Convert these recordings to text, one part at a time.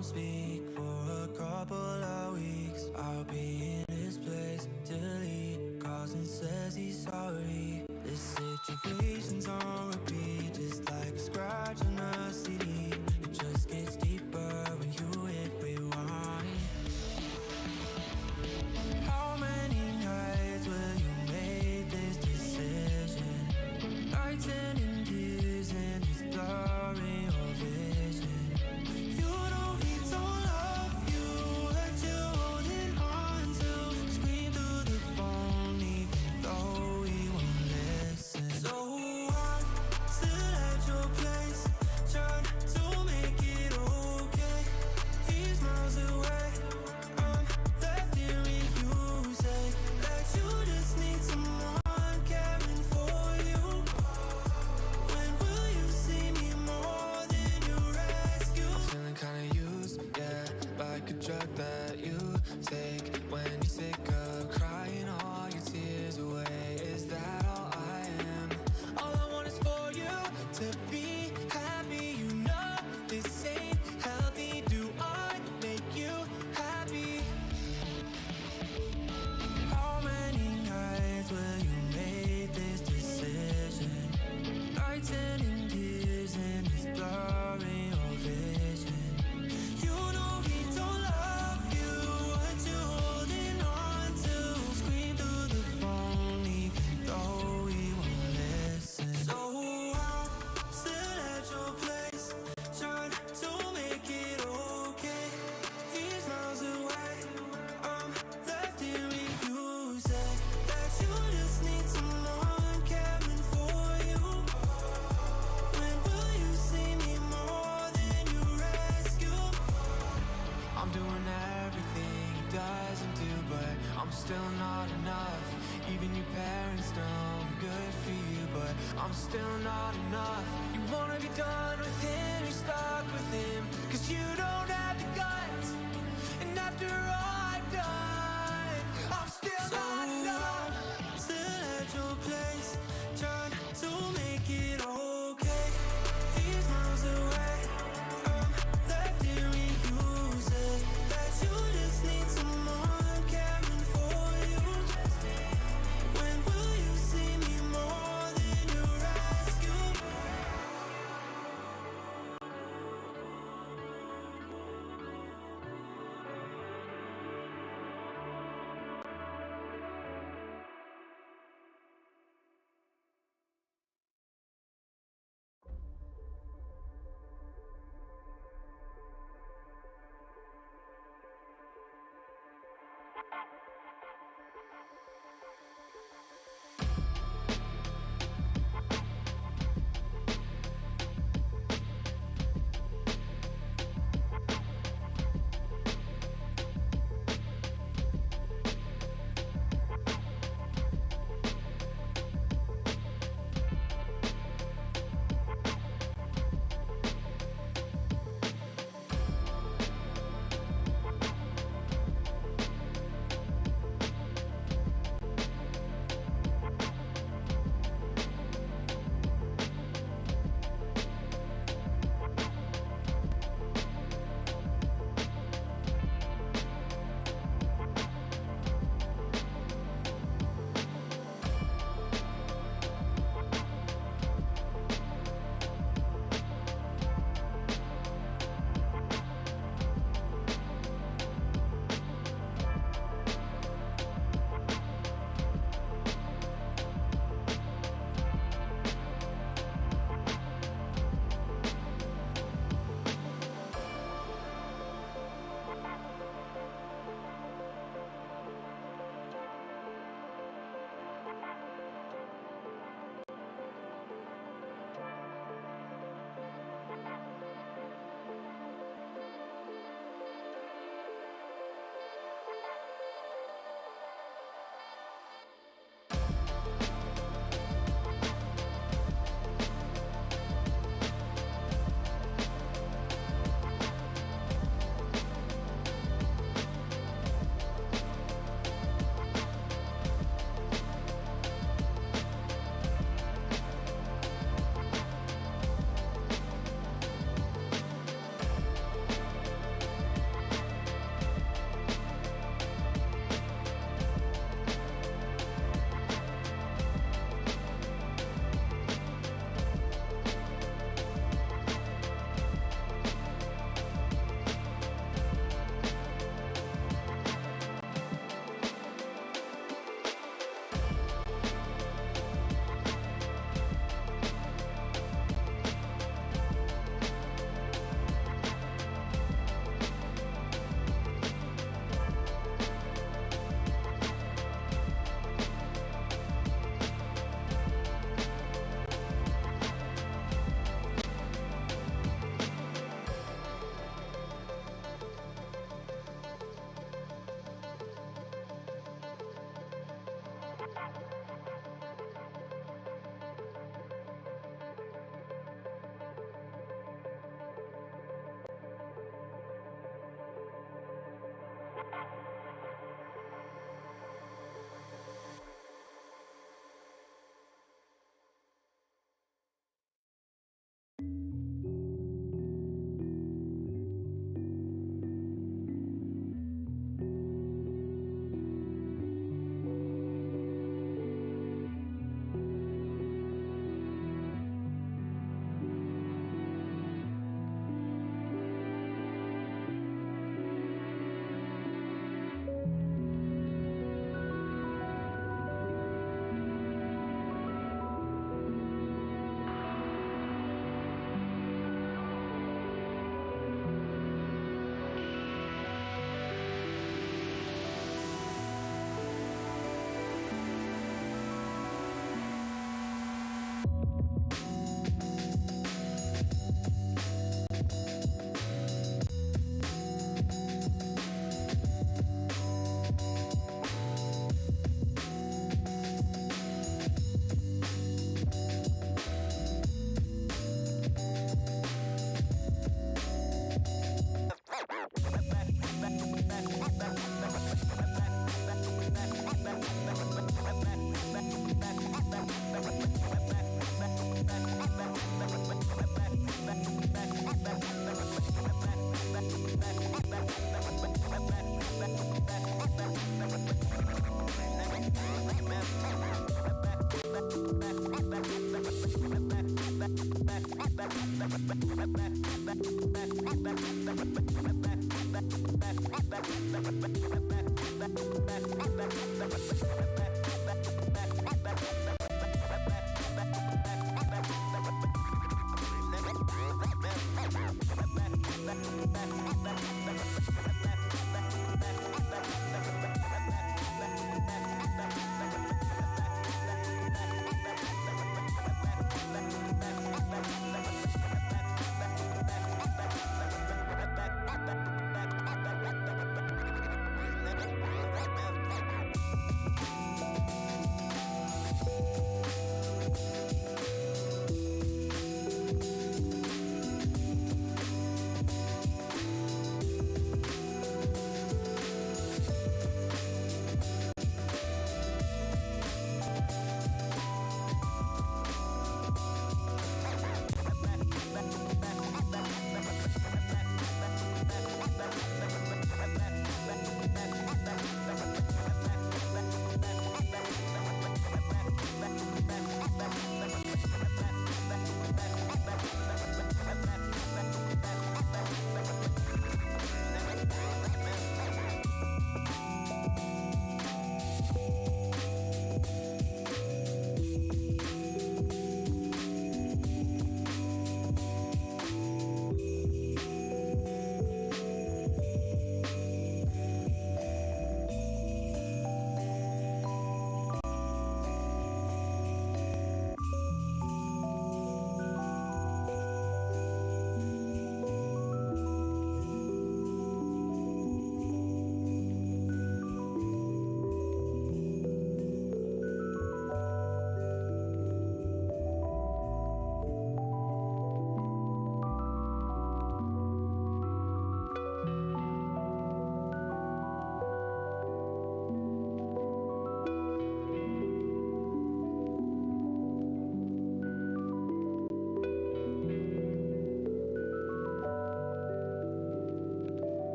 don't speak for a couple of weeks. I'll be in this place till he calls and says he's sorry. This situation's on repeat, just like a scratch on a CD. It just gets deeper when you hit rewind. How many nights will you make this decision? Nights ending tears and it's blurring your vision. You know he don't love you, that you're holding on to. Scream through the phone even though he won't listen. So I'm still at your place, trying to make it okay. He's miles away, I'm left hearing you say that you just need someone caring for you. When will you see me more than your rescue? I'm feeling kinda used, yeah, like a drug that you take when you're sick of crying all your tears away. Is that all I am? All I want is for you to be happy. You know this ain't healthy. Do I make you happy? How many nights will you make this decision? Nights ending tears and it's blurring your vision. You know he don't love you, what you holding on to. Scream through the phone even though he won't listen. So I'm still at your place, trying to make it okay. He's miles away, I'm left hearing you say that you just need someone caring for you. When will you see me more than you rescue? I'm doing everything he doesn't do, but I'm still not enough. Even your parents know I'm good for you, but I'm still not enough. You wanna be done with him, you're stuck with him, 'cause you don't have the guts. And after all I've done, I'm still not enough. Still at your place, trying to make it okay. He's miles away, I'm left hearing you say that you just need someone caring for you. When will you see me more than you rescue?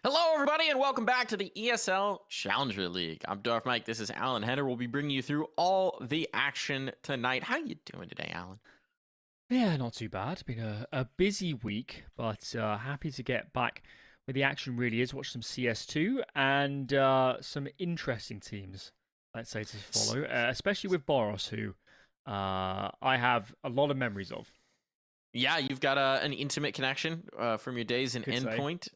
Hello, everybody, and welcome back to the ESL Challenger League. I'm Darth Mike. This is Alan Henner. We'll be bringing you through all the action tonight. How you doing today, Alan? Yeah, not too bad. Been a busy week, but happy to get back where the action really is. Watch some CS2 and some interesting teams, let's say, to follow, especially with Boros, who I have a lot of memories of. Yeah, you've got an intimate connection from your days in Could say. Endpoint.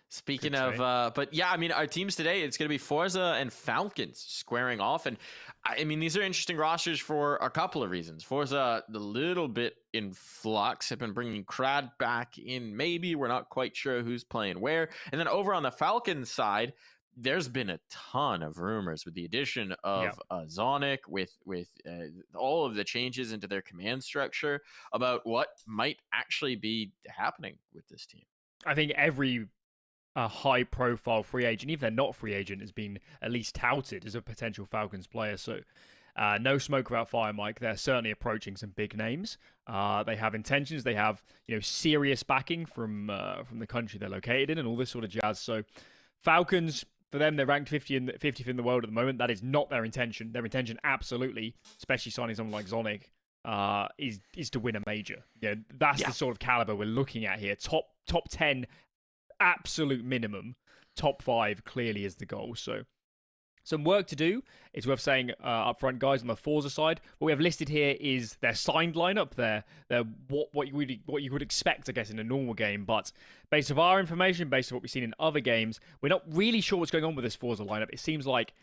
Speaking Could of, say. but yeah, I mean, our teams today, it's going to be FORZE and Falcons squaring off. And I mean, these are interesting rosters for a couple of reasons. FORZE, a little bit in flux, have been bringing Crad back in. Maybe we're not quite sure who's playing where. And then over on the Falcons side, there's been a ton of rumors with the addition Yeah. of Zonic, with all of the changes into their command structure about what might actually be happening with this team. I think every high-profile free agent, even if they're not free agent, has been at least touted as a potential Falcons player. So no smoke without fire, Mike. They're certainly approaching some big names. They have intentions. They have serious backing from the country they're located in, and all this sort of jazz. So Falcons, for them, they're ranked 50th in the world at the moment. That is not their intention. Their intention, absolutely, especially signing someone like Zonic, is to win a major. That's the sort of caliber we're looking at here. Top 10. Absolute minimum. Top 5 clearly is the goal. So some work to do. It's worth saying up front, guys, on the FORZE side. What we have listed here is their signed lineup. Their what you would expect, I guess, in a normal game. But based on our information, based on what we've seen in other games, we're not really sure what's going on with this FORZE lineup. It seems like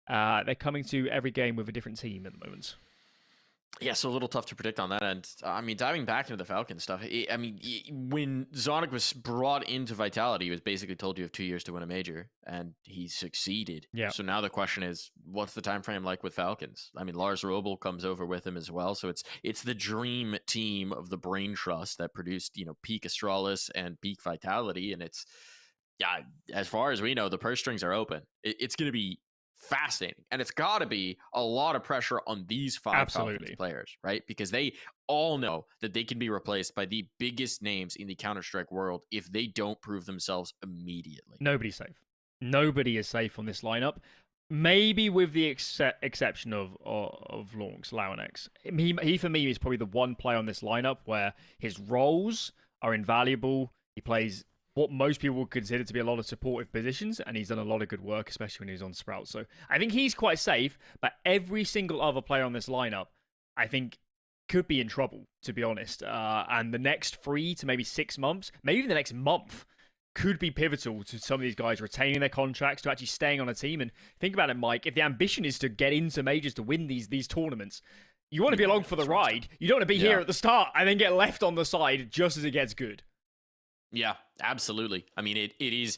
they're coming to every game with a different team at the moment. Yeah, so a little tough to predict on that end. I mean, diving back into the Falcons stuff, when Zonic was brought into Vitality, he was basically told you have 2 years to win a major, and he succeeded. Yeah. So now the question is, what's the time frame like with Falcons? I mean, Lars Robel comes over with him as well, so it's the dream team of the Brain Trust that produced, peak Astralis and peak Vitality, and as far as we know, the purse strings are open. It's going to be fascinating, and it's got to be a lot of pressure on these 5 Falcons players, right? Because they all know that they can be replaced by the biggest names in the Counter-Strike world if they don't prove themselves immediately. Nobody's safe. Nobody is safe on this lineup. Maybe with the exception of Launex. He for me is probably the one player on this lineup where his roles are invaluable. He plays what most people would consider to be a lot of supportive positions, and he's done a lot of good work, especially when he's on Sprout. So I think he's quite safe, but every single other player on this lineup, I think, could be in trouble, to be honest. And the next 3 to maybe 6 months, maybe even the next month, could be pivotal to some of these guys retaining their contracts, to actually staying on a team. And think about it, Mike, if the ambition is to get into majors, to win these tournaments, you want to be along for the ride. You don't want to be here at the start and then get left on the side just as it gets good. Yeah, absolutely. I mean, it is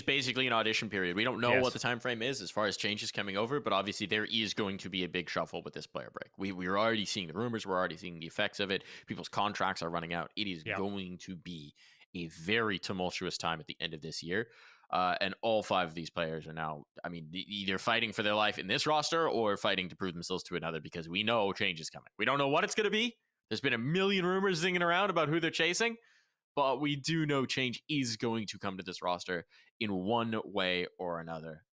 basically an audition period. We don't know what the time frame is as far as changes coming over, but obviously there is going to be a big shuffle with this player break. We're already seeing the rumors. We're already seeing the effects of it. People's contracts are running out. It is going to be a very tumultuous time at the end of this year. And all 5 of these players are now, I mean, either fighting for their life in this roster or fighting to prove themselves to another, because we know change is coming. We don't know what it's going to be. There's been a million rumors zinging around about who they're chasing. But we do know change is going to come to this roster in one way or another.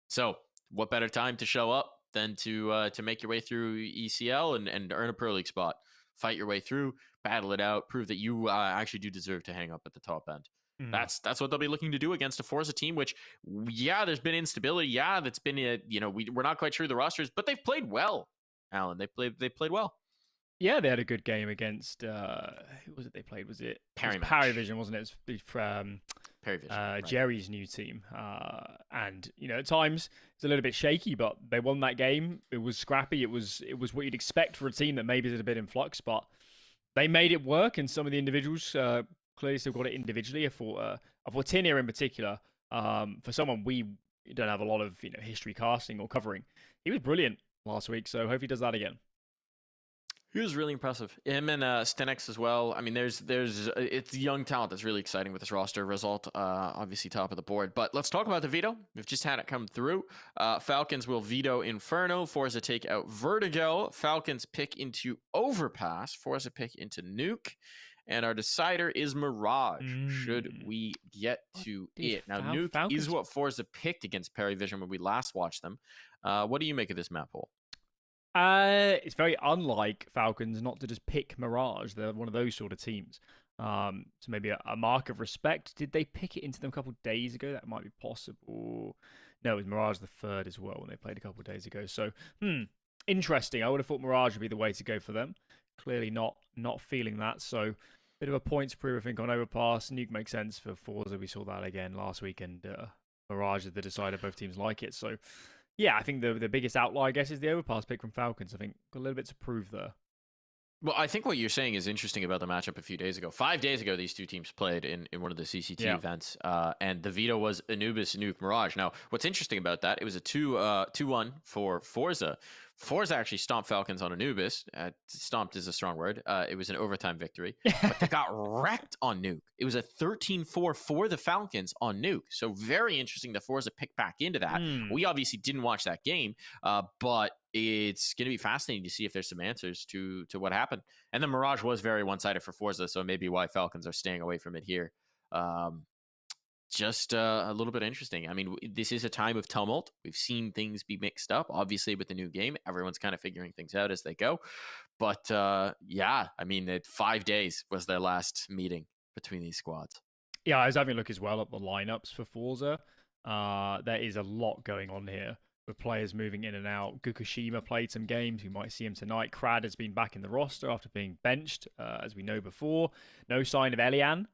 So what better time to show up than to make your way through ECL and earn a Pro League spot, fight your way through, battle it out, prove that you actually do deserve to hang up at the top end. That's what they'll be looking to do against a FORZE team, which, there's been instability. Yeah, that's been, we're not quite sure the rosters, but they've played well, Alan. They played well. Yeah, they had a good game against who was it they played? Was it Parivision, wasn't it? It's from Parivision, Jerry's new team. And at times it's a little bit shaky, but they won that game. It was scrappy. It was what you'd expect for a team that maybe is a bit in flux, but they made it work. And some of the individuals clearly still got it individually. For Fortinia in particular, for someone we don't have a lot of history casting or covering, he was brilliant last week. So hopefully he does that again. He was really impressive. Him and Stenex as well. I mean, it's young talent that's really exciting with this roster. Result, obviously top of the board. But let's talk about the veto. We've just had it come through. Falcons will veto Inferno. FORZE take out Vertigo. Falcons pick into Overpass. FORZE pick into Nuke. And our decider is Mirage. Should we get to it? Now, Nuke Falcons is what FORZE picked against Parivision when we last watched them. What do you make of this map, Paul? It's very unlike Falcons not to just pick Mirage. They're one of those sort of teams. So maybe a mark of respect. Did they pick it into them a couple of days ago? That might be possible. No, it was Mirage the third as well when they played a couple of days ago. So, interesting. I would have thought Mirage would be the way to go for them. Clearly not feeling that. So, bit of a points prove, I think, on Overpass. Nuke makes sense for FORZE. We saw that again last week, and Mirage is the decider. Both teams like it. So, yeah, I think the biggest outlier, I guess, is the Overpass pick from Falcons. I think got a little bit to prove there. Well, I think what you're saying is interesting about the matchup a few days ago. 5 days ago, these two teams played in one of the CCT events, and the veto was Anubis, Nuke, Mirage. Now, what's interesting about that, it was a 2-1 for FORZE. FORZE actually stomped Falcons on Anubis. Stomped is a strong word. It was an overtime victory, but they got wrecked on Nuke. It was a 13-4 for the Falcons on Nuke. So very interesting that FORZE picked back into that. We obviously didn't watch that game, but it's going to be fascinating to see if there's some answers to what happened. And the Mirage was very one-sided for FORZE, so maybe why Falcons are staying away from it here. Just a little bit interesting. I mean, this is a time of tumult. We've seen things be mixed up. Obviously, with the new game, everyone's kind of figuring things out as they go. But yeah, I mean, 5 days was their last meeting between these squads. Yeah, I was having a look as well at the lineups for FORZE. There is a lot going on here with players moving in and out. Gukushima played some games. We might see him tonight. Krad has been back in the roster after being benched, as we know before. No sign of Elian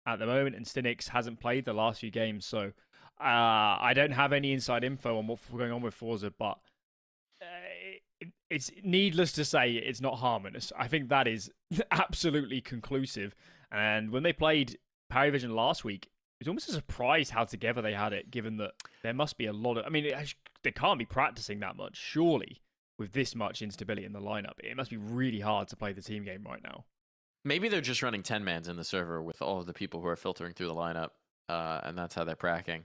at the moment, and Stinix hasn't played the last few games, so I don't have any inside info on what's going on with FORZE, but it's needless to say it's not harmonious. I think that is absolutely conclusive. And when they played Parivision last week, it was almost a surprise how together they had it, given that there must be a lot of... I mean, they can't be practicing that much, surely, with this much instability in the lineup. It must be really hard to play the team game right now. Maybe they're just running 10-mans in the server with all of the people who are filtering through the lineup, and that's how they're pracking.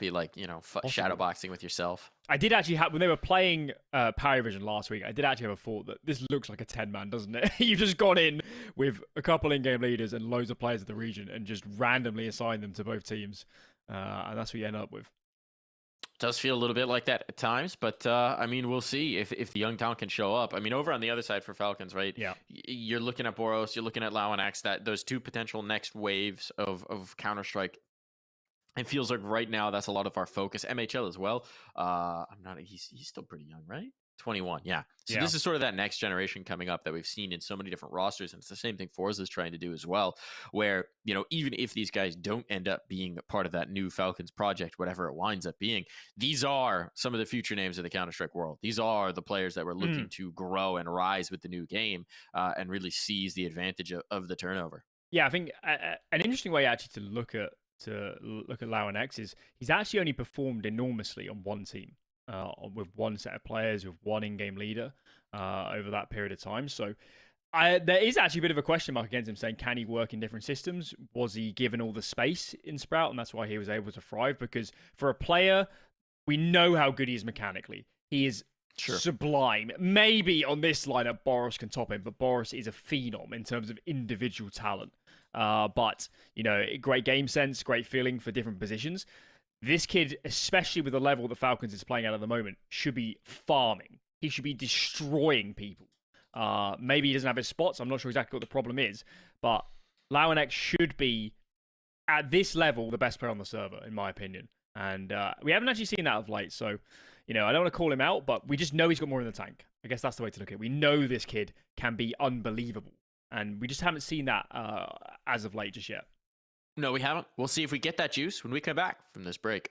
Be like, you know, shadowboxing with yourself. I did actually have, when they were playing Parivision last week, I did actually have a thought that this looks like a 10-man, doesn't it? You've just gone in with a couple in-game leaders and loads of players of the region and just randomly assigned them to both teams, and that's what you end up with. Does feel a little bit like that at times, but I mean, we'll see if the young talent can show up. I mean, over on the other side for Falcons, right? Yeah. You're looking at Boros, you're looking at Lau and X, those two potential next waves of Counter-Strike. It feels like right now that's a lot of our focus. MHL as well. He's still pretty young, right? 21, yeah. So this is sort of that next generation coming up that we've seen in so many different rosters, and it's the same thing FORZE is trying to do as well, where, you know, even if these guys don't end up being a part of that new Falcons project, whatever it winds up being, these are some of the future names of the Counter-Strike world. These are the players that we're looking to grow and rise with the new game, and really seize the advantage of the turnover. Yeah, I think an interesting way actually to look at Lau and X is he's actually only performed enormously on one team. With one set of players, with one in-game leader over that period of time. So there is actually a bit of a question mark against him, saying, can he work in different systems? Was he given all the space in Sprout? And that's why he was able to thrive. Because for a player, we know how good he is mechanically. He is sublime. Maybe on this lineup, Boros can top him, but Boros is a phenom in terms of individual talent. But, you know, great game sense, great feeling for different positions. This kid, especially with the level that Falcons is playing at the moment, should be farming. He should be destroying people. Maybe he doesn't have his spots. I'm not sure exactly what the problem is. But Lau and X should be, at this level, the best player on the server, in my opinion. And we haven't actually seen that of late. So, you know, I don't want to call him out, but we just know he's got more in the tank. I guess that's the way to look at it. We know this kid can be unbelievable. And we just haven't seen that as of late just yet. No, we haven't. We'll see if we get that juice when we come back from this break.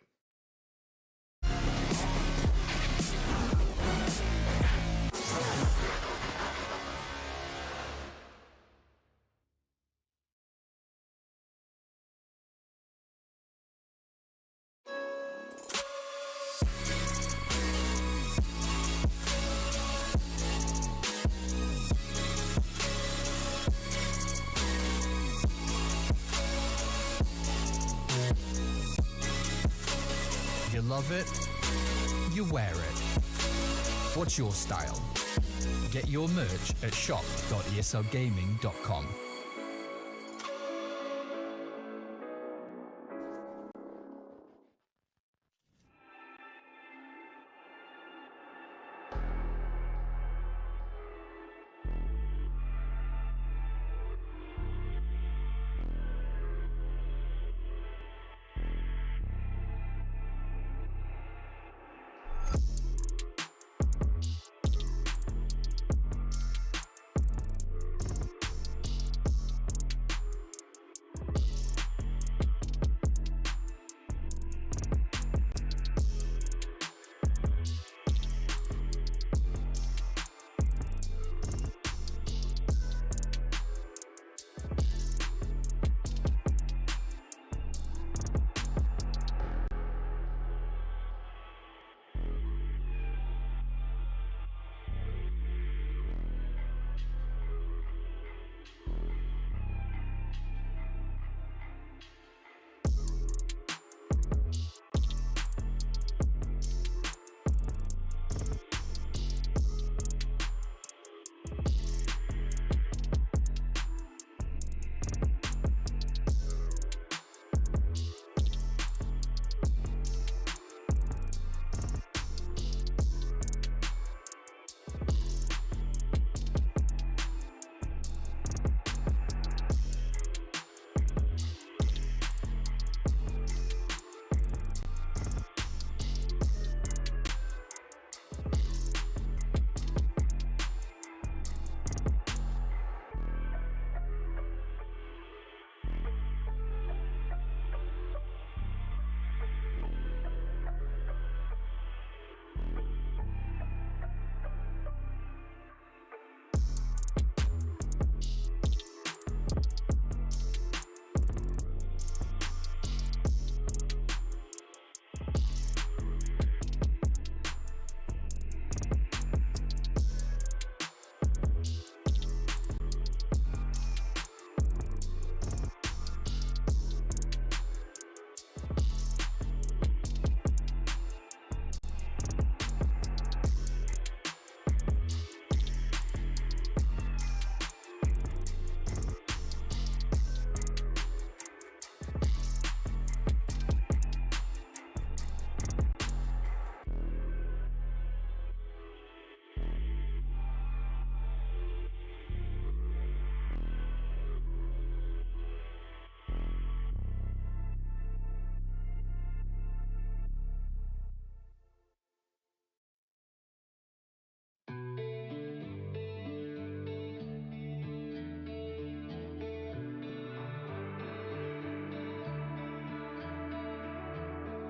You love it, you wear it. What's your style? Get your merch at shop.eslgaming.com.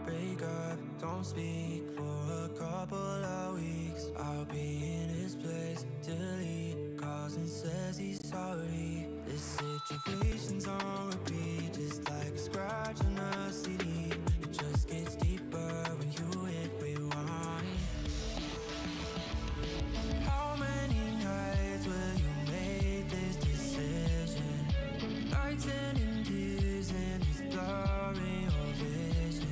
break up, don't speak for a couple of weeks. I'll be in his place till he calls and says he's sorry. This situation's on repeat, just like a scratch on a CD. It just gets deeper when you hit rewind. How many nights will you make this decision? Nights ending tears and it's blurring your vision.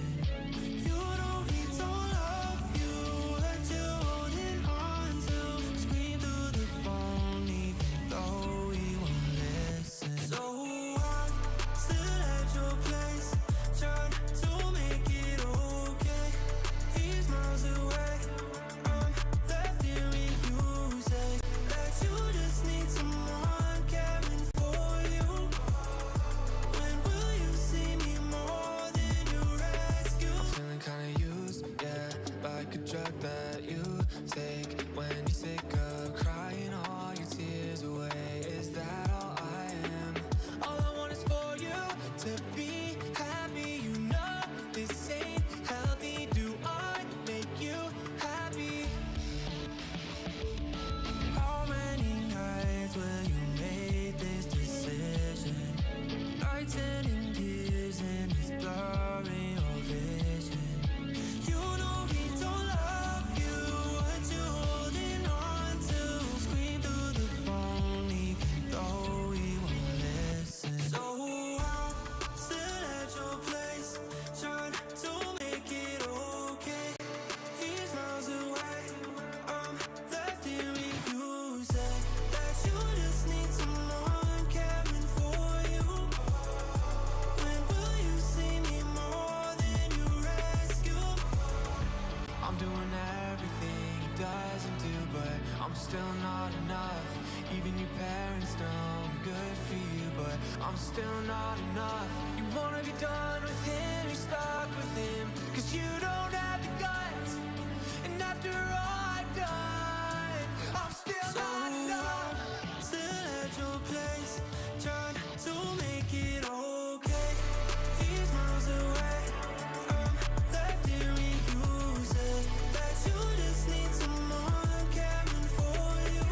You know he don't love you, that you're holding on to. Scream through the phone even though he won't listen. So I'm still at your place, trying to make it okay. He's miles away, I'm left hearing you say that you just need someone caring for you. When will you see me more than your rescue? I'm feeling kinda used, yeah, like a drug that you take when you're sick of crying all your tears away. Is that all I am? All I want is for you to be happy. You know this ain't healthy. Do I make you happy? How many nights will you make this decision? Nights ending tears and it's blurring your vision. You know he don't love you, what you holding on to. Scream through the phone even though he won't listen. So I'm still at your place, trying to make it okay. He's miles away, I'm left hearing you say that you just need someone caring for you. When will you see me more than you rescue? I'm doing everything he doesn't do, but I'm still not enough. Even your parents know I'm good for you, but I'm still not enough. You wanna be done with him, you're stuck with him, 'cause you don't have the guts. And after all I've done, I'm still not enough. Still at your place, trying to make it okay. He's miles away, I'm left hearing you say that you just need someone caring for you.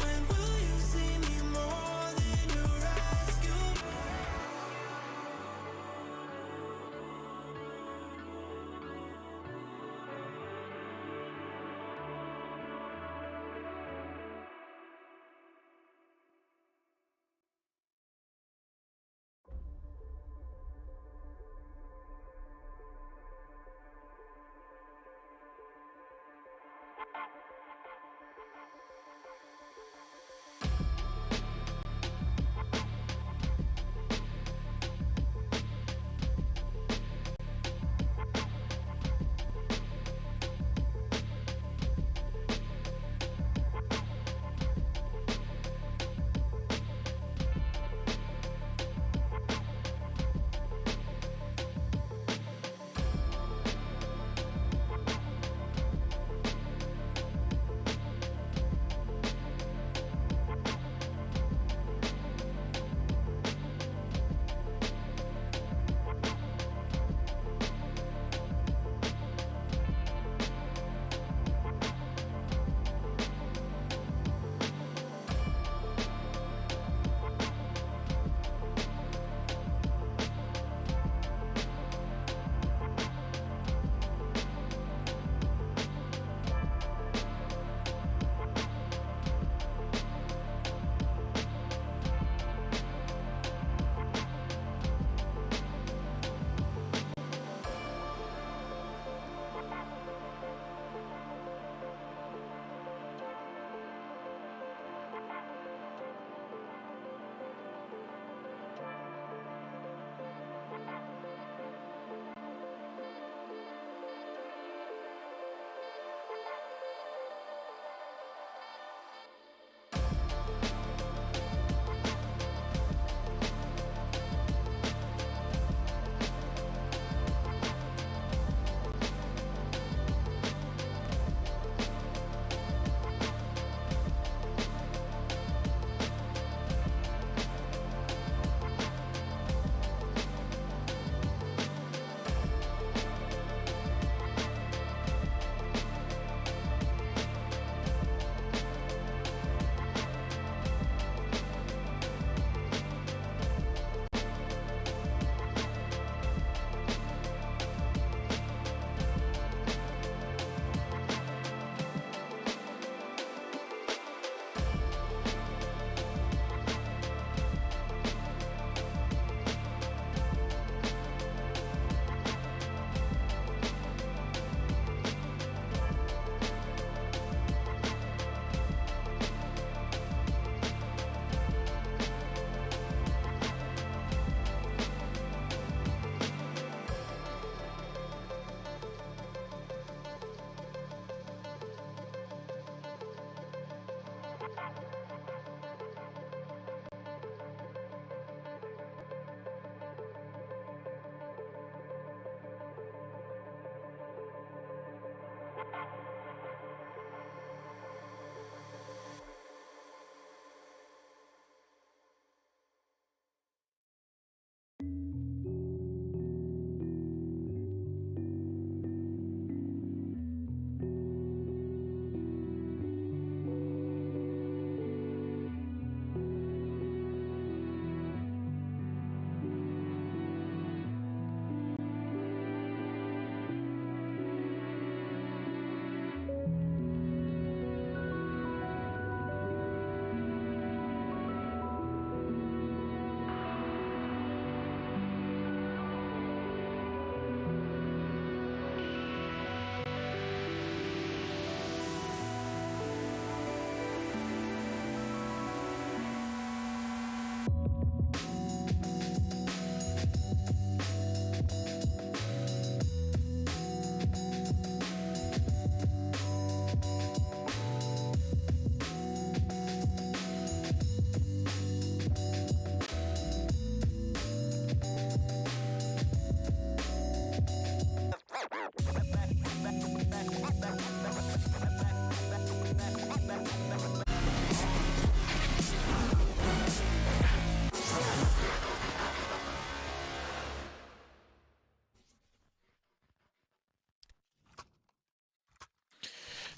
When will you see me more than your rescue?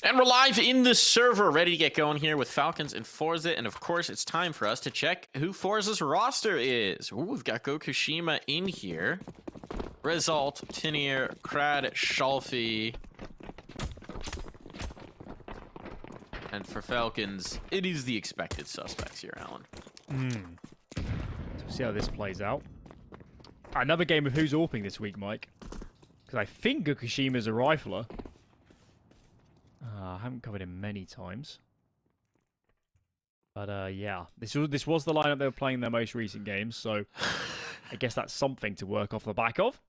And we're live in the server, ready to get going here with Falcons and FORZE. And of course, it's time for us to check who FORZE's roster is. Ooh, we've got Gokushima in here. Result, Tinier, Krad, Shalfie. And for Falcons, it is the expected suspects here, Alan. So we'll see how this plays out. Another game of who's AWPing this week, Mike. Because I think Gokushima's a rifler. I haven't covered him many times. But yeah, this was the lineup they were playing in their most recent games, so I guess that's something to work off the back of.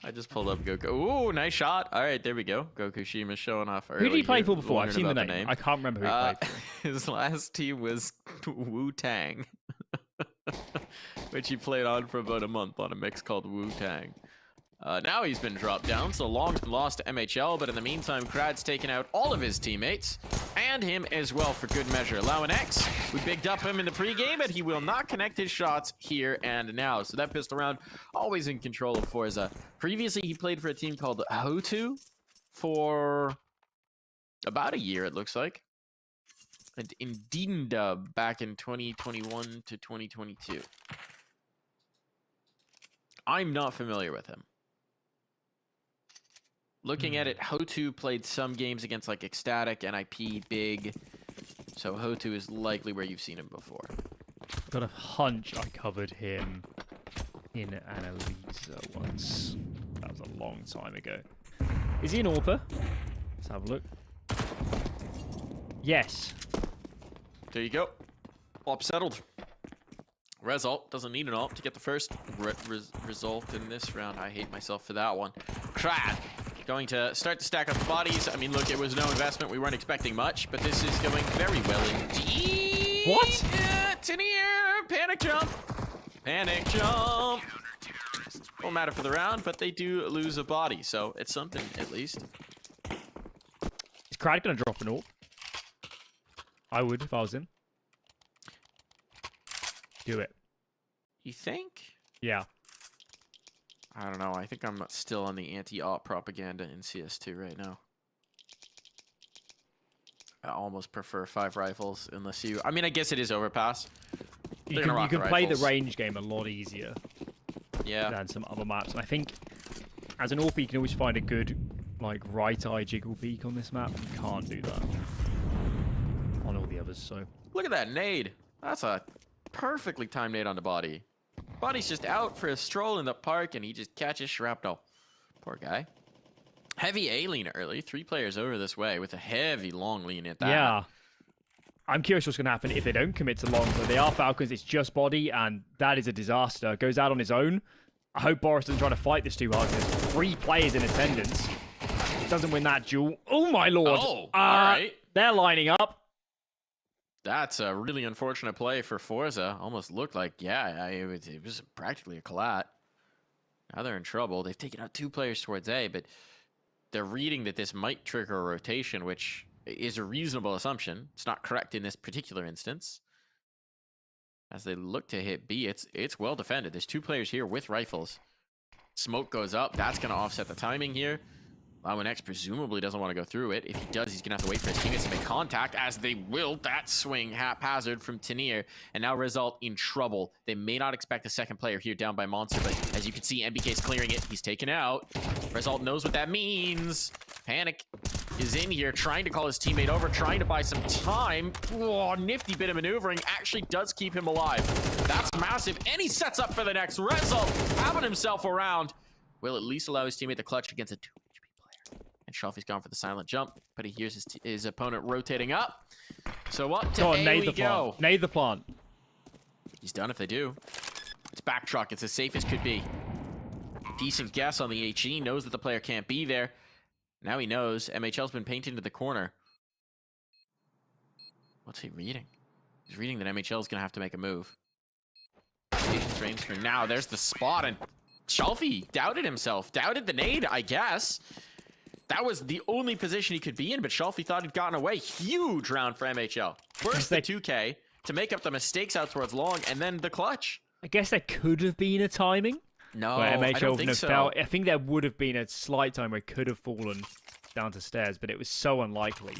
I just pulled up Goku. Ooh, nice shot. All right, there we go. Gokushima's showing off early. Who did he play here, for before? I've seen the wondering name. about I can't remember who he played for. His last team was Wu-Tang, which he played on for about a month on a mix called Wu-Tang. Now he's been dropped down, so Long's been lost to MHL, but in the meantime, Krad's taken out all of his teammates, and him as well for good measure. Allowing X, we bigged up him in the pregame, but he will not connect his shots here and now. So that pistol round, always in control of FORZE. Previously, he played for a team called Hotu for about a year, it looks like. And in Dub back in 2021 to 2022. I'm not familiar with him. Looking at it, Hotu played some games against like Ecstatic, NIP, Big. So Hotu is likely where you've seen him before. Got a hunch I covered him in Annalisa once. That was a long time ago. Is he an AWPer? Let's have a look. Yes. There you go. AWP settled. Result doesn't need an AWP to get the first result in this round. I hate myself for that one. Krad going to start to stack up the bodies. I mean, look, it was no investment. We weren't expecting much, but this is going very well indeed. What? Tinier, panic jump. Panic jump. Won't matter for the round, but they do lose a body, so it's something at least. Is Krad going to drop an AWP? I would if I was him. Do it. You think? Yeah. I don't know. I think I'm still on the anti-AWP propaganda in CS2 right now. I almost prefer 5 rifles unless you... I mean, I guess it is overpass. You can play the range game a lot easier than some other maps. And I think as an AWP, you can always find a good like right-eye jiggle peek on this map. You can't do that on all the others. So look at that nade. That's a perfectly timed nade on the body. Body's just out for a stroll in the park, and he just catches shrapnel. Poor guy. Heavy A lean early. 3 players over this way with a heavy long lean at that. Yeah. I'm curious what's going to happen if they don't commit to long. But they are Falcons. It's just body, and that is a disaster. Goes out on his own. I hope Boris doesn't try to fight this too hard. There's 3 players in attendance. Doesn't win that duel. Oh, my lord. Oh, all right. They're lining up. That's a really unfortunate play for FORZE. Almost looked like, it was practically a collat. Now they're in trouble. They've taken out 2 players towards A, but they're reading that this might trigger a rotation, which is a reasonable assumption. It's not correct in this particular instance. As they look to hit B, it's well defended. There's 2 players here with rifles. Smoke goes up. That's going to offset the timing here. X presumably doesn't want to go through it. If he does, he's going to have to wait for his teammates to make contact, as they will. That swing haphazard from Tinier, and now Result in trouble. They may not expect a second player here down by Monster, but as you can see, MBK's clearing it. He's taken out. Result knows what that means. Panic is in here, trying to call his teammate over, trying to buy some time. Oh, nifty bit of maneuvering. Actually does keep him alive. That's massive, and he sets up for the next. Result having himself around. Will at least allow his teammate to clutch against a 2 Shalfie's gone for the silent jump, but he hears his opponent rotating up. So up to A we go. Nade the plant. He's done if they do. It's back truck. It's as safe as could be. Decent guess on the HE. Knows that the player can't be there. Now he knows. MHL's been painted into the corner. What's he reading? He's reading that MHL's going to have to make a move. Patience reigns for now. There's the spot, and Shalfie doubted himself. Doubted the nade, I guess. That was the only position he could be in, but Shalfie thought he'd gotten away. Huge round for MHL. First the 2K to make up the mistakes out towards long, and then the clutch. I guess there could have been a timing. No, where MHL I don't think so. I think there would have been a slight time where it could have fallen down to stairs, but it was so unlikely.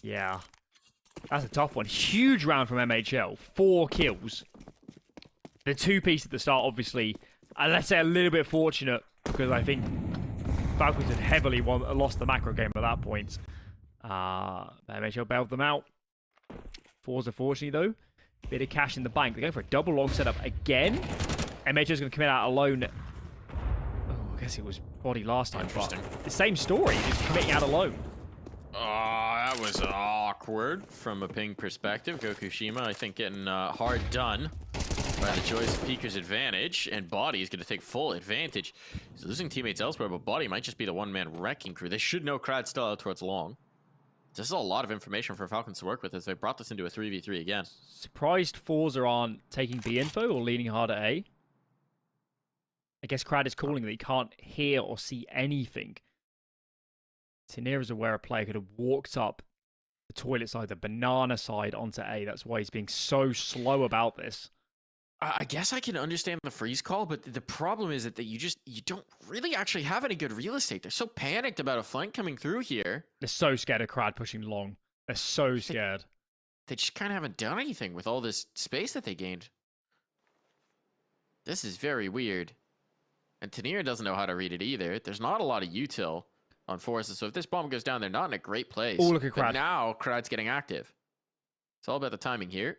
Yeah. That's a tough one. Huge round from MHL. 4 kills. The 2-piece at the start, obviously, let's say a little bit fortunate, because I think Falcons had heavily lost the macro game at that point. MHL bailed them out. FORZE, unfortunately, though. Bit of cash in the bank. They're going for a double long setup again. MHL's going to commit out alone. Oh, I guess it was body last time, but the same story, just committing out alone. That was awkward from a ping perspective. Gokushima, I think, getting hard done by the choice of Peeker's advantage, and Body is going to take full advantage. He's losing teammates elsewhere, but Body might just be the one-man wrecking crew. They should know Krad's still out towards long. This is a lot of information for Falcons to work with as they brought this into a 3v3 again. Surprised FORZE aren't taking B info or leaning hard at A. I guess Krad is calling that he can't hear or see anything. Tenier is aware a player could have walked up the toilet side, the banana side onto A. That's why he's being so slow about this. I guess I can understand the freeze call, but the problem is that you don't really actually have any good real estate. They're so panicked about a flank coming through here. They're so scared of Krad pushing long. They're so scared. They just kind of haven't done anything with all this space that they gained. This is very weird. And Tenier doesn't know how to read it either. There's not a lot of util on FORZE, so if this bomb goes down, they're not in a great place. Oh, look at Krad. But now Krad's getting active. It's all about the timing here.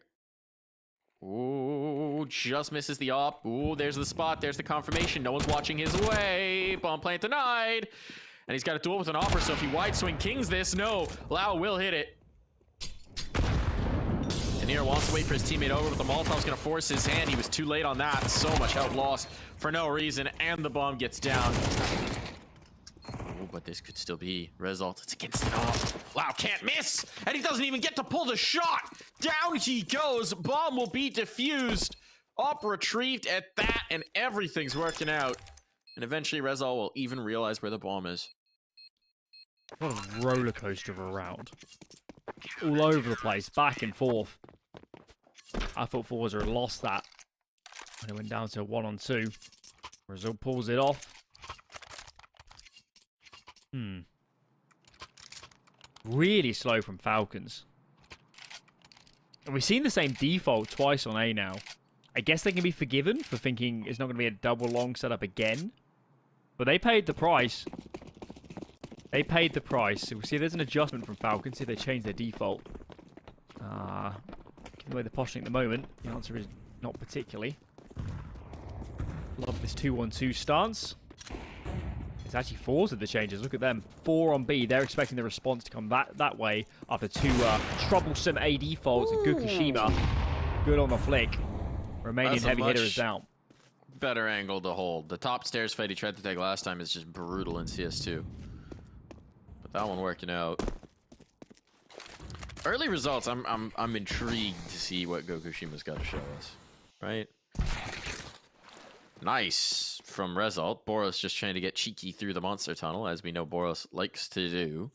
Ooh, just misses the op. Ooh, there's the spot. There's the confirmation. No one's watching his way. Bomb plant denied. And he's got a duel with an offer, so if he wide swing kings this, no. Lau will hit it. Tenier wants to wait for his teammate over, but the Molotov's going to force his hand. He was too late on that. So much help lost for no reason, and the bomb gets down. Oh, but this could still be result. It's against it all. Wow, can't miss! And he doesn't even get to pull the shot! Down he goes! Bomb will be defused! Op retrieved at that, and everything's working out. And eventually Rezal will even realize where the bomb is. What a roller coaster of a round. All over the place, back and forth. I thought FORZE had lost that. And it went down to a 1-on-2. Rezal pulls it off. Really slow from Falcons. And we've seen the same default twice on A now. I guess they can be forgiven for thinking it's not going to be a double long setup again. But they paid the price. They paid the price. So we'll see if there's an adjustment from Falcons, see if they change their default. Given the way they're posturing at the moment, the answer is not particularly. Love this 2-1-2 stance. It's actually FORZE of the changes. Look at them. 4 on B. They're expecting the response to come that way after 2 troublesome A defaults. And Gokushima, good on the flick. Romanian heavy hitter is down. Better angle to hold. The top stairs fight he tried to take last time is just brutal in CS2. But that one working out. Early results, I'm intrigued to see what Gokushima's got to show us. Right? Nice from Result. Boros just trying to get cheeky through the monster tunnel, as we know Boros likes to do.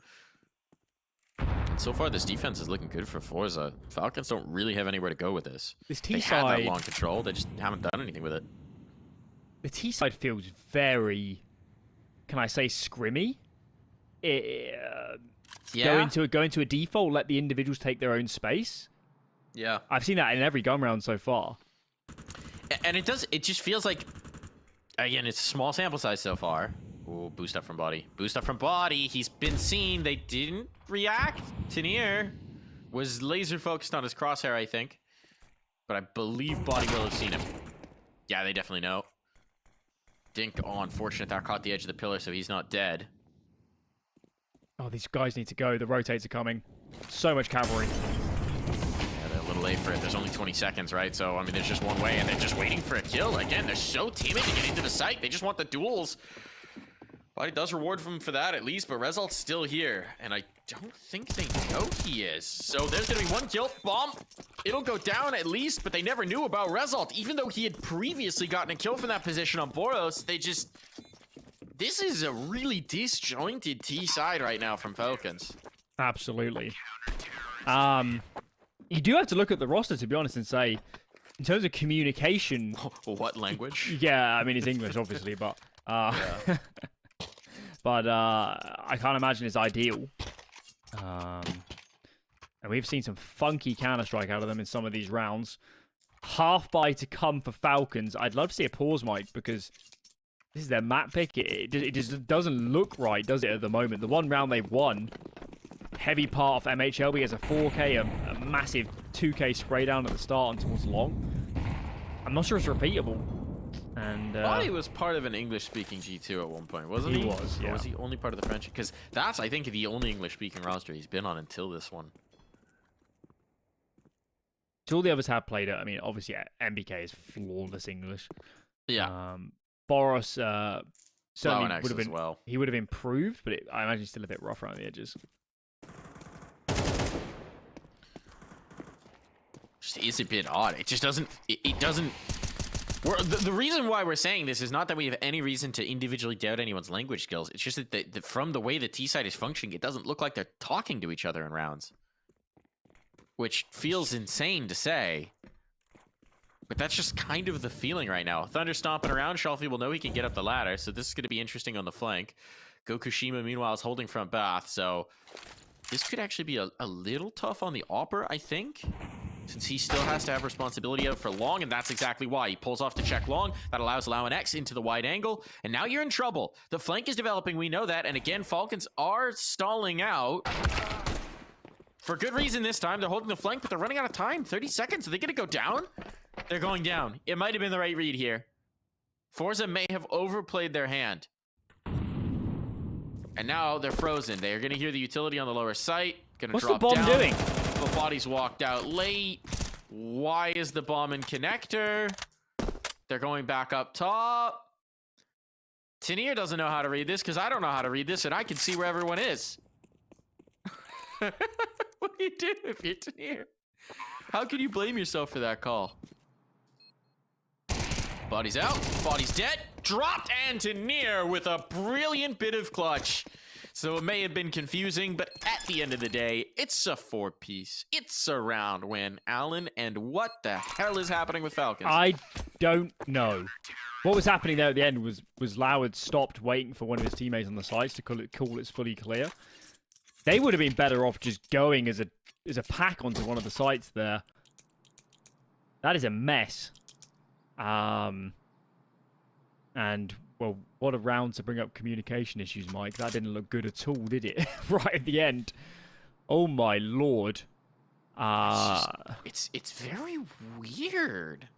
And so far, this defense is looking good for FORZE. Falcons don't really have anywhere to go with this. This They had that long control. They just haven't done anything with it. The T side feels very, can I say, scrimmy? Yeah. Go into a default, let the individuals take their own space. Yeah. I've seen that in every gun round so far. And it just feels like, again, it's a small sample size so far. Ooh, boost up from Body. Boost up from Body. He's been seen. They didn't react. Tenier was laser focused on his crosshair, I think. But I believe Body will have seen him. Yeah, they definitely know. Dink on. Fortunate that caught the edge of the pillar, so he's not dead. Oh, these guys need to go. The rotates are coming. So much cavalry. Yeah, they're a little late for it. There's only 20 seconds, right? So, I mean, there's just one way, and they're just waiting for a kill. Again, they're so timid to get into the site. They just want the duels. Body does reward them for that, at least, but Result's still here. And I don't think they know he is. So there's going to be one kill. Bomb. It'll go down at least, but they never knew about Result. Even though he had previously gotten a kill from that position on Boros, they just... This is a really disjointed T side right now from Falcons. Absolutely. You do have to look at the roster, to be honest, and say, in terms of communication... What language? Yeah, I mean, it's English, obviously, but... but I can't imagine it's ideal. And we've seen some funky Counter-Strike out of them in some of these rounds. Half buy to come for Falcons. I'd love to see a pause mic because this is their map pick. It just doesn't look right, does it, at the moment? The one round they've won, heavy part of MHLB has a 4K, a massive 2K spray down at the start and towards long. I'm not sure it's repeatable. And I thought he was part of an English-speaking G2 at one point, wasn't he? He was, yeah. Or was he only part of the French? Because that's, I think, the only English-speaking roster he's been on until this one. So all the others have played it. I mean, obviously, MBK is flawless English. Yeah. Boros certainly Lowenex would have been. as well. He would have improved, but I imagine he's still a bit rough around the edges. Just is a bit odd. It just doesn't. It doesn't. The reason why we're saying this is not that we have any reason to individually doubt anyone's language skills. It's just that from the way the T side is functioning, it doesn't look like they're talking to each other in rounds. Which feels insane to say. But that's just kind of the feeling right now. Thunder stomping around. Shalfie will know he can get up the ladder, so this is going to be interesting on the flank. Gokushima, meanwhile, is holding front Bath, so this could actually be a little tough on the Opera, I think, since he still has to have responsibility out for long, and that's exactly why. He pulls off to check long. That allows Lowenex into the wide angle, and now you're in trouble. The flank is developing, we know that, and again, Falcons are stalling out. For good reason this time. They're holding the flank, but they're running out of time. 30 seconds. Are they going to go down? They're going down. It might have been the right read here. Forza may have overplayed their hand. And now they're frozen. They are going to hear the utility on the lower site. Going to drop down. What's the bomb doing? The body's walked out late. Why is the bomb in connector? They're going back up top. Tanier doesn't know how to read this because I don't know how to read this, and I can see where everyone is. What do you do if you're Tanier? How can you blame yourself for that call? Body's out. Body's dead. Dropped and Tanier with a brilliant bit of clutch. So it may have been confusing, but at the end of the day, it's a 4-piece. It's a round win, Alan. And what the hell is happening with Falcons? I don't know. What was happening there at the end was Lauer stopped waiting for one of his teammates on the sides to call it's fully clear. They would have been better off just going as a pack onto one of the sites there. That is a mess. And, well, what a round to bring up communication issues, Mike. That didn't look good at all, did it? Right at the end. Oh, my Lord. It's very weird.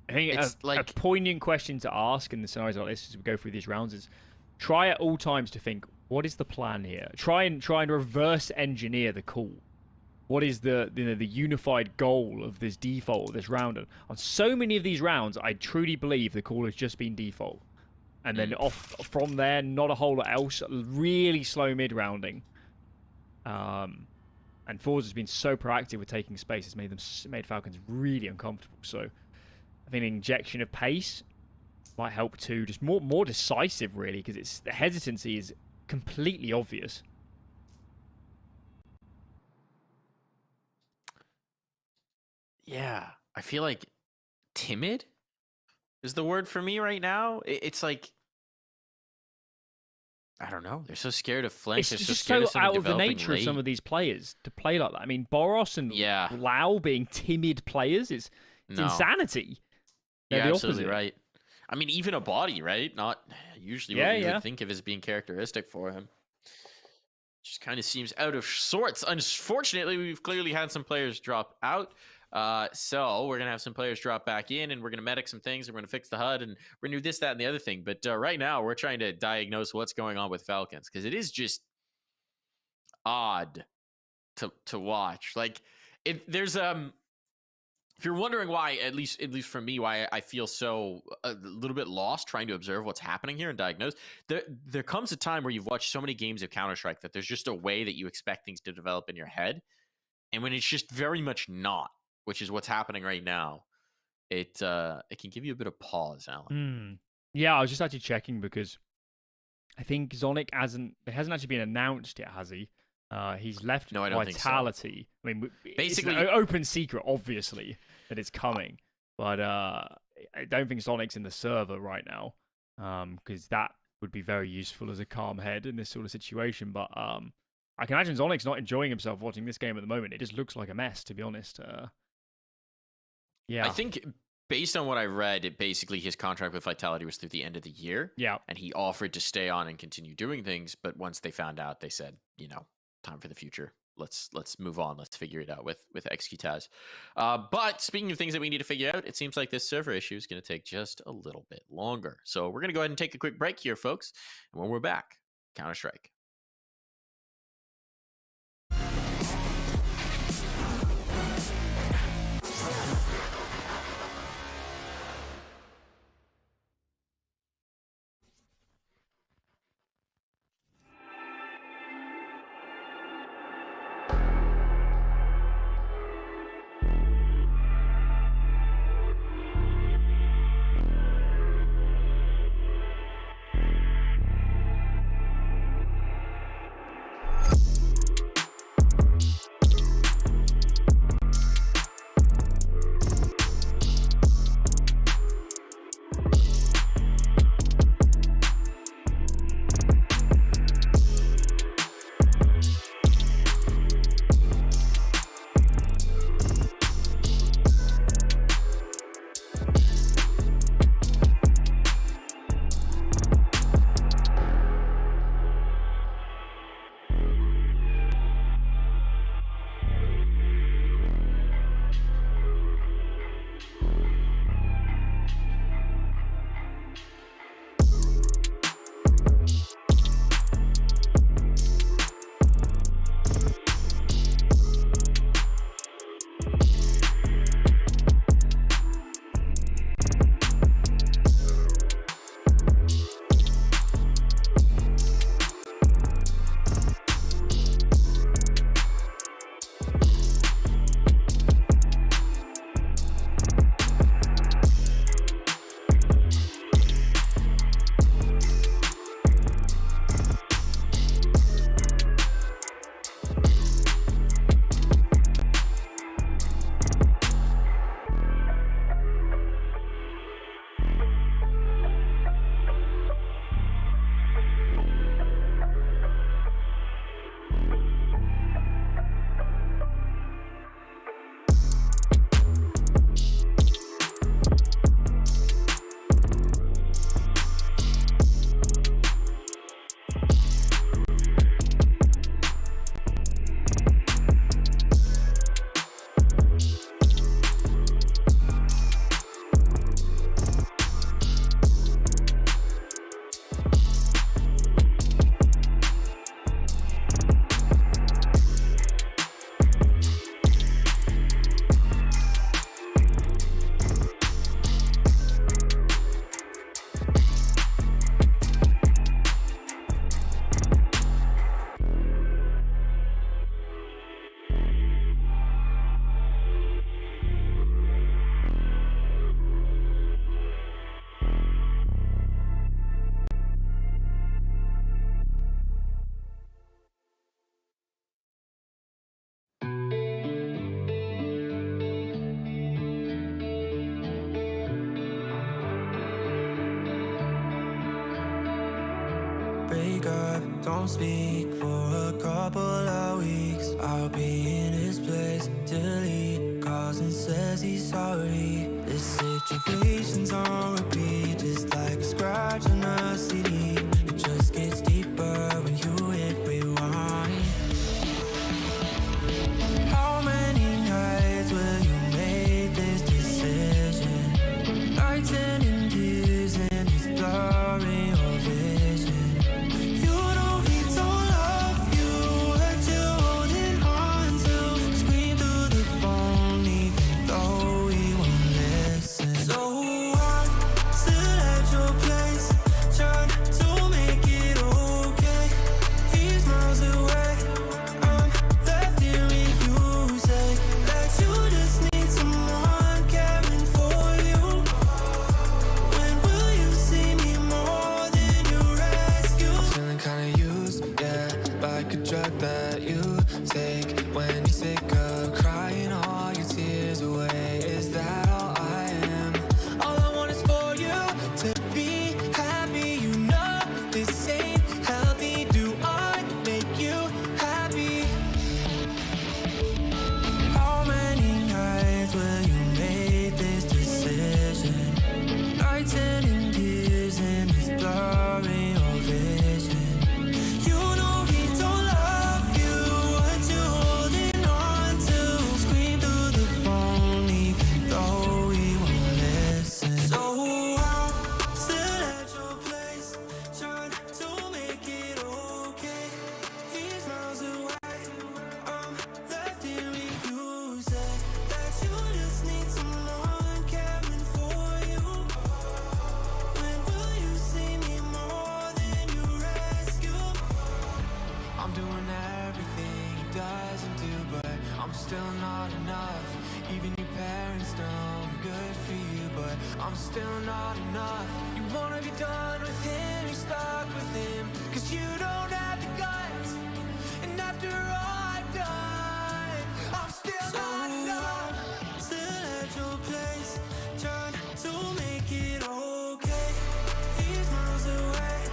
I think a poignant question to ask in the scenarios like this as we go through these rounds is try at all times to think, what is the plan here? Try and reverse engineer the call. What is the unified goal of this default of this round? And on so many of these rounds, I truly believe the call has just been default. And then off from there, not a whole lot else. Really slow mid-rounding. And FORZE has been so proactive with taking space. It's made Falcons really uncomfortable. So I think an injection of pace might help too. Just more decisive, really, because the hesitancy is completely obvious. Yeah, I feel like timid is the word for me right now. It's like, I don't know. They're so scared of flank. It's just so out of the nature of some of these players to play like that. I mean, Boros and Lau being timid players is insanity. You're absolutely right. I mean, even a body, right? Not usually what we would think of as being characteristic for him. Just kind of seems out of sorts. Unfortunately, we've clearly had some players drop out. So we're going to have some players drop back in, and we're going to medic some things, and we're going to fix the HUD, and we're going to do this, that, and the other thing. But right now, we're trying to diagnose what's going on with Falcons, because it is just odd to watch. Like, there's if you're wondering why, at least for me, why I feel so a little bit lost trying to observe what's happening here and diagnose, there comes a time where you've watched so many games of Counter-Strike that there's just a way that you expect things to develop in your head. And when it's just very much not, which is what's happening right now, it can give you a bit of pause, Alan. Yeah, I was just actually checking because I think Zonic hasn't actually been announced yet, has he? He's left Vitality. So. I mean, basically, it's an open secret, obviously, that it's coming. But I don't think Sonic's in the server right now. because that would be very useful as a calm head in this sort of situation. But I can imagine Zonic's not enjoying himself watching this game at the moment. It just looks like a mess, to be honest. Yeah. I think based on what I read, basically his contract with Vitality was through the end of the year. Yeah. And he offered to stay on and continue doing things. But once they found out, they said, time for the future. Let's move on. Let's figure it out with XQTAZ. But speaking of things that we need to figure out, it seems like this server issue is going to take just a little bit longer. So we're going to go ahead and take a quick break here, folks. And when we're back, Counter-Strike. Don't speak for a couple of weeks. I'll be in his place till he calls and says he's sorry. This situation's on repeat, just like a scratch on a CD. It just gets deeper when you hit rewind. How many nights will you make this decision? Nights ending tears and it's blurring your vision. but still not enough. You wanna be done with him, you're stuck with him, 'cause you don't have the guts. And after all I've done, I'm still not enough. Still at your place, trying to make it okay. He's miles away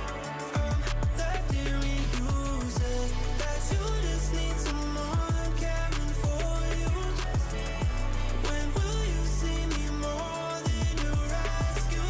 from left here, we use it. That you just need someone caring for you. When will you see me more than your rescue?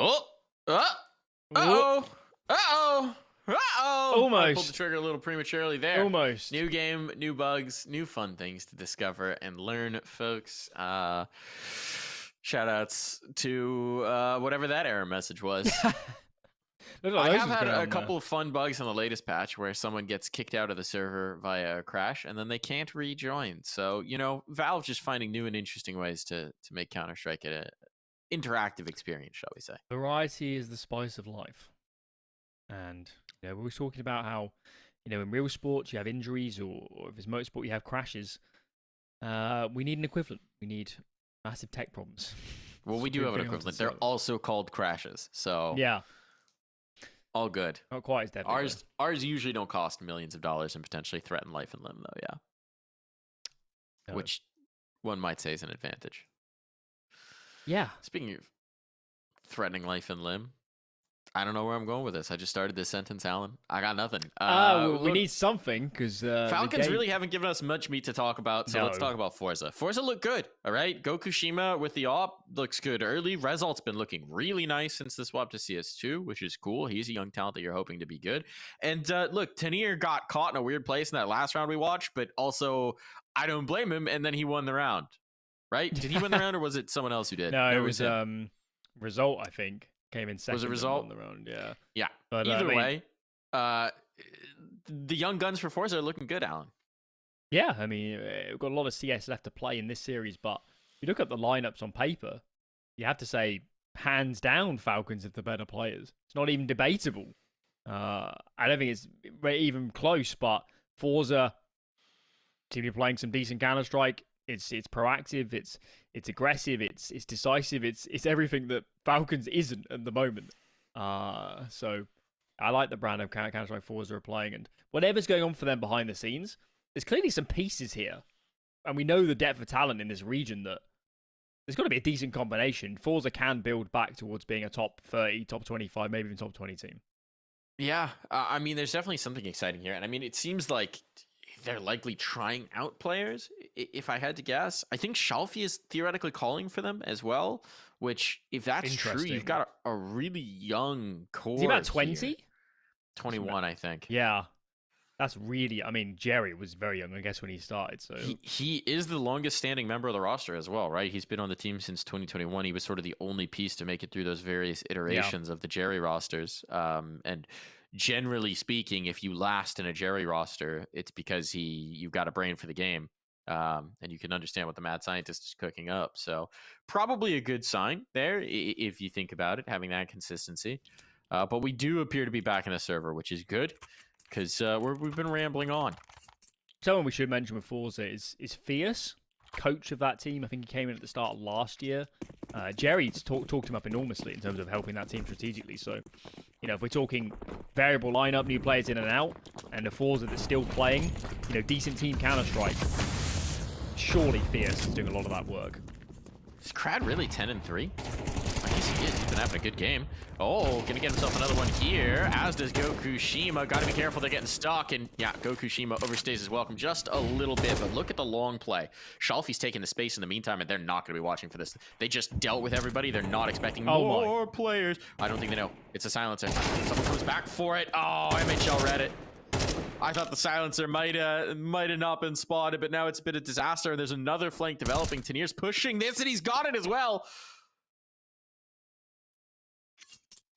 Oh, uh-oh, uh-oh, uh-oh. Almost. I pulled the trigger a little prematurely there. Almost. New game, new bugs, new fun things to discover and learn, folks. Shout outs to whatever that error message was. I have had a couple of fun bugs on the latest patch where someone gets kicked out of the server via a crash and then they can't rejoin. So, you know, Valve just finding new and interesting ways to make Counter-Strike an interactive experience, shall we say. Variety is the spice of life. And, you know, we were talking about how, you know, in real sports you have injuries, or if it's motorsport you have crashes. We need an equivalent. We need massive tech problems. Well, we do have an equivalent. They're also called crashes. So yeah, all good. not quite as deadly. Ours usually don't cost millions of dollars and potentially threaten life and limb, though. Yeah, No. Which one might say is an advantage. Yeah. Speaking of threatening life and limb, I don't know where I'm going with this. I just started this sentence, Alan. I got nothing. We need something, because Falcons really haven't given us much meat to talk about, so let's talk about Forza. Forza looked good, all right? Gokushima with the AWP looks good early. Rezalt's been looking really nice since the swap to CS2, which is cool. He's a young talent that you're hoping to be good. And look, Tanir got caught in a weird place in that last round we watched, but also I don't blame him, and then he won the round, right? Did he win the round, or was it someone else who did? No, it was Result, I think. Came in second. Was it Result? On the round, yeah. Yeah. But, Either way, the young guns for Forza are looking good, Alan. Yeah, I mean, we've got a lot of CS left to play in this series, but if you look at the lineups on paper, you have to say, hands down, Falcons are the better players. It's not even debatable. I don't think it's even close, but Forza seem to be playing some decent Counter-Strike. It's proactive, it's aggressive, it's decisive, it's everything that Falcons isn't at the moment. So I like the brand of Counter-Strike Forza are playing, and whatever's going on for them behind the scenes, there's clearly some pieces here, and we know the depth of talent in this region that there's got to be a decent combination. Forza can build back towards being a top 30, top 25, maybe even top 20 team. Yeah, I mean, there's definitely something exciting here, and I mean, it seems like they're likely trying out players, if I had to guess. I think Shalfie is theoretically calling for them as well, which, if that's true, you've got a really young core. Is he about 20? 21, I think. Yeah. That's really, I mean, Jerry was very young, I guess, when he started. So he is the longest standing member of the roster as well, right? He's been on the team since 2021. He was sort of the only piece to make it through those various iterations of the Jerry rosters. And generally speaking, if you last in a Jerry roster, it's because you've got a brain for the game, and you can understand what the mad scientist is cooking up. So probably a good sign there, if you think about it, having that consistency. But we do appear to be back in the server, which is good, because we've been rambling on. Someone we should mention with Forza is Fierce, coach of that team. I think he came in at the start of last year. Jerry's talked him up enormously in terms of helping that team strategically. So, you know, if we're talking variable lineup, new players in and out, and the Forza that's still playing, you know, decent team Counter-Strike, surely Fierce is doing a lot of that work. Is Crad really 10-3? He's been having a good game. Oh, gonna get himself another one here, as does Gokushima. Gotta be careful, they're getting stuck, and yeah, Gokushima overstays his welcome just a little bit, but look at the long play. Shalfi's taking the space in the meantime, and they're not gonna be watching for this. They just dealt with everybody. They're not expecting more players. I don't think they know. It's a silencer. Someone comes back for it. Oh, MHL read it. I thought the silencer might have not been spotted, but now it's been a disaster, and there's another flank developing. Tanir's pushing this, and he's got it as well.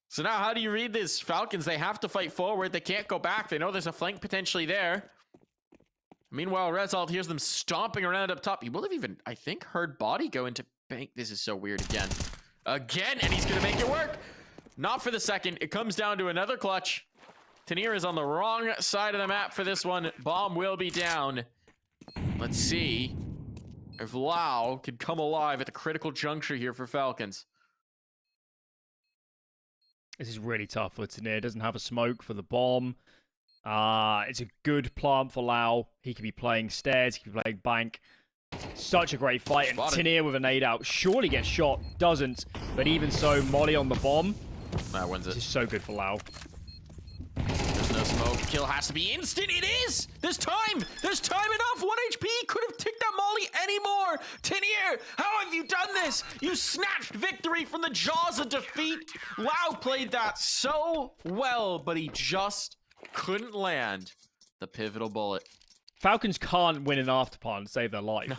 So now how do you read this? Falcons, they have to fight forward. They can't go back. They know there's a flank potentially there. Meanwhile, Result hears them stomping around up top. He will have even, I think, heard Body go into bank. This is so weird again. Again, and he's going to make it work. Not for the second. It comes down to another clutch. Tanir is on the wrong side of the map for this one. Bomb will be down. Let's see if Lau could come alive at the critical juncture here for Falcons. This is really tough for Tanir. Doesn't have a smoke for the bomb. It's a good plant for Lau. He could be playing stairs. He could be playing bank. Such a great fight. And Tanir with a nade out. Surely gets shot. Doesn't. But even so, Molly on the bomb. That wins it. This is so good for Lau. There's no smoke. Kill has to be instant. It is. There's time. There's time enough. 1 HP. Could have ticked that Molly anymore. Tanir, how have you done this? You snatched victory from the jaws of defeat. Lau played that so well, but he just couldn't land the pivotal bullet. Falcons can't win an afterplan to save their life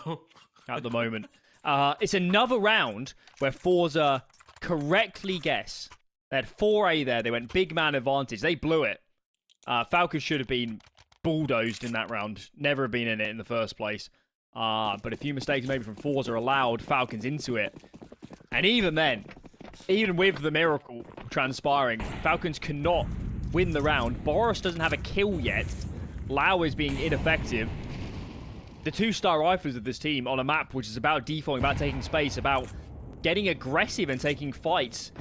at the moment. It's another round where FORZE correctly guess. They had 4A there. They went big man advantage. They blew it. Falcons should have been bulldozed in that round. Never have been in it in the first place. But a few mistakes maybe from FORZE allowed Falcons into it. And even then, even with the miracle transpiring, Falcons cannot win the round. Boris doesn't have a kill yet. Lau is being ineffective. The 2-star rifles of this team on a map which is about defaulting, about taking space, about getting aggressive and taking fights,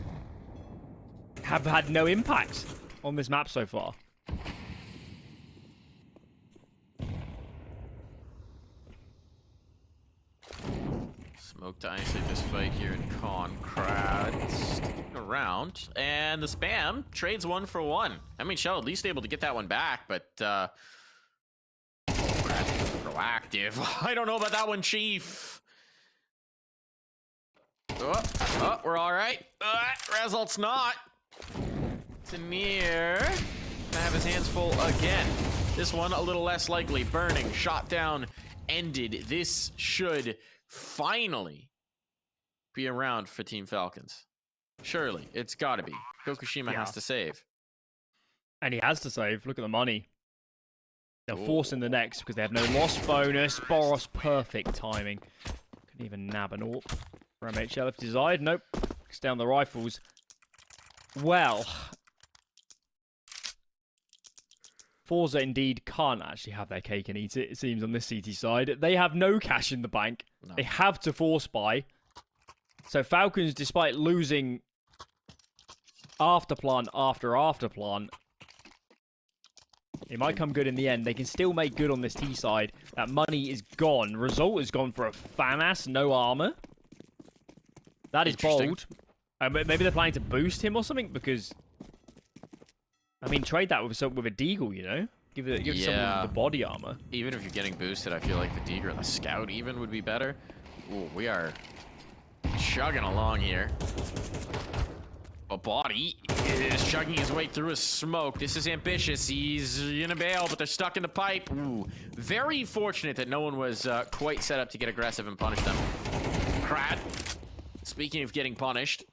have had no impact on this map so far. Smoke to isolate this fight here in Concrad. Sticking around. And the spam trades 1 for 1. I mean, Shell at least able to get that one back, but proactive. I don't know about that one, Chief. Oh, we're all right. Result's not. Tanir gonna have his hands full again. This one a little less likely. Burning, shot down, ended. This should finally be a round for Team Falcons. Surely, it's gotta be. Gokushima has to save. And he has to save. Look at the money. They'll force in the next because they have no loss bonus. Boros, perfect timing. Couldn't even nab an AWP for MHL if desired. Nope. Kicks down the rifles. Well, FORZE indeed can't actually have their cake and eat it, it seems, on this CT side. They have no cash in the bank. No. They have to force buy. So Falcons, despite losing afterplan after afterplan, it might come good in the end. They can still make good on this T side. That money is gone. Result has gone for a FAMAS, no armor. That is bold. Maybe they're planning to boost him or something, because I mean, trade that with a Deagle, you know? Give someone the body armor. Even if you're getting boosted, I feel like the Deagle or the Scout even would be better. Ooh, we are chugging along here. A Body is chugging his way through a smoke. This is ambitious. He's gonna bail, but they're stuck in the pipe. Ooh, very fortunate that no one was quite set up to get aggressive and punish them. Crad, speaking of getting punished,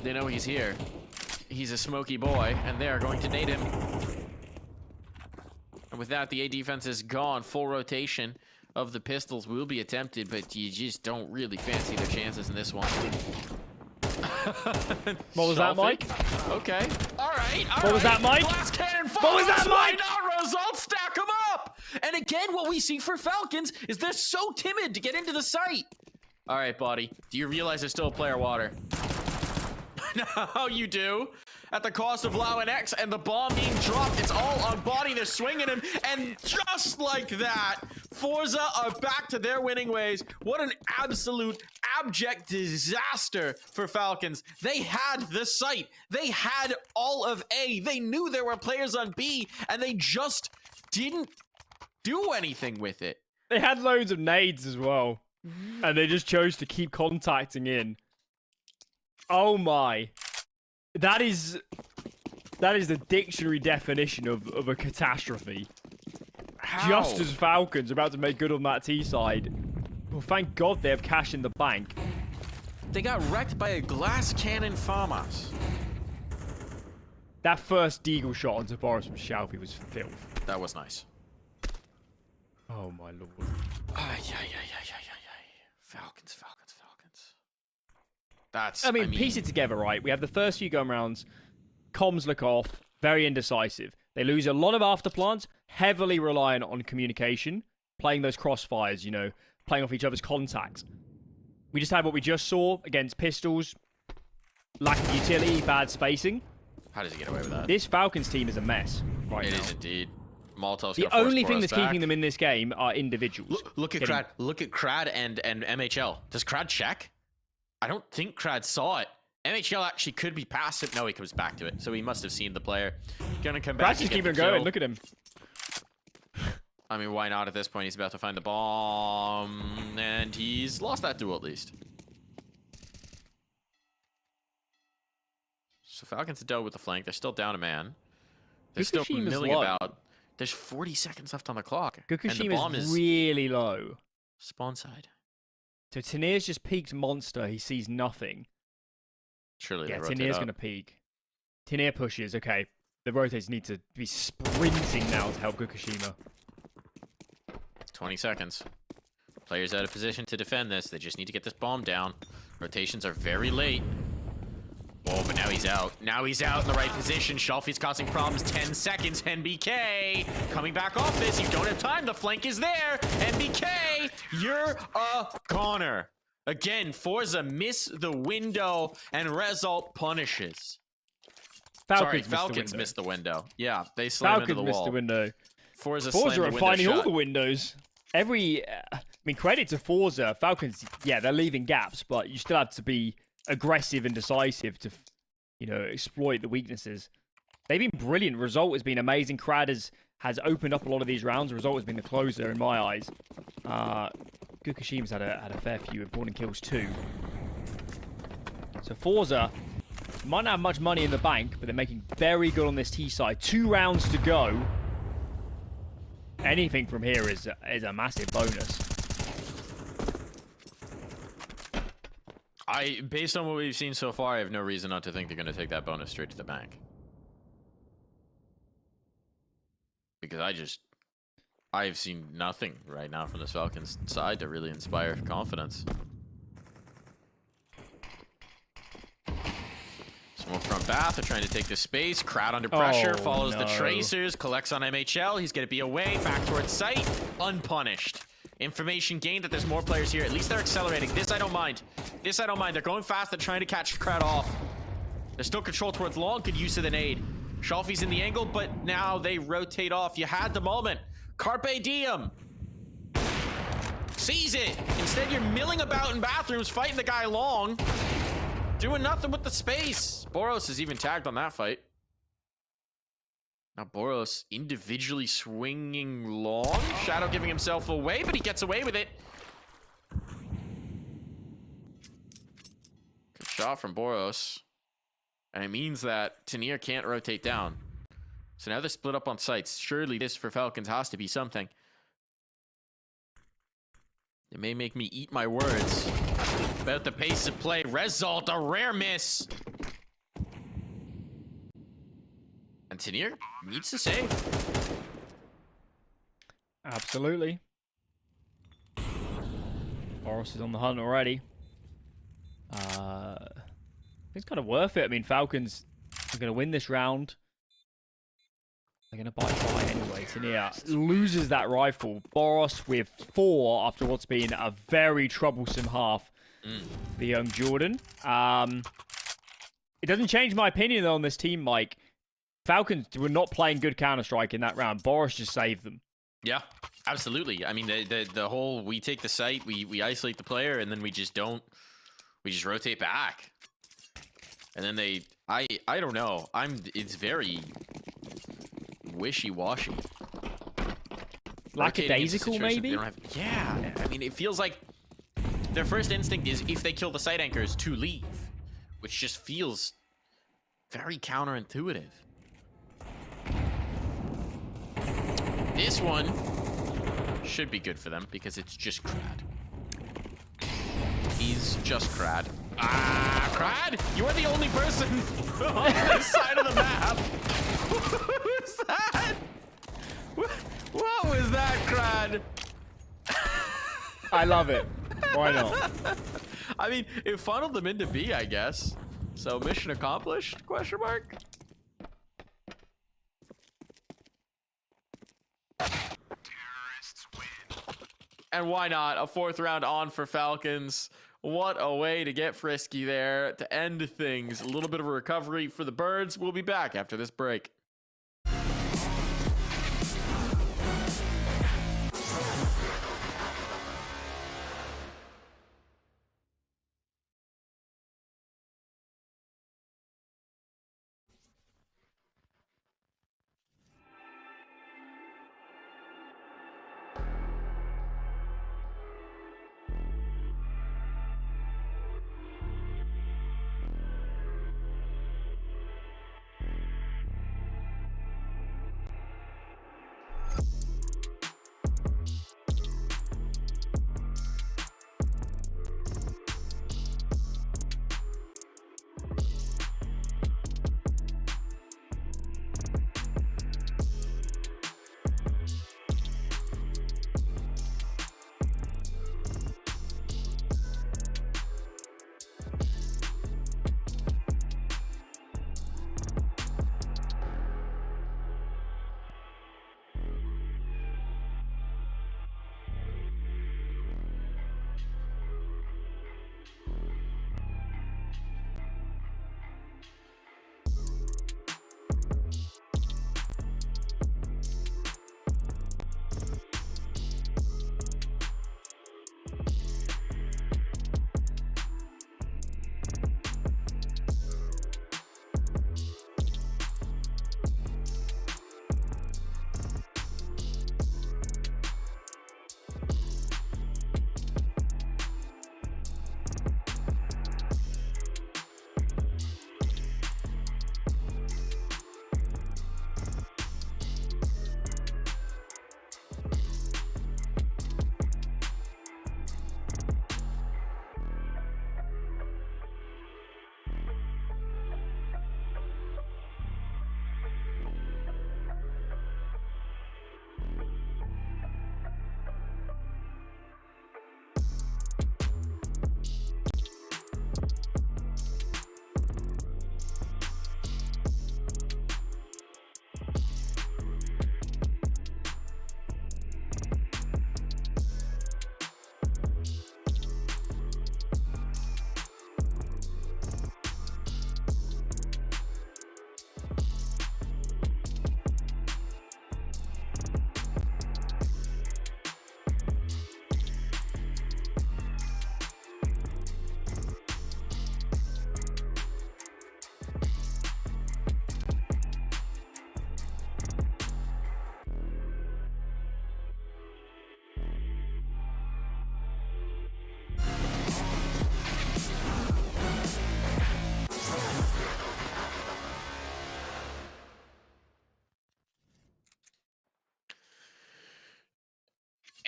they know he's here. He's a smoky boy, and they are going to nade him. And with that, the A defense is gone. Full rotation of the pistols will be attempted, but you just don't really fancy their chances in this one. What was that, Mike? Okay. All right. What was that, Mike? Glass cannon. What was that, Mike? Results stack them up. And again, what we see for Falcons is they're so timid to get into the site. All right, Body. Do you realize there's still a player water? No, you do. at the cost of Lau and X, and the bomb being dropped. It's all on Body. They're swinging him, and just like that, FORZE are back to their winning ways. What an absolute abject disaster for Falcons. They had the site. They had all of A. They knew there were players on B, and they just didn't do anything with it. They had loads of nades as well, and they just chose to keep contacting in. Oh my. That is the dictionary definition of a catastrophe. How? Just as Falcons are about to make good on that T side. Well, thank God they have cash in the bank. They got wrecked by a glass cannon FAMAS. That first deagle shot onto Boris from Shalfie was filth. That was nice. Oh my lord. Falcons. That's, I mean, piece it together, right? We have the first few gun rounds. Comms look off. Very indecisive. They lose a lot of afterplants. Heavily reliant on communication. Playing those crossfires, you know. Playing off each other's contacts. We just had what we just saw against pistols. Lack of utility. Bad spacing. How does he get away with that? This Falcons team is a mess right now. It is indeed. Molotov's the only thing that's keeping them in this game are individuals. Look at Crad. Look at Crad and MHL. Does Crad check? I don't think Crad saw it. MHL actually could be past it. No, he comes back to it. So he must have seen the player. Gonna come back. Crad's just keeping it going. Look at him. I mean, why not at this point? He's about to find the bomb. And he's lost that duel at least. So Falcons have dealt with the flank. They're still down a man. They're still milling about. There's 40 seconds left on the clock. Fukushima is really low. Spawn side. So Tanir's just peeked monster. He sees nothing. Surely yeah, they rotate Tanir's up. going to peek. Tanir pushes. Okay. The rotates need to be sprinting now to help Fukushima. 20 seconds. Players out of position to defend this. They just need to get this bomb down. Rotations are very late. Oh, but now he's out. Now he's out in the right position. Shelfie's causing problems. 10 seconds. NBK coming back off this. You don't have time. The flank is there. NBK, you're a goner. Again, FORZE miss the window, and Result punishes. Falcons missed the window. Yeah, they slammed into the wall. Falcons missed the window. FORZE are finding all the windows. I mean, credit to FORZE. Falcons, yeah, they're leaving gaps, but you still have to be aggressive and decisive to, you know, exploit the weaknesses. They've been brilliant. Result has been amazing. Crad has opened up a lot of these rounds. Result has been the closer in my eyes. Fukushima's had a fair few important kills too. So FORZE might not have much money in the bank, but they're making very good on this T side. 2 rounds to go. Anything from here is a massive bonus. Based on what we've seen so far, I have no reason not to think they're going to take that bonus straight to the bank. Because I've seen nothing right now from this Falcons side to really inspire confidence. Smoke from Bath, they're trying to take the space. Crowd under pressure, follows the tracers, collects on MHL. He's going to be away, back towards site, unpunished. Information gained that there's more players here. At least they're accelerating. This I don't mind. They're going fast. They're trying to catch Crowd off. They're still controlled towards long. Good use of the nade. Shelfie's in the angle, but now they rotate off. You had the moment. Carpe diem. Seize it. Instead, you're milling about in bathrooms, fighting the guy long. Doing nothing with the space. Boros is even tagged on that fight. Now Boros individually swinging long. Shadow giving himself away, but he gets away with it. Good shot from Boros. And it means that Tanir can't rotate down. So now they're split up on sites. Surely this for Falcons has to be something. It may make me eat my words about the pace of play. Result, a rare miss. And Tanir needs to save. Absolutely. Boros is on the hunt already. It's kind of worth it. I mean, Falcons are going to win this round. They're going to buy anyway. Tanir loses that rifle. Boros with 4 after what's been a very troublesome half for young Jordan. It doesn't change my opinion, though, on this team, Mike. Falcons were not playing good Counter-Strike in that round. Boris just saved them. Yeah, absolutely. I mean, the whole, we take the site, we isolate the player, and then we just rotate back. And then I don't know. It's very wishy-washy. Lackadaisical, maybe? Yeah, I mean, it feels like their first instinct is, if they kill the site anchors, to leave. Which just feels very counterintuitive. This one should be good for them because it's just Crad. He's just Crad. Crad, you are the only person on this side of the map. What was that? What was that, Crad? I love it. Why not? I mean, it funneled them into B, I guess. So mission accomplished? Question mark. And why not? A 4th round on for Falcons. What a way to get frisky there to end things. A little bit of a recovery for the Birds. We'll be back after this break.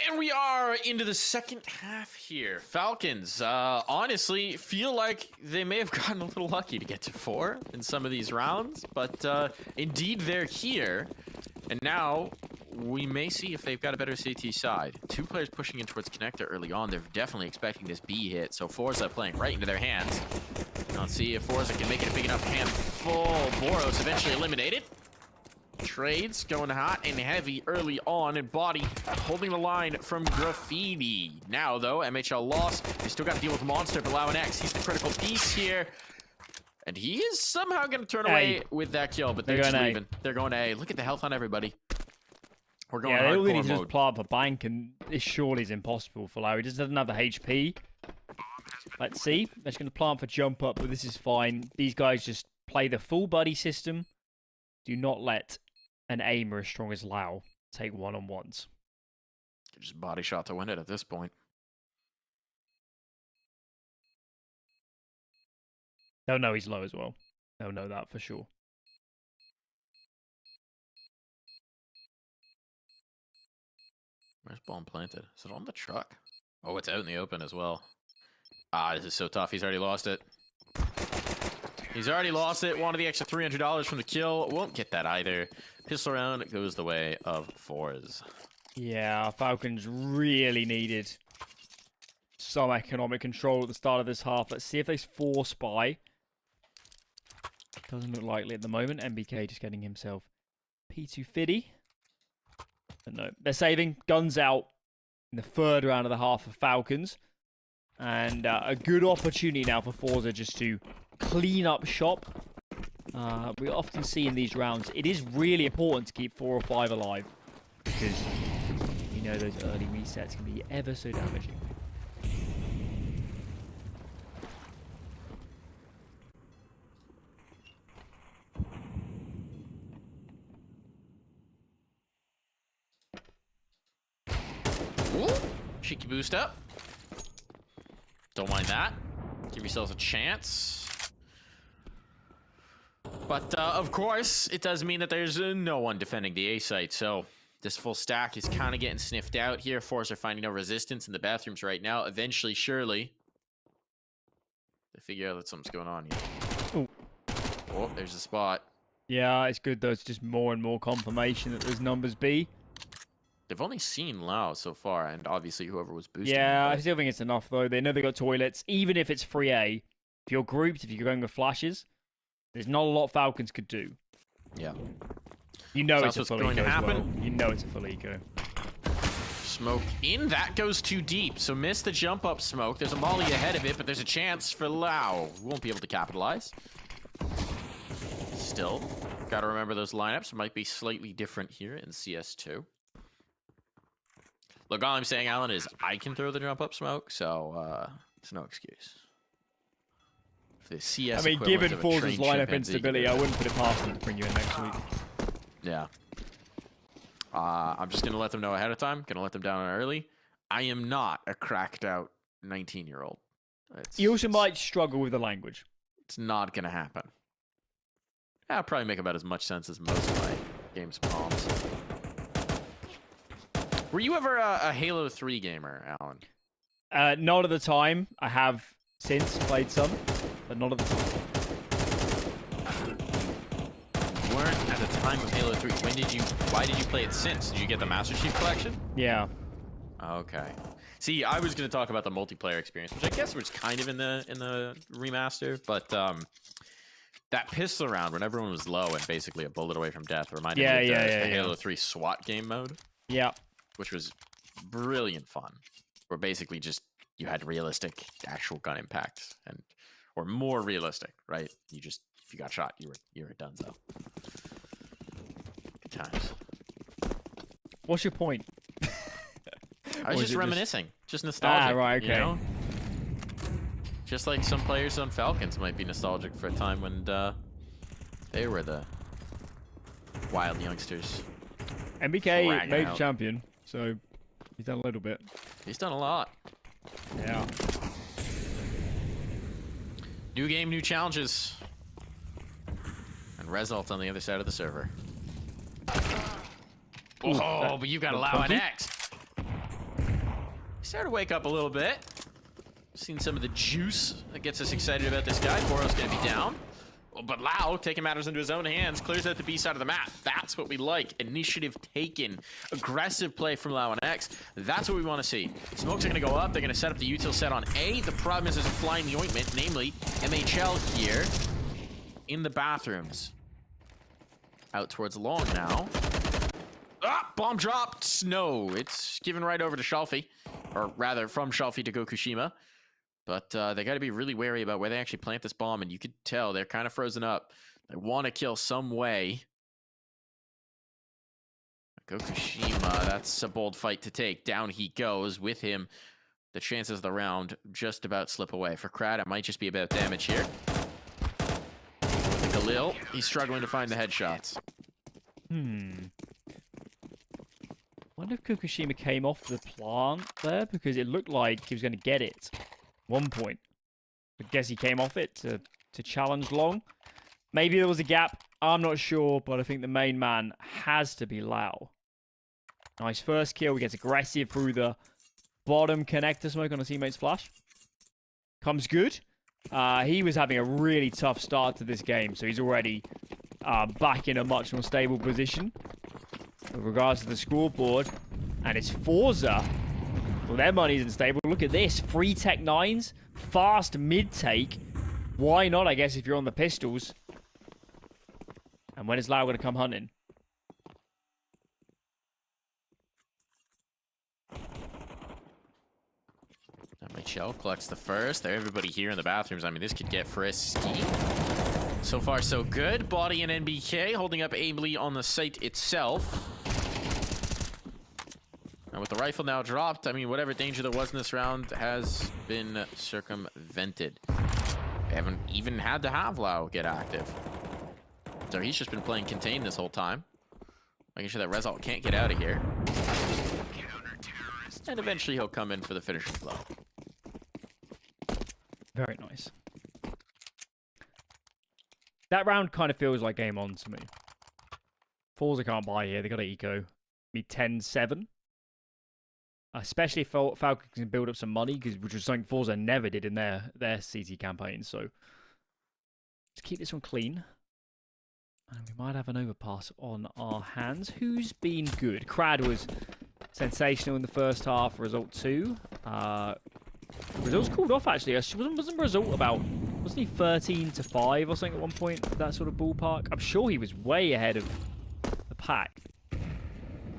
And we are into the second half here. Falcons, honestly, feel like they may have gotten a little lucky to get to 4 in some of these rounds, but indeed they're here. And now we may see if they've got a better CT side. 2 players pushing in towards connector early on. They're definitely expecting this B hit, so FORZE playing right into their hands. Let's see if FORZE can make it a big enough handful. Boros eventually eliminated. Trades going hot and heavy early on, and Body holding the line from Graffiti. Now, though, MHL lost. They still got to deal with Monster, but Lauan X, he's the critical piece here. And he is somehow going to turn away with that kill, but they're just leaving. They're going to A. Look at the health on everybody. We're going they all need to mode. just plant for bank, and this surely is impossible for Larry. He just doesn't have the HP. Let's see. They're just going to plant for jump up, but this is fine. These guys just play the full buddy system. Do not let an aimer as strong as Lau take one-on-ones. Just body shot to win it at this point. They'll know he's low as well. They'll know that for sure. Where's bomb planted? Is it on the truck? Oh, it's out in the open as well. Ah, this is so tough. He's already lost it. He's already lost it. Wanted the extra $300 from the kill. Won't get that either. Pistol round goes the way of FORZE. Yeah, Falcons really needed some economic control at the start of this half. Let's see if they force spy. Doesn't look likely at the moment. MBK just getting himself P250. But no, they're saving. Guns out in the third round of the half for Falcons. And a good opportunity now for FORZE just to clean up shop. We often see in these rounds, it is really important to keep 4 or 5 alive. Because you know those early resets can be ever so damaging. Ooh, cheeky boost up. Don't mind that. Give yourselves a chance. But, of course, it does mean that there's no one defending the A site, so this full stack is kind of getting sniffed out here. FORZE are finding no resistance in the bathrooms right now. Eventually, surely, they figure out that something's going on here. Ooh. Oh, there's a spot. Yeah, it's good though. It's just more and more confirmation that there's numbers B. They've only seen Lau so far, and obviously whoever was boosting. Yeah, I still think it's enough though. They know they got toilets. Even if it's free A, if you're grouped, if you're going with flashes, there's not a lot Falcons could do. Yeah. You know So it's a that's full what's going eco to as well. happen. You know it's a full eco. Smoke in. That goes too deep. So miss the jump up smoke. There's a molly ahead of it, but there's a chance for Lau. Won't be able to capitalize. Still, got to remember those lineups might be slightly different here in CS2. Look, all I'm saying, Alan, is I can throw the jump up smoke, so it's no excuse. If the CS I mean, given equivalent of a FORZE's trained lineup chimpanzee instability, can I do it. wouldn't put it past them to bring you in next week. Yeah. I'm just going to let them know ahead of time. Going to let them down early. I am not a cracked out 19-year-old. You also might struggle with the language. It's not going to happen. I'll probably make about as much sense as most of my game's palms. Were you ever a Halo 3 gamer, Alan? Not at the time. I have since played some, but not at the time. You weren't at the time of Halo 3. Why did you play it since? Did you get the Master Chief Collection? Yeah. Okay. See, I was going to talk about the multiplayer experience, which I guess was kind of in the remaster, but that pistol round when everyone was low and basically a bullet away from death reminded me of the Halo 3 SWAT game mode. Yeah. Which was brilliant fun. Where basically just you had realistic actual gun impact or more realistic, right? If you got shot, you were done so. Good times. What's your point? I was just reminiscing, just nostalgic. Ah, right, okay. You know? Just like some players on Falcons might be nostalgic for a time when they were the wild youngsters. MBK major champion, so he's done a little bit. He's done a lot. Yeah. New game, new challenges. And results on the other side of the server. Ooh, Oh, but you got to allow an X. Started to wake up a little bit. Seen some of the juice that gets us excited about this guy. Boro's going to be down. But Lau, taking matters into his own hands, clears out the B side of the map. That's what we like. Initiative taken. Aggressive play from Lau on X. That's what we want to see. Smokes are going to go up. They're going to set up the util set on A. The problem is there's a fly in the ointment, namely MHL here in the bathrooms. Out towards long now. Ah, bomb dropped. No, it's given right over to Shelfie. Or rather, from Shelfie to Gokushima. But they got to be really wary about where they actually plant this bomb, and you could tell they're kind of frozen up. They want to kill some way. Gokushima, that's a bold fight to take. Down he goes. With him, the chances of the round just about slip away. For Krad, it might just be about damage here. With the Galil, he's struggling to find the headshots. Wonder if Fukushima came off the plant there, because it looked like he was going to get it at one point. I guess he came off it to challenge long. Maybe there was a gap. I'm not sure, but I think the main man has to be Lau. Nice first kill. He gets aggressive through the bottom connector smoke on a teammate's flash. Comes good. He was having a really tough start to this game, so he's already back in a much more stable position. With regards to the scoreboard, and it's FORZE. Well, their money isn't stable. Look at this. 3 Tech 9s. Fast mid-take. Why not, I guess, if you're on the pistols. And when is Lau going to come hunting? MHL collects the first. There, everybody here in the bathrooms. I mean, this could get frisky. So far, so good. Body and NBK holding up ably on the site itself. And with the rifle now dropped, I mean, whatever danger there was in this round has been circumvented. They haven't even had to have Lau get active. So he's just been playing contain this whole time. Making sure that Result can't get out of here. And eventually he'll come in for the finishing blow. Very nice. That round kind of feels like game on to me. FORZE can't buy here. They got an eco. Be 10-7. Especially if Falcons can build up some money, which was something FORZE never did in their CT campaign. So let's keep this one clean. And we might have an overpass on our hands. Who's been good? Krad was sensational in the first half. Result 2. Result's called off, actually. Wasn't Result about... Wasn't he 13-5 or something at one point? That sort of ballpark. I'm sure he was way ahead of the pack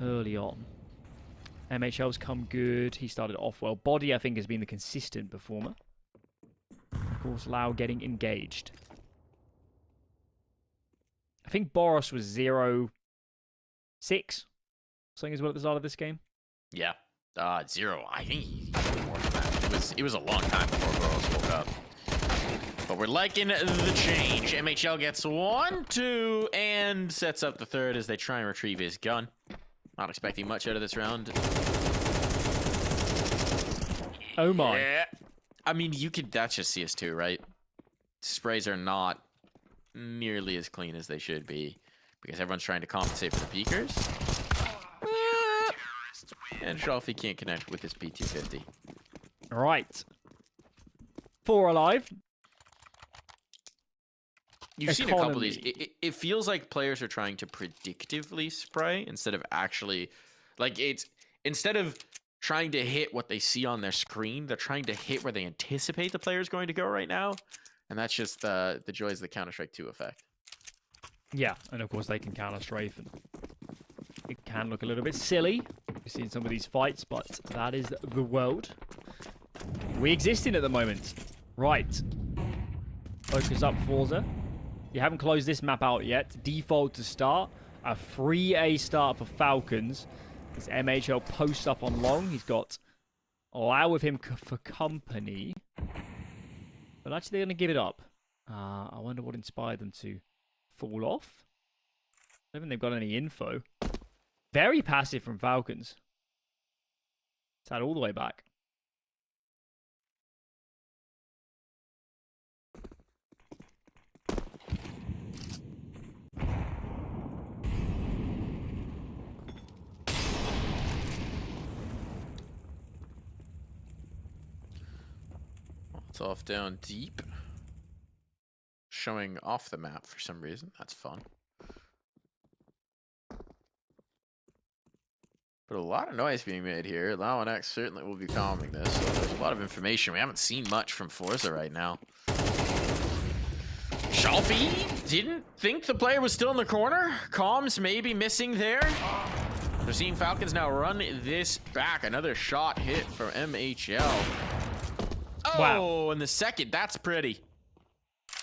early on. MHL's come good. He started off well. Body, I think, has been the consistent performer. Of course, Lau getting engaged. I think Boros was 0-6. Something as well at the start of this game. Yeah. 0. I think he more than that. It was a long time before Boros woke up. But we're liking the change. MHL gets 1, 2, and sets up the third as they try and retrieve his gun. Not expecting much out of this round. Oh my. Yeah. I mean, that's just CS2, right? Sprays are not nearly as clean as they should be because everyone's trying to compensate for the peekers. And Shelfie can't connect with his P250. All right. 4 alive. You've seen a couple of these. It feels like players are trying to predictively spray instead of actually, like, instead of trying to hit what they see on their screen, they're trying to hit where they anticipate the player is going to go right now. And that's just the joys of the Counter-Strike 2 effect. Yeah, and of course they can counter-strafe, and it can look a little bit silly. We've seen some of these fights, but that is the world we exist in at the moment. Right. Focus up, FORZE. You haven't closed this map out yet. Default to start. A free A start for Falcons. This MHL posts up on long. He's got Lau with him for company. But actually, they're going to give it up. I wonder what inspired them to fall off. I don't think they've got any info. Very passive from Falcons. It's out all the way back. It's off down deep. Showing off the map for some reason. That's fun. But a lot of noise being made here. Lau and X certainly will be calming this. So there's a lot of information. We haven't seen much from FORZE right now. Shelfie didn't think the player was still in the corner. Comms maybe missing there. We're seeing Falcons now run this back. Another shot hit from MHL. Wow. And the second, that's pretty.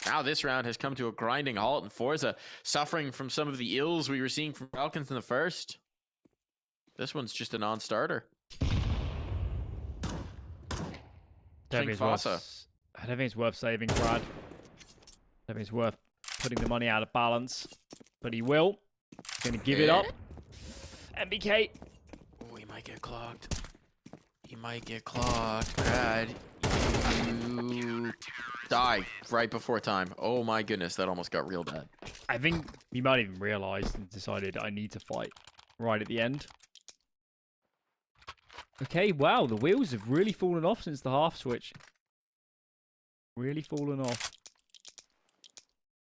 Now this round has come to a grinding halt, and FORZE suffering from some of the ills we were seeing from Falcons in the first. This one's just a non-starter. I don't think it's worth saving, Brad. I don't think it's worth putting the money out of balance. But he will. He's going to give it up. MBK. Oh, he might get clogged. He might get clogged. Brad, you die right before time. Oh my goodness, that almost got real bad. I think he might even realized and decided I need to fight right at the end. Okay, wow, the wheels have really fallen off since the half switch. Really fallen off.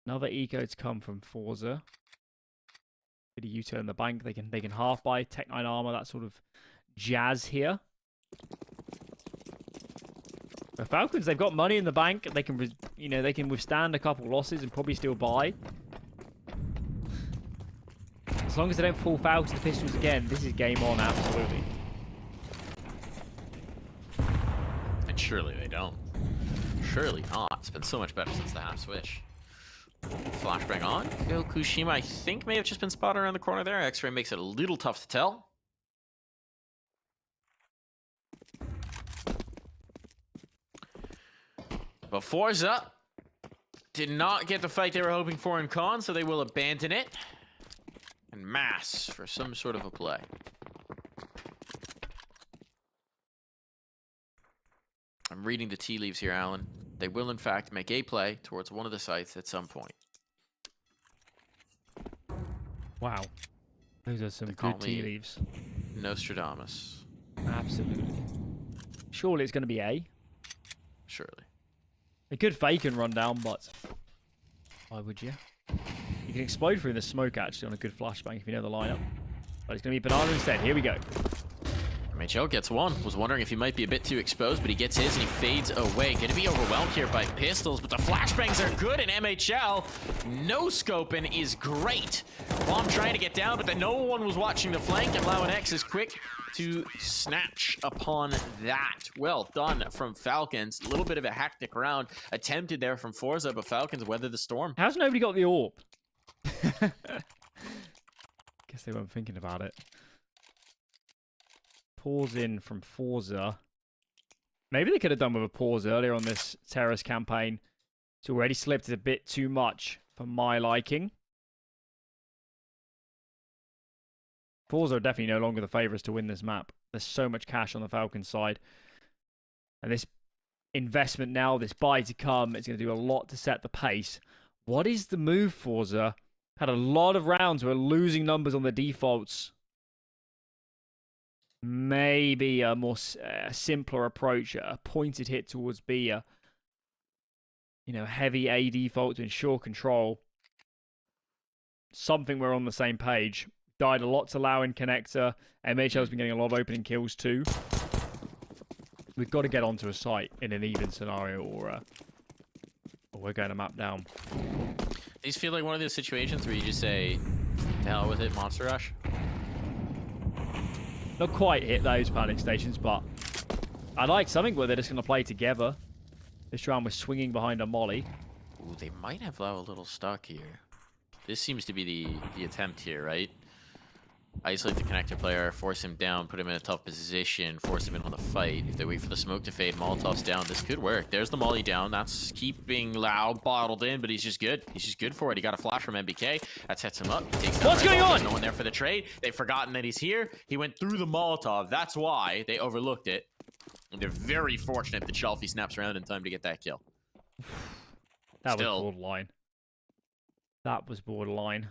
Another eco to come from FORZE. Bit of U-turn the bank. They can half buy Tech 9 armor, that sort of jazz here. The Falcons, they've got money in the bank. They can, they can withstand a couple losses and probably still buy. As long as they don't fall foul to the Pistols again, this is game on, absolutely. And surely they don't. Surely not. It's been so much better since the half switch. Flashbang on. Phil Kushima, I think, may have just been spotted around the corner there. X-ray makes it a little tough to tell. But FORZE did not get the fight they were hoping for in Con, so they will abandon it and mass for some sort of a play. I'm reading the tea leaves here, Alan. They will, in fact, make a play towards one of the sites at some point. Wow. Those are some good tea leaves. Nostradamus. Absolutely. Surely it's going to be A. Surely. They could fake and run down, but why would you? You can explode through the smoke, actually, on a good flashbang if you know the lineup. But it's going to be Banana instead. Here we go. MHL gets one. Was wondering if he might be a bit too exposed, but he gets his and he fades away. Going to be overwhelmed here by pistols, but the flashbangs are good in MHL. No scoping is great. Bomb trying to get down, but then no one was watching the flank, and Lauenex is quick to snatch upon that. Well done from Falcons. A little bit of a hectic round attempted there from FORZE, but Falcons weather the storm. How's nobody got the orb? Guess they weren't thinking about it. Pause in from FORZE. Maybe they could have done with a pause earlier on this terrorist campaign. It's already slipped a bit too much for my liking. FORZE are definitely no longer the favourites to win this map. There's so much cash on the Falcons side. And this investment now, this buy to come, is going to do a lot to set the pace. What is the move, FORZE? Had a lot of rounds where losing numbers on the defaults. Maybe a more simpler approach, a pointed hit towards B, heavy A default to ensure control. Something we're on the same page. Died a lot to Lau in connector. MHL's been getting a lot of opening kills too. We've got to get onto a site in an even scenario, or we're going to map down. These feel like one of those situations where you just say, "To hell with it, Monster Rush." Not quite hit those panic stations, but I like something where they're just going to play together. This round was swinging behind a molly. Ooh, they might have Lau a little stuck here. This seems to be the attempt here, right? Isolate the connector player, force him down, put him in a tough position, force him in on the fight. If they wait for the smoke to fade, Molotov's down, this could work. There's the molly down. That's keeping Lau bottled in, but he's just good. He's just good for it. He got a flash from MBK. That sets him up. He takes down What's going on? No one there for the trade. They've forgotten that he's here. He went through the Molotov. That's why they overlooked it. And they're very fortunate that Shelfie snaps around in time to get that kill. That was borderline. That was borderline.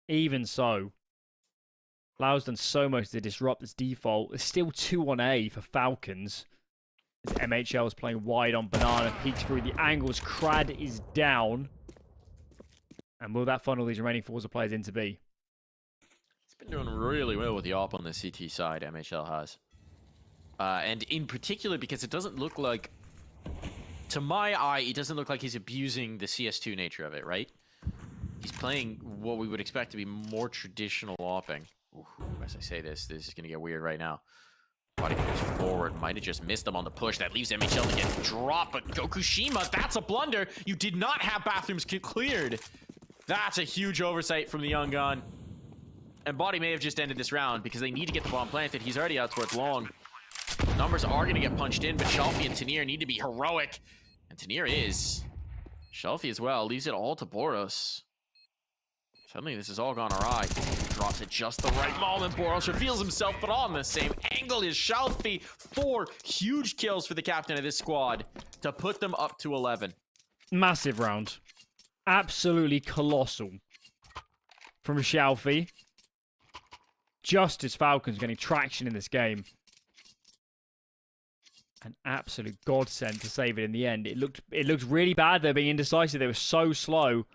Even so, Lau's done so much to disrupt this default. It's still 2 on A for Falcons. As MHL is playing wide on Banana. Peeks through the angles. Crad is down. And will that funnel these remaining FORZE players into B? He's been doing really well with the AWP on the CT side, MHL has. And in particular, because it doesn't look like, to my eye, it doesn't look like he's abusing the CS2 nature of it, right? He's playing what we would expect to be more traditional AWPing. Ooh, as I say this is going to get weird right now. Body moves forward. Might have just missed them on the push. That leaves MHL to get dropped. But Gokushima, that's a blunder. You did not have bathrooms cleared. That's a huge oversight from the young gun. And Body may have just ended this round because they need to get the bomb planted. He's already out towards long. Numbers are going to get punched in, but Shelfie and Tanir need to be heroic. And Tanir is. Shelfie as well. Leaves it all to Boros. Suddenly, this has all gone awry. Drops at just the right moment. Boros reveals himself, but on the same angle is Shelfie. 4 huge kills for the captain of this squad to put them up to 11. Massive round. Absolutely colossal from Shelfie. Just as Falcons getting traction in this game. An absolute godsend to save it in the end. It looked really bad. They're being indecisive. They were so slow.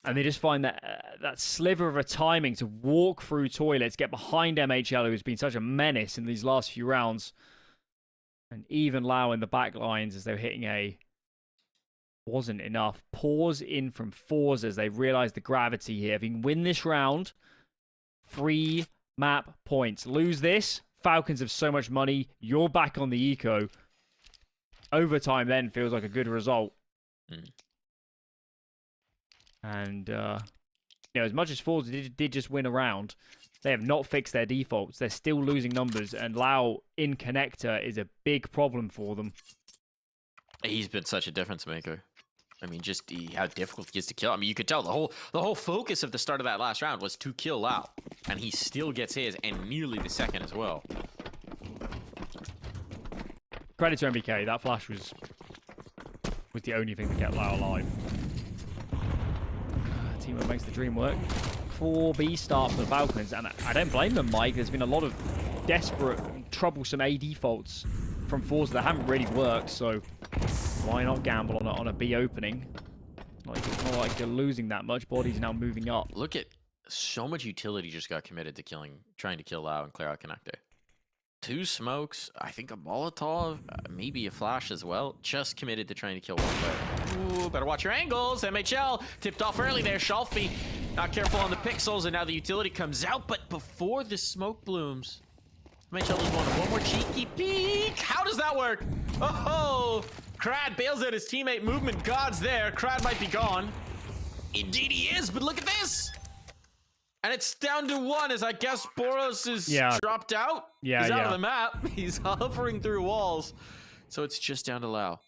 And they just find that sliver of a timing to walk through toilets, get behind MHL, who's been such a menace in these last few rounds. And even Lau in the back lines as they were hitting A. Wasn't enough. Pause in from FORZE as they realize the gravity here. If you can win this round, 3 map points. Lose this, Falcons have so much money. You're back on the eco. Overtime then feels like a good result. And, as much as FORZE did just win a round, they have not fixed their defaults. They're still losing numbers, and Lau in connector is a big problem for them. He's been such a difference maker. I mean, just how difficult he is to kill. I mean, you could tell the whole focus of the start of that last round was to kill Lau, and he still gets his, and nearly the second as well. Credit to MBK, that flash was the only thing that kept Lau alive. Teamwork makes the dream work. 4B start for the Falcons, and I don't blame them, Mike. There's been a lot of desperate, troublesome A defaults from FORZE that haven't really worked, so why not gamble on a B opening? It's not like you're losing that much. Body's now moving up. Look at so much utility just got committed to trying to kill Lau and clear out connector. 2 smokes, I think a Molotov, maybe a flash as well. Just committed to trying to kill one player. Ooh, better watch your angles. MHL tipped off early there. Shelfie not careful on the pixels, and now the utility comes out. But before the smoke blooms, MHL is one more cheeky peek. How does that work? Oh, Crad bails out his teammate. Movement gods there. Crad might be gone. Indeed he is, but look at this. And it's down to 1 as I guess Boros is dropped out. He's out of the map. He's hovering through walls. So it's just down to Lau.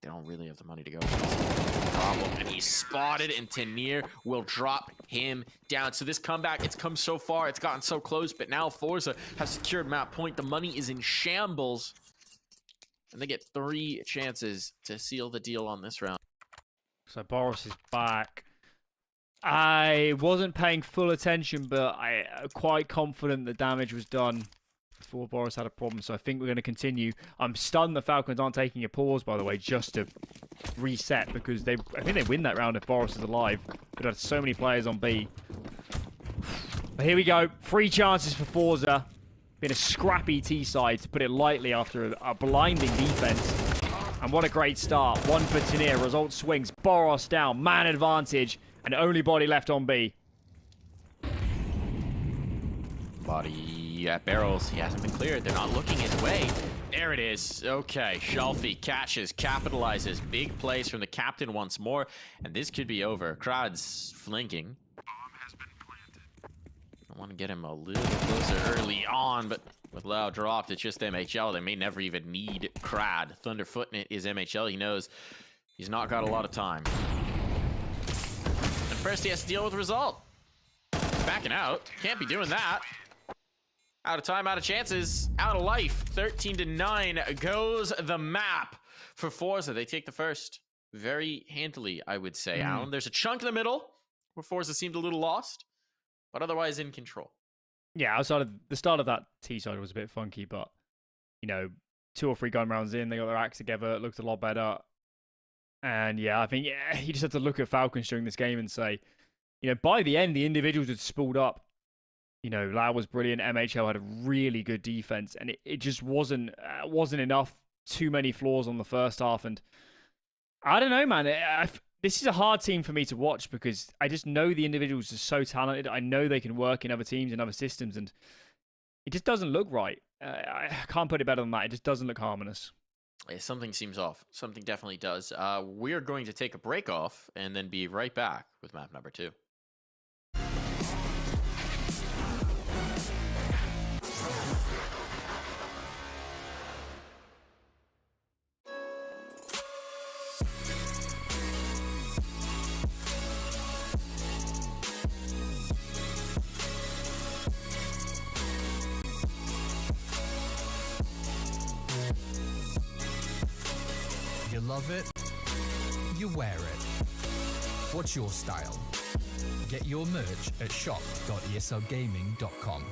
They don't really have the money to go. Problem. And he's spotted, and Tanir will drop him down. So this comeback, it's come so far. It's gotten so close, but now FORZE have secured map point. The money is in shambles. And they get 3 chances to seal the deal on this round. So Boros is back. I wasn't paying full attention, but I'm quite confident the damage was done before Boros had a problem, so I think we're going to continue. I'm stunned the Falcons aren't taking a pause, by the way, just to reset, because I think they win that round if Boros is alive. But had so many players on B. But here we go. 3 chances for FORZE. Been a scrappy T-side, to put it lightly, after a blinding defense. And what a great start. 1 for Tanir. Result swings. Boros down. Man advantage. And only Body left on B. Body at barrels. He hasn't been cleared. They're not looking his way. There it is. Okay. Shelfie catches, capitalizes. Big plays from the captain once more. And this could be over. Krad's flanking. I want to get him a little closer early on, but with Lau dropped, it's just MHL. They may never even need Krad. Thunderfooting it is MHL. He knows he's not got a lot of time. And first he has to deal with the result. Backing out. Can't be doing that. Out of time, out of chances, out of life. 13-9 goes the map for FORZE. They take the first very handily, I would say. Alan, there's a chunk in the middle where FORZE seemed a little lost, but otherwise in control. Yeah, outside of the start of that T side was a bit funky, but 2 or 3 gun rounds in, they got their acts together. It looked a lot better. And yeah, I think you just have to look at Falcons during this game and say, by the end, the individuals had spooled up. Lau was brilliant. MHL had a really good defense, and it just wasn't enough. Too many flaws on the first half, and I don't know, man. This is a hard team for me to watch because I just know the individuals are so talented. I know they can work in other teams and other systems, and it just doesn't look right. I can't put it better than that. It just doesn't look harmonious. Something seems off. Something definitely does. We're going to take a break off and then be right back with map number 2. You love it, you wear it. What's your style? Get your merch at shop.eslgaming.com.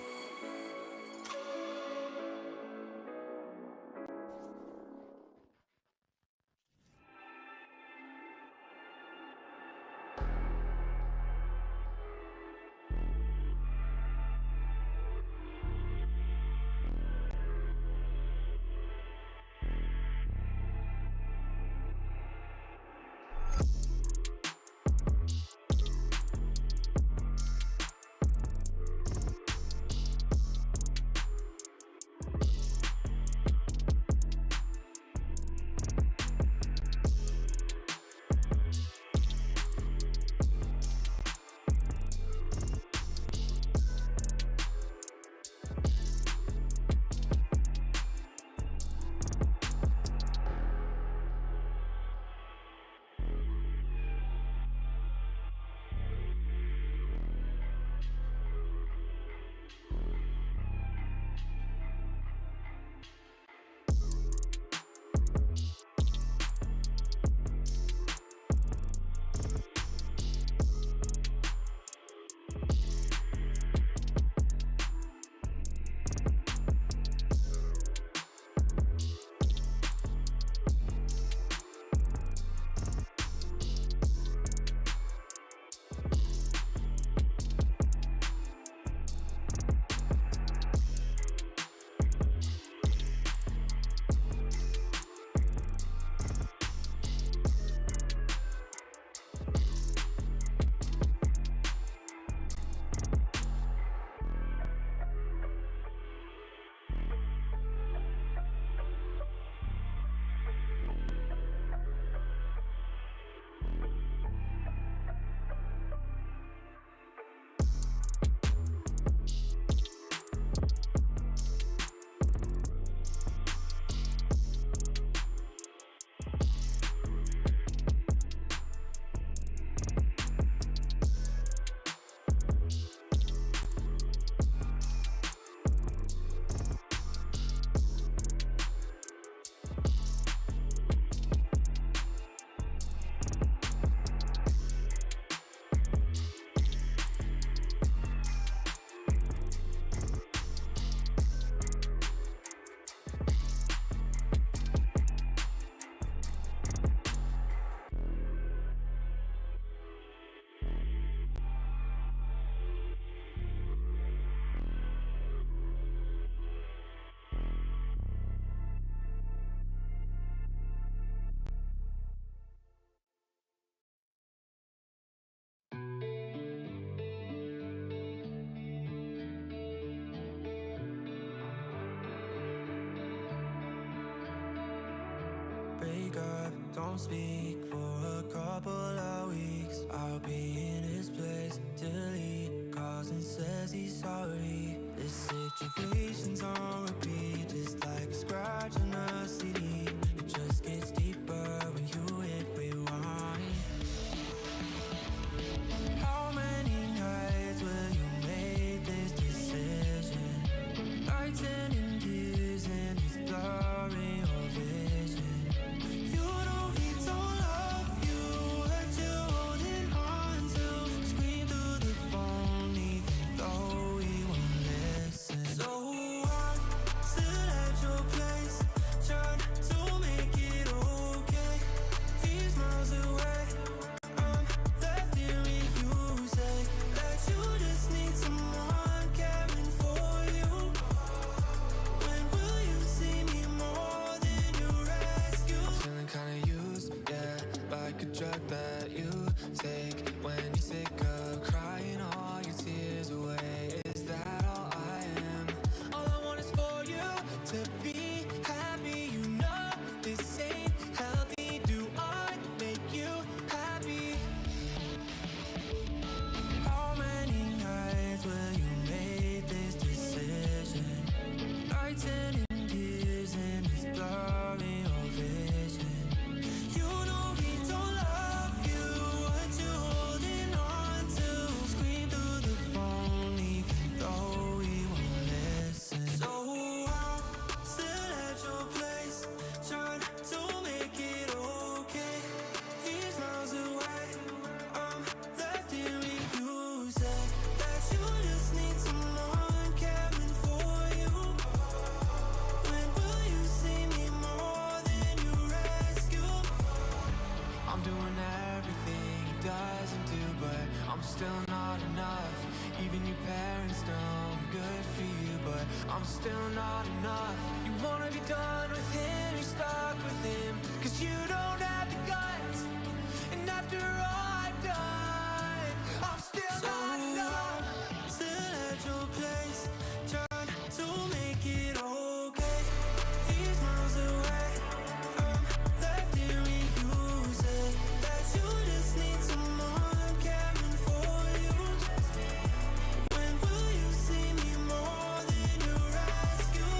Break up, don't speak for a couple of weeks. I'll be in his place till he calls and says he's sorry. This situation's on repeat, just like a scratch on a CD. It just gets deeper when you hit rewind. How many nights will you make this decision? Nights ending tears and it's blurring your vision. You know he don't love you, that you're holding on to. Scream through the phone even though he won't listen. So I'm still at your place, trying to make it okay. He's miles away, I'm left hearing you say that you just need someone caring for you. When will you see me more than your rescue? I'm feeling kinda used, yeah, like a drug that you take when you're sick of crying all your tears away. Is that all I am? All I want is for you hearing you say that you just need someone caring for you. When will you see me more than you rescue? I'm doing everything he doesn't do, but I'm still not enough. Even your parents know I'm good for you, but I'm still not enough. You wanna be done with him, you're stuck with him, 'cause you don't have the guts. And after all I've done, I'm still not enough. Still at your place, trying to make it okay. He's miles away, I'm left hearing you say that you just need someone caring for you. When will you see me more than you rescue?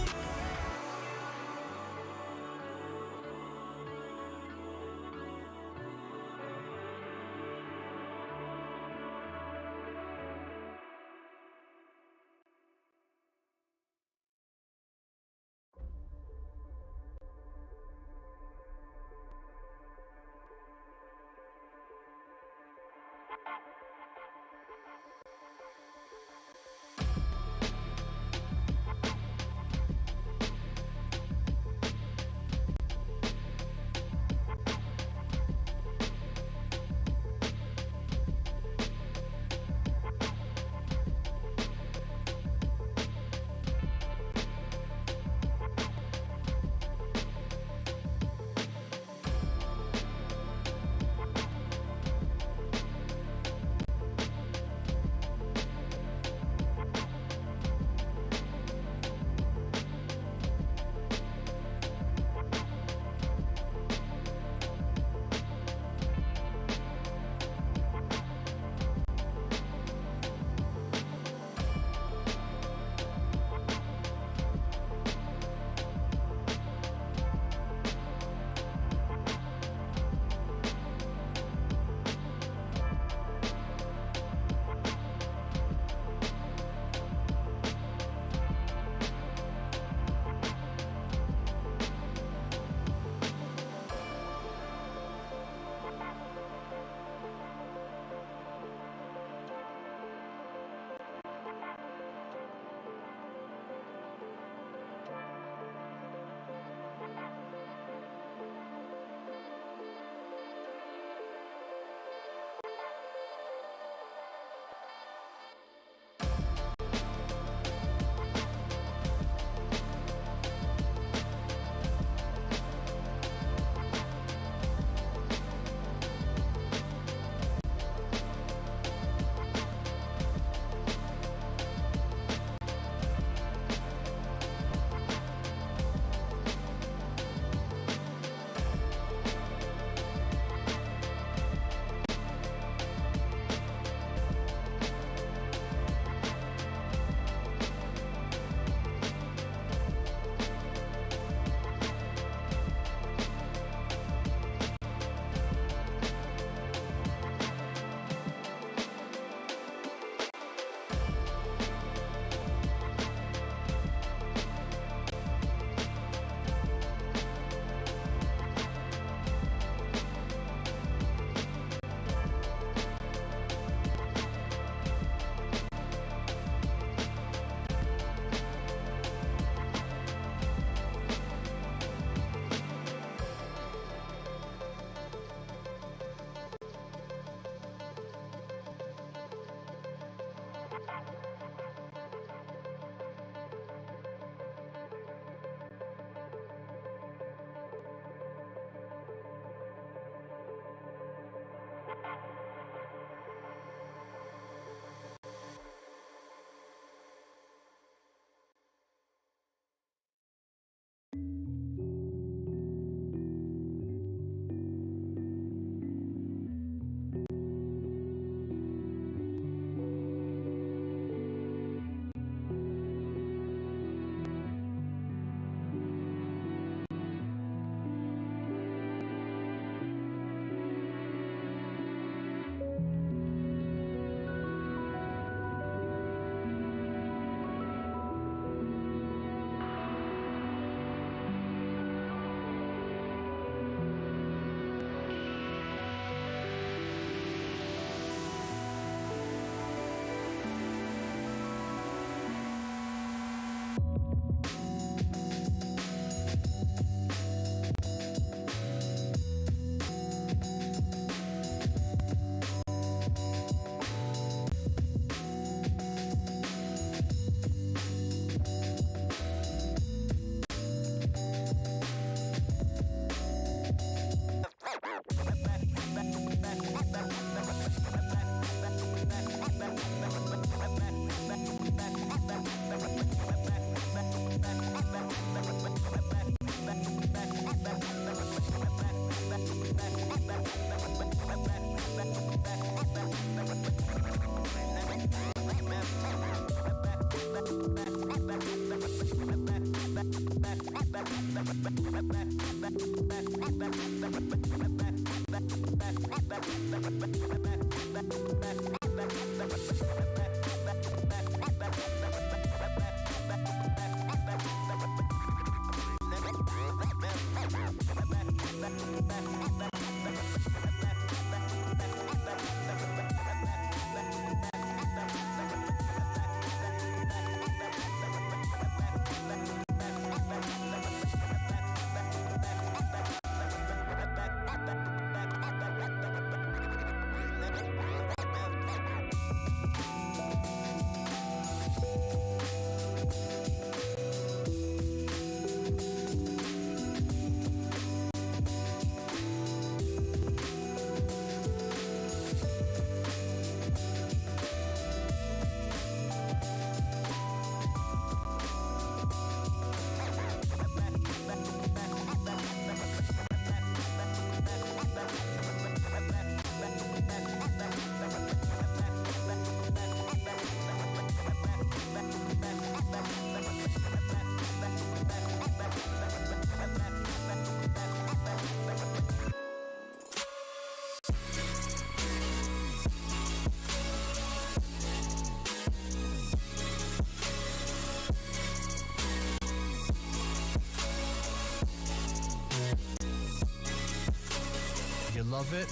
You love it,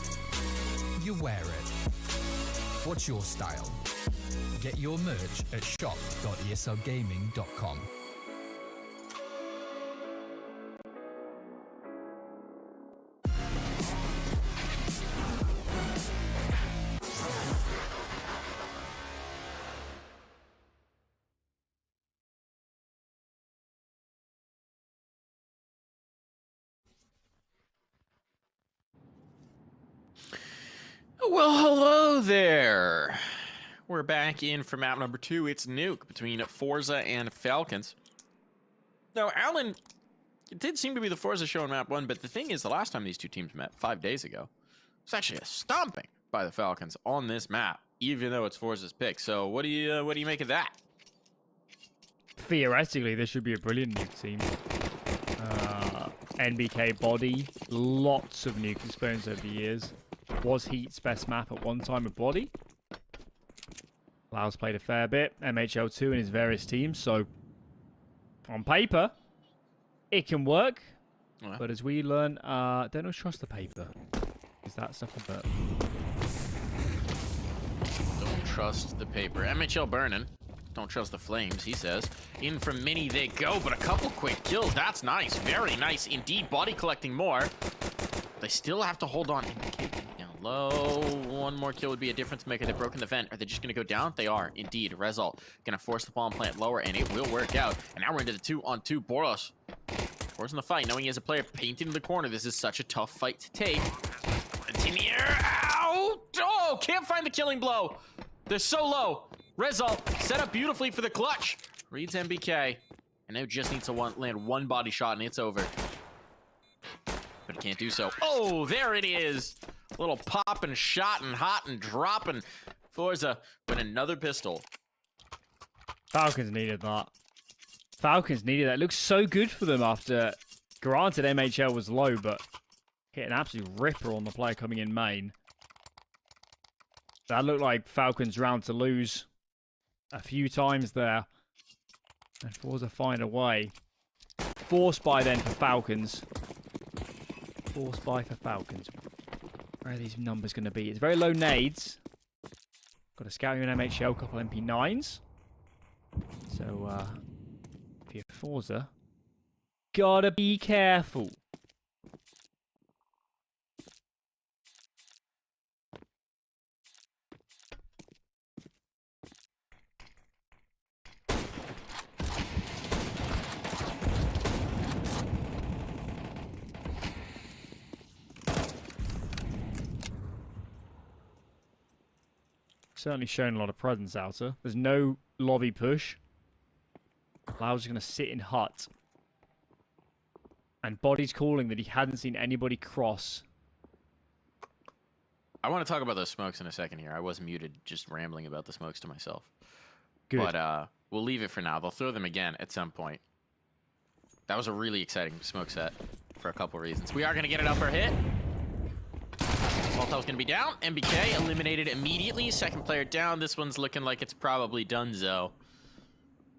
you wear it. What's your style? Get your merch at shop.eslgaming.com. Well, hello there. We're back in for map number 2. It's Nuke between FORZE and Falcons. Now, Alan, it did seem to be the FORZE show in map 1, but the thing is, the last time these two teams met, 5 days ago, it was actually a stomping by the Falcons on this map, even though it's FORZE's pick. So, what do you make of that? Theoretically, this should be a brilliant Nuke team. NBK body, lots of Nuke experience over the years. Was Heat's best map at one time with body. Lau's played a fair bit. MHL2 in his various teams, so on paper, it can work. Yeah. But as we learn, don't trust the paper. Is that stuff a bit? Don't trust the paper. MHL burning. Don't trust the flames, he says. In from Mini they go, but a couple quick kills. That's nice. Very nice indeed. Body collecting more. They still have to hold on. Down low. One more kill would be a difference maker. They've broken the vent. Are they just going to go down? They are indeed. Result going to force the bomb plant lower, and it will work out. And now we're into the 2-on-2. Boros forcing the fight, knowing he has a player painted in the corner. This is such a tough fight to take. Continue. Ow! Oh, can't find the killing blow. They're so low. Result set up beautifully for the clutch. Reads MBK. And now just needs to land one body shot, and it's over. But it can't do so. Oh, there it is. A little pop and shot and hot and dropping. FORZE with another pistol. Falcons needed that. Falcons needed that. It looks so good for them after, granted, MHL was low, but hit an absolute ripper on the player coming in main. That looked like Falcons' round to lose a few times there. And FORZE find a way. Force buy then for Falcons. Force buy for Falcons. Where are these numbers going to be? It's very low nades. Got a scouting in MHL, couple MP9s. So, if you're FORZE, gotta be careful. Certainly showing a lot of presence outer. There's no lobby push. Lau's going to sit in hut. And Body's calling that he hadn't seen anybody cross. I want to talk about those smokes in a second here. I was muted, just rambling about the smokes to myself. Good. But we'll leave it for now. They'll throw them again at some point. That was a really exciting smoke set. for a couple reasons. We are going to get an upper hit. Molotow's going to be down. MBK eliminated immediately. Second player down. This one's looking like it's probably donezo.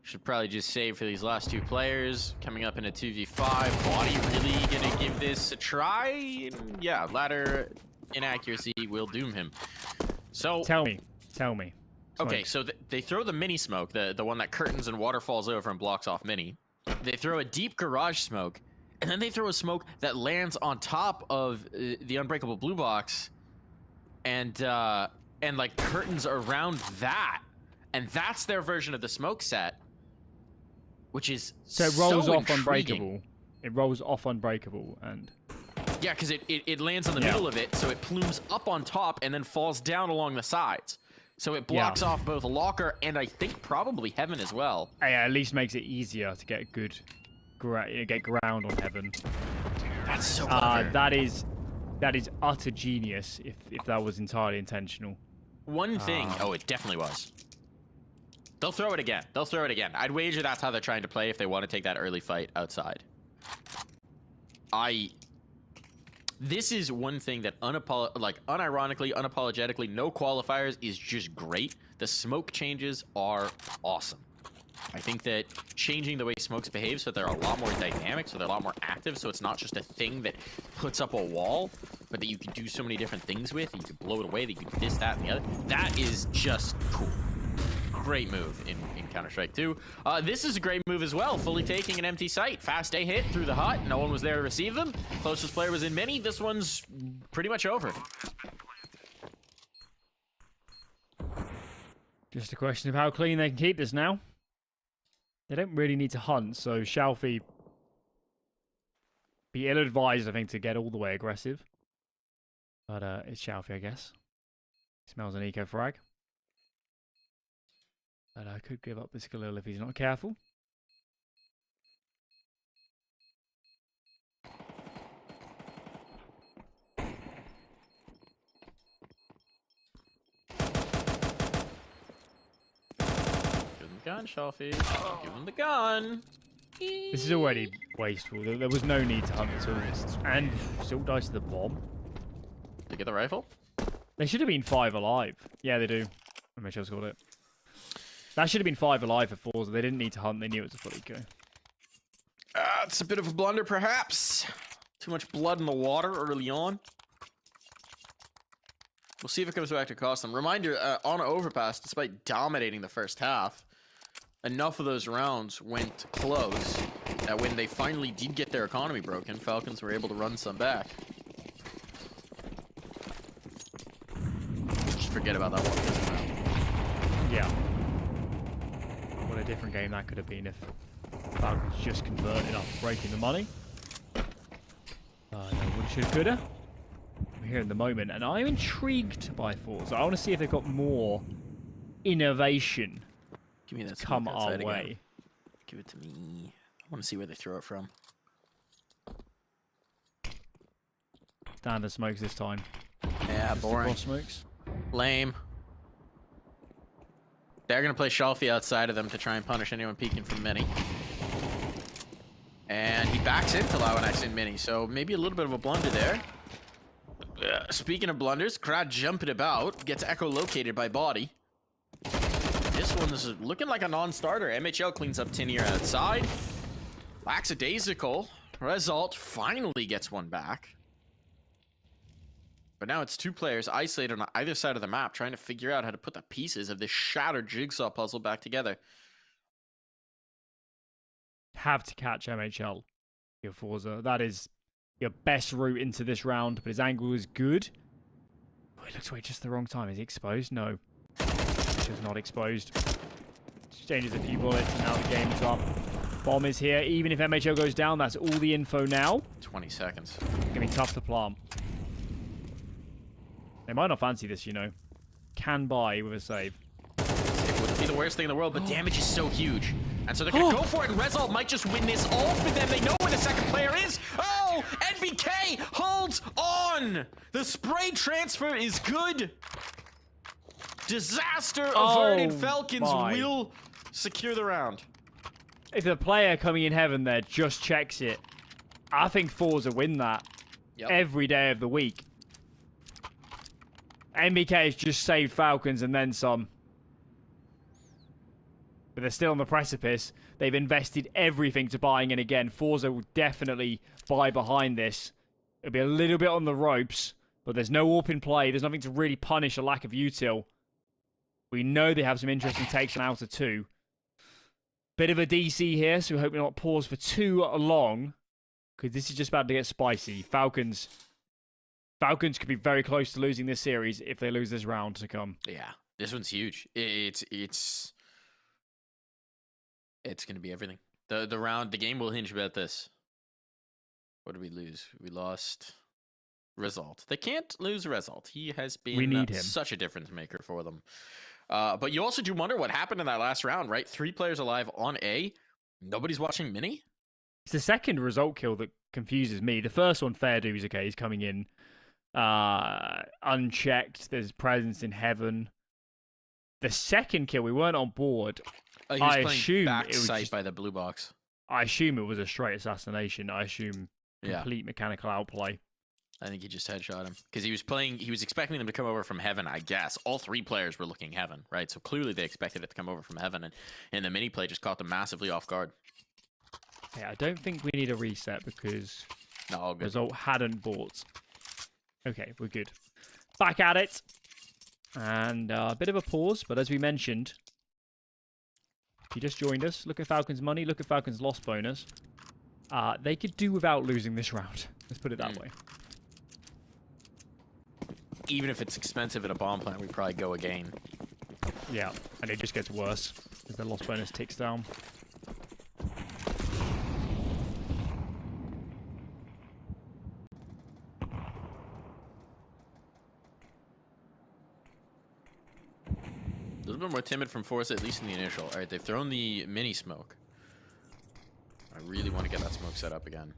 Should probably just save for these last two players. Coming up in a 2v5. Body really going to give this a try. Yeah, ladder inaccuracy will doom him. So Tell me. Smoke. Okay, so they throw the mini smoke, the one that curtains and waterfalls over and blocks off mini. They throw a deep garage smoke, and then they throw a smoke that lands on top of the unbreakable blue box, and like curtains around that, and that's their version of the smoke set, which is So it rolls off intriguing. unbreakable. It rolls off unbreakable, and Yeah, because it lands in the middle of it, so it plumes up on top and then falls down along the sides. So it blocks off both locker and I think probably heaven as well. yeah, at least makes it easier to get good, get ground on heaven. That's so clever. That is utter genius. If that was entirely intentional. One thing. Oh, it definitely was. They'll throw it again. They'll throw it again. I'd wager that's how they're trying to play if they want to take that early fight outside. This is one thing that unironically, unapologetically, no qualifiers is just great. The smoke changes are awesome. I think that changing the way smokes behave so they're a lot more dynamic, so they're a lot more active, so it's not just a thing that puts up a wall, but that you can do so many different things with, and you can blow it away, that you can do this, that, and the other. That is just cool. Great move in Counter-Strike 2. This is a great move as well. Fully taking an empty site. Fast A hit through the hut. No one was there to receive them. Closest player was in mini. This one's pretty much over. Just a question of how clean they can keep this now. They don't really need to hunt, so Shalfie be ill-advised, I think, to get all the way aggressive. But it's Shalfie, I guess. Smells an eco frag. But I could give up this Galil if he's not careful. Give him the gun, Shalfie. Give him the gun. This is already wasteful. There was no need to hunt at all. And still dies to the bomb. They get the rifle? They should have been 5 alive. Yeah, they do. I'm sure I've got it. That should have been 5 alive for FORZE. They didn't need to hunt. They knew it was a full eco. It's a bit of a blunder, perhaps. Too much blood in the water early on. We'll see if it comes back to cost them. Reminder, on Overpass, despite dominating the first half, enough of those rounds went close that when they finally did get their economy broken, Falcons were able to run some back. Just forget about that one. Yeah. What a different game that could have been if Falcons just converted after breaking the money. No, woulda, shoulda, coulda. We're here in the moment, and I'm intrigued by FORZE. I want to see if they've got more innovation Give me that to come smoke our outside way. again. Give it to me. I want to see where they throw it from. Standard smokes this time. Yeah, Just the boring. cross smokes. Lame. They're going to play Shalfie outside of them to try and punish anyone peeking from mini. And he backs into Lowenex in mini, so maybe a little bit of a blunder there. Speaking of blunders, crowd jumping about, gets echo-located by body. This one is looking like a non-starter. MHL cleans up Tinier outside. Lackadaisical. Result finally gets one back. But now it's 2 players isolated on either side of the map, trying to figure out how to put the pieces of this shattered jigsaw puzzle back together. Have to catch MHL, your FORZE. That is your best route into this round, but his angle is good. Oh, he looks away just the wrong time. Is he exposed? No. He's not exposed. Exchanges a few bullets, and now the game is up. Bomb is here. Even if MHL goes down, that's all the info now. 20 seconds. It's going to be tough to plant. They might not fancy this, you know. Can buy with a save. It wouldn't be the worst thing in the world, but damage is so huge. And so they're going to go for it, and Result might just win this all for them. They know where the second player is. Oh, NBK holds on. The spray transfer is good. Disaster averted. Falcons will secure the round. If the player coming in heaven there just checks it, I think FORZE win that every day of the week. MBK has just saved Falcons and then some. But they're still on the precipice. They've invested everything to buying in again. FORZE will definitely buy behind this. It'll be a little bit on the ropes, but there's no AWP in play. There's nothing to really punish a lack of util. We know they have some interesting takes on Outer 2. Bit of a DC here, so we hope we not pause for too long, because this is just about to get spicy. Falcons could be very close to losing this series if they lose this round to come. Yeah, this one's huge. It's going to be everything. The game will hinge about this. What did we lose? We lost Result. They can't lose Result. He has been such a difference maker for them. But you also do wonder what happened in that last round, right? 3 players alive on A. Nobody's watching Mini. It's the second Result kill that confuses me. The first one, fair dues, okay, he's coming in unchecked. There's presence in heaven. The second kill, we weren't on board. He was playing back sight by the blue box. I assume it was a straight assassination. I assume complete mechanical outplay. I think he just headshot him because he was expecting them to come over from heaven, I guess. All 3 players were looking heaven, right? So clearly they expected it to come over from heaven, and the mini play just caught them massively off guard. Yeah, I don't think we need a reset because good. Result hadn't bought. Okay, we're good. Back at it. And a bit of a pause, but as we mentioned, if you just joined us, look at Falcons' money, look at Falcons' loss bonus. They could do without losing this round. Let's put it that way. Even if it's expensive at a bomb plant, we probably go again. Yeah, and it just gets worse as the loss bonus ticks down. A little bit more timid from FORZE, at least in the initial. All right, they've thrown the mini smoke. I really want to get that smoke set up again.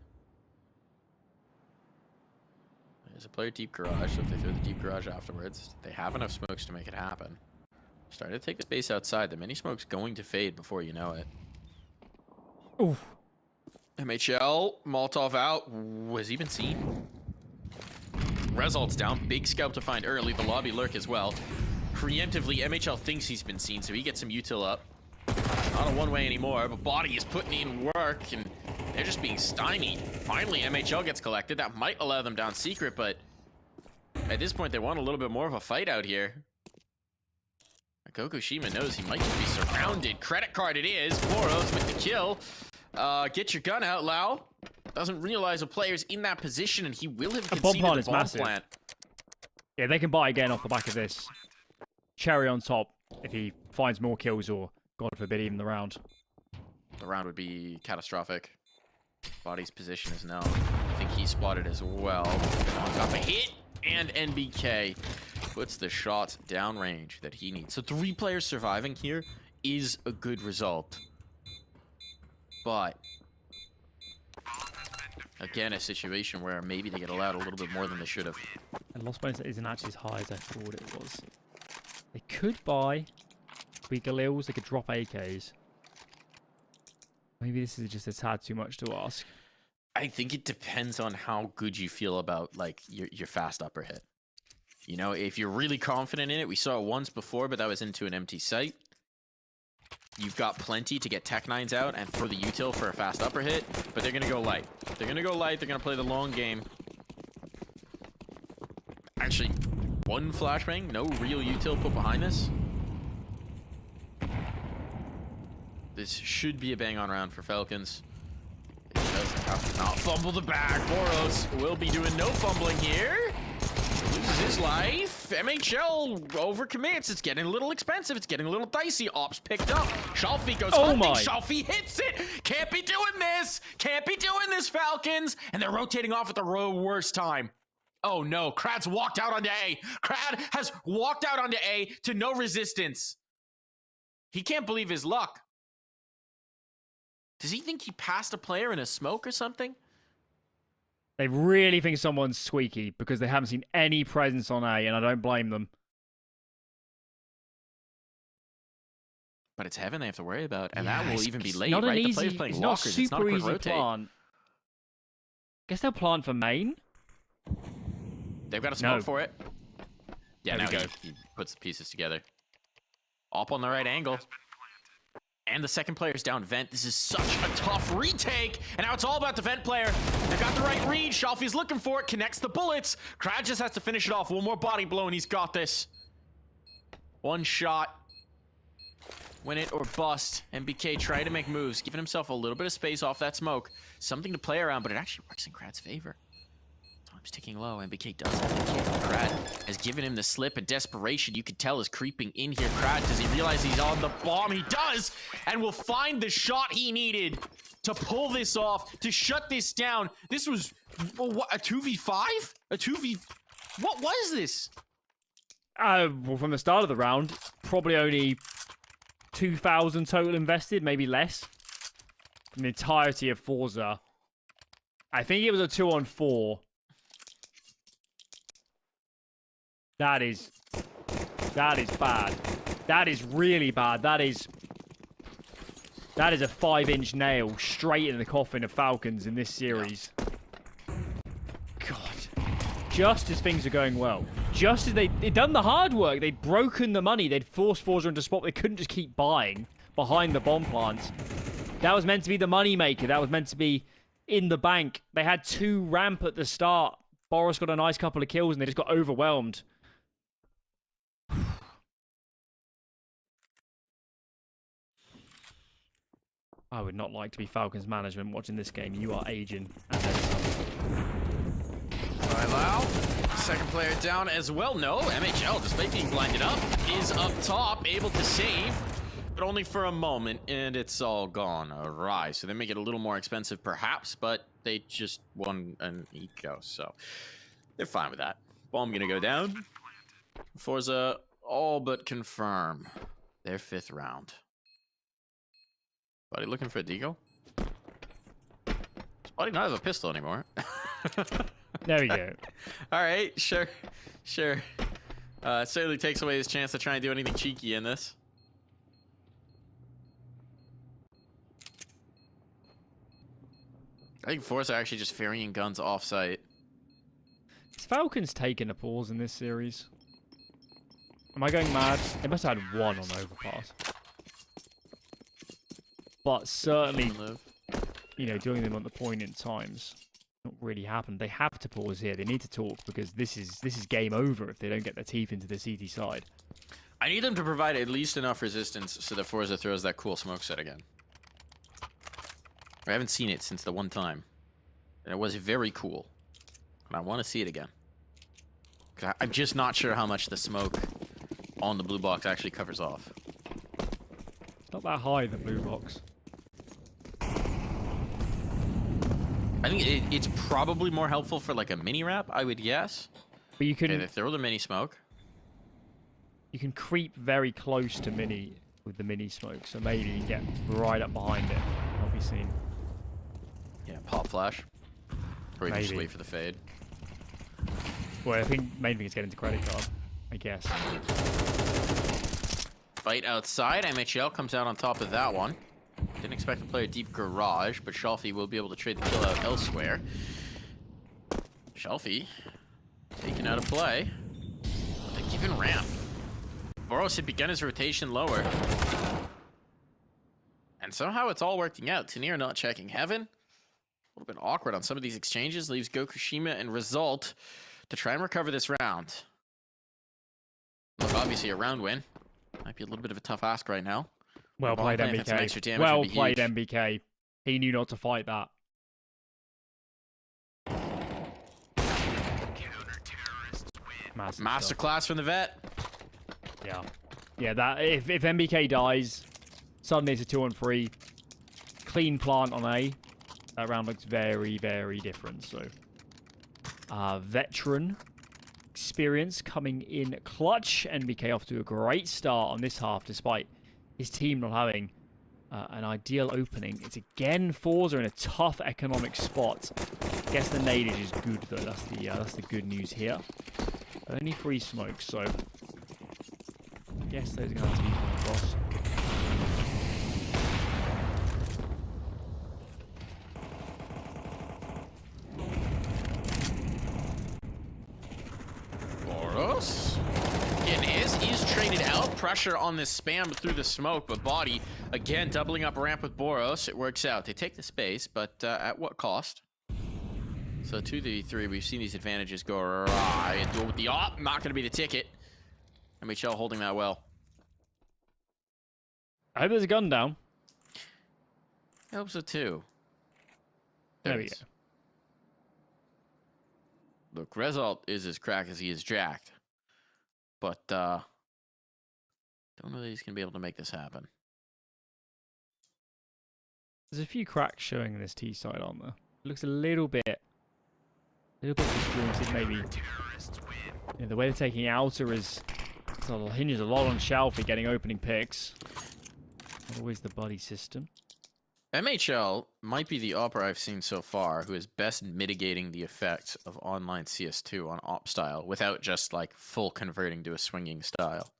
There's a player deep garage, so if they throw the deep garage afterwards, they have enough smokes to make it happen. Starting to take the space outside. The mini smoke's going to fade before you know it. Oof. MHL, Molotov out. Was even seen. Results down. Big scalp to find early. The lobby lurk as well. Preemptively, MHL thinks he's been seen, so he gets some util up. Not a one-way anymore, but Body is putting in work, and they're just being stymied. Finally, MHL gets collected. That might allow them down secret, but at this point, they want a little bit more of a fight out here. Kokushima knows he might just be surrounded. Credit card it is. Boros with the kill. Get your gun out, Lau. Doesn't realize a player's in that position, and he will have conceded the bomb plant. Yeah, they can buy again off the back of this. Cherry on top if he finds more kills or, God forbid, even the round. The round would be catastrophic. Body's position is known. I think he spotted as well. Got a hit, and NBK puts the shot downrange that he needs. So 3 players surviving here is a good result. But again, a situation where maybe they get allowed a little bit more than they should have. And loss bonus isn't actually as high as I thought it was. They could buy 3 Galils, they could drop AKs. Maybe this is just a tad too much to ask. I think it depends on how good you feel about like your fast upper hit. You know, if you're really confident in it, we saw it once before, but that was into an empty site. You've got plenty to get Tech-9s out and throw the util for a fast upper hit, but they're going to go light. They're going to go light. They're going to play the long game. Actually, 1 flashbang, no real util put behind this. This should be a bang-on round for Falcons. It doesn't have to not fumble the bag. Boros will be doing no fumbling here. Loses his life. MHL overcommits. It's getting a little expensive. It's getting a little dicey. Ops picked up. Shalfie goes hunting. Shalfie hits it. Can't be doing this. Can't be doing this, Falcons. And they're rotating off at the worst time. Oh no, Krad's walked out onto A. Krad has walked out onto A to no resistance. He can't believe his luck. Does he think he passed a player in a smoke or something? They really think someone's squeaky because they haven't seen any presence on A, and I don't blame them. But it's heaven they have to worry about, and that will even be late, not right? An easy, the player's playing it's walkers. Not super it's not a quick easy rotate. plan. Guess they'll plant for main. They've got a smoke No. for it. Yeah, There we now go. he puts the pieces together. Up on the right angle. And the second player's down vent. This is such a tough retake. And now it's all about the vent player. They've got the right read. Shalfie's looking for it. Connects the bullets. Crowd just has to finish it off. One more body blow and he's got this. One shot. Win it or bust. MBK trying to make moves. Giving himself a little bit of space off that smoke. Something to play around, but it actually works in Krad's favor. Time's ticking low. MBK does have the kill. Krad has given him the slip, and desperation, you could tell, is creeping in here. Krad, does he realize he's on the bomb? He does, and will find the shot he needed to pull this off, to shut this down. This was, what, a 2v5? A 2v... What was this? Well, from the start of the round, probably only 2,000 total invested, maybe less. From the entirety of FORZE. I think it was a 2-on-4. That is bad. That is really bad. That is a 5-inch nail straight in the coffin of Falcons in this series. God. Just as things are going well. Just as they'd done the hard work. They'd broken the money. They'd forced FORZE into spot. They couldn't just keep buying behind the bomb plants. That was meant to be the money maker. That was meant to be in the bank. They had 2 ramp at the start. Boris got a nice couple of kills and they just got overwhelmed. I would not like to be Falcons management watching this game. You are aging. And then some. Lau, second player down as well. No, MHL, despite being blinded up, is up top, able to save, but only for a moment, and it's all gone awry. So they make it a little more expensive, perhaps, but they just won an eco, so they're fine with that. Bomb gonna go down. FORZE all but confirm their 5th round. Buddy looking for a deagle? Buddy not have a pistol anymore. There we go. All right, sure. It certainly takes away his chance to try and do anything cheeky in this. I think FORZE are actually just ferrying guns off-site. Has Falcons taken a pause in this series? Am I going mad? They must have had 1 on overpass. But certainly, you know, doing them at the point in times not really happened. They have to pause here. They need to talk because this is game over if they don't get their teeth into the CT side. I need them to provide at least enough resistance so that FORZE throws that cool smoke set again. I haven't seen it since the one time. And it was very cool. And I want to see it again. I'm just not sure how much the smoke on the blue box actually covers off. Not that high, the blue box. I think it's probably more helpful for like a mini wrap, I would guess. But you can Okay, they throw the mini smoke. You can creep very close to mini with the mini smoke, so maybe you get right up behind it. Not be seen. Yeah, pop flash. Or you can just Maybe. wait for the fade. Well, I think main thing is getting to credit card, I guess. Fight outside. MHL comes out on top of that one. Didn't expect to play a deep garage, but Shalfie will be able to trade the kill out elsewhere. Shalfie taken out of play. A given ramp. Boros had begun his rotation lower. And somehow it's all working out. Tanir not checking heaven. A little bit awkward on some of these exchanges. Leaves Gokushima and Result to try and recover this round. Look, obviously a round win. Might be a little bit of a tough ask right now. Well played, Playing some extra MBK. damage Well would be played, huge. MBK. He knew not to fight that. Massive stuff. Masterclass from the vet. Yeah. Yeah, that if MBK dies, suddenly it's a 2-on-3. Clean plant on A. That round looks very, very different. So, veteran experience coming in clutch. NBK off to a great start on this half, despite his team not having an ideal opening. It's again FORZE are in a tough economic spot. I guess the nadage is good though. That's the good news here. Only 3 smokes, so I guess those are going to have to be across. pressure on this spam through the smoke, but Body, again, doubling up ramp with Boros. It works out. They take the space, but at what cost? So 2v3, we've seen these advantages go awry. And duel with the op, not going to be the ticket. MHL holding that well. I hope there's a gun down. I hope so too. There we go. Look, Result is as cracked as he is jacked. But, don't know that he's going to be able to make this happen. There's a few cracks showing in this T side, aren't there? It looks a little bit disjointed, maybe. Yeah, the way they're taking outer is hinges a lot on Shalfie getting opening picks. Not always the buddy system. MHL might be the opera I've seen so far who is best mitigating the effects of online CS2 on op style without just like full converting to a swinging style.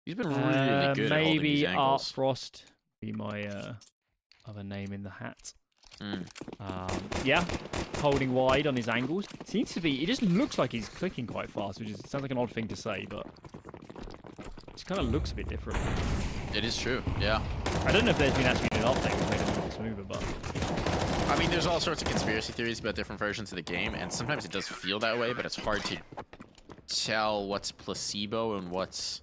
He's been really good at holding these maybe angles. Art Frost be my other name in the hat. Yeah, holding wide on his angles. Seems to be. It just looks like he's clicking quite fast, which sounds like an odd thing to say, but it kind of looks a bit different. It is true, yeah. I don't know if there's been actually an update that made it look smoother, but I mean, there's all sorts of conspiracy theories about different versions of the game, and sometimes it does feel that way, but it's hard to tell what's placebo and what's,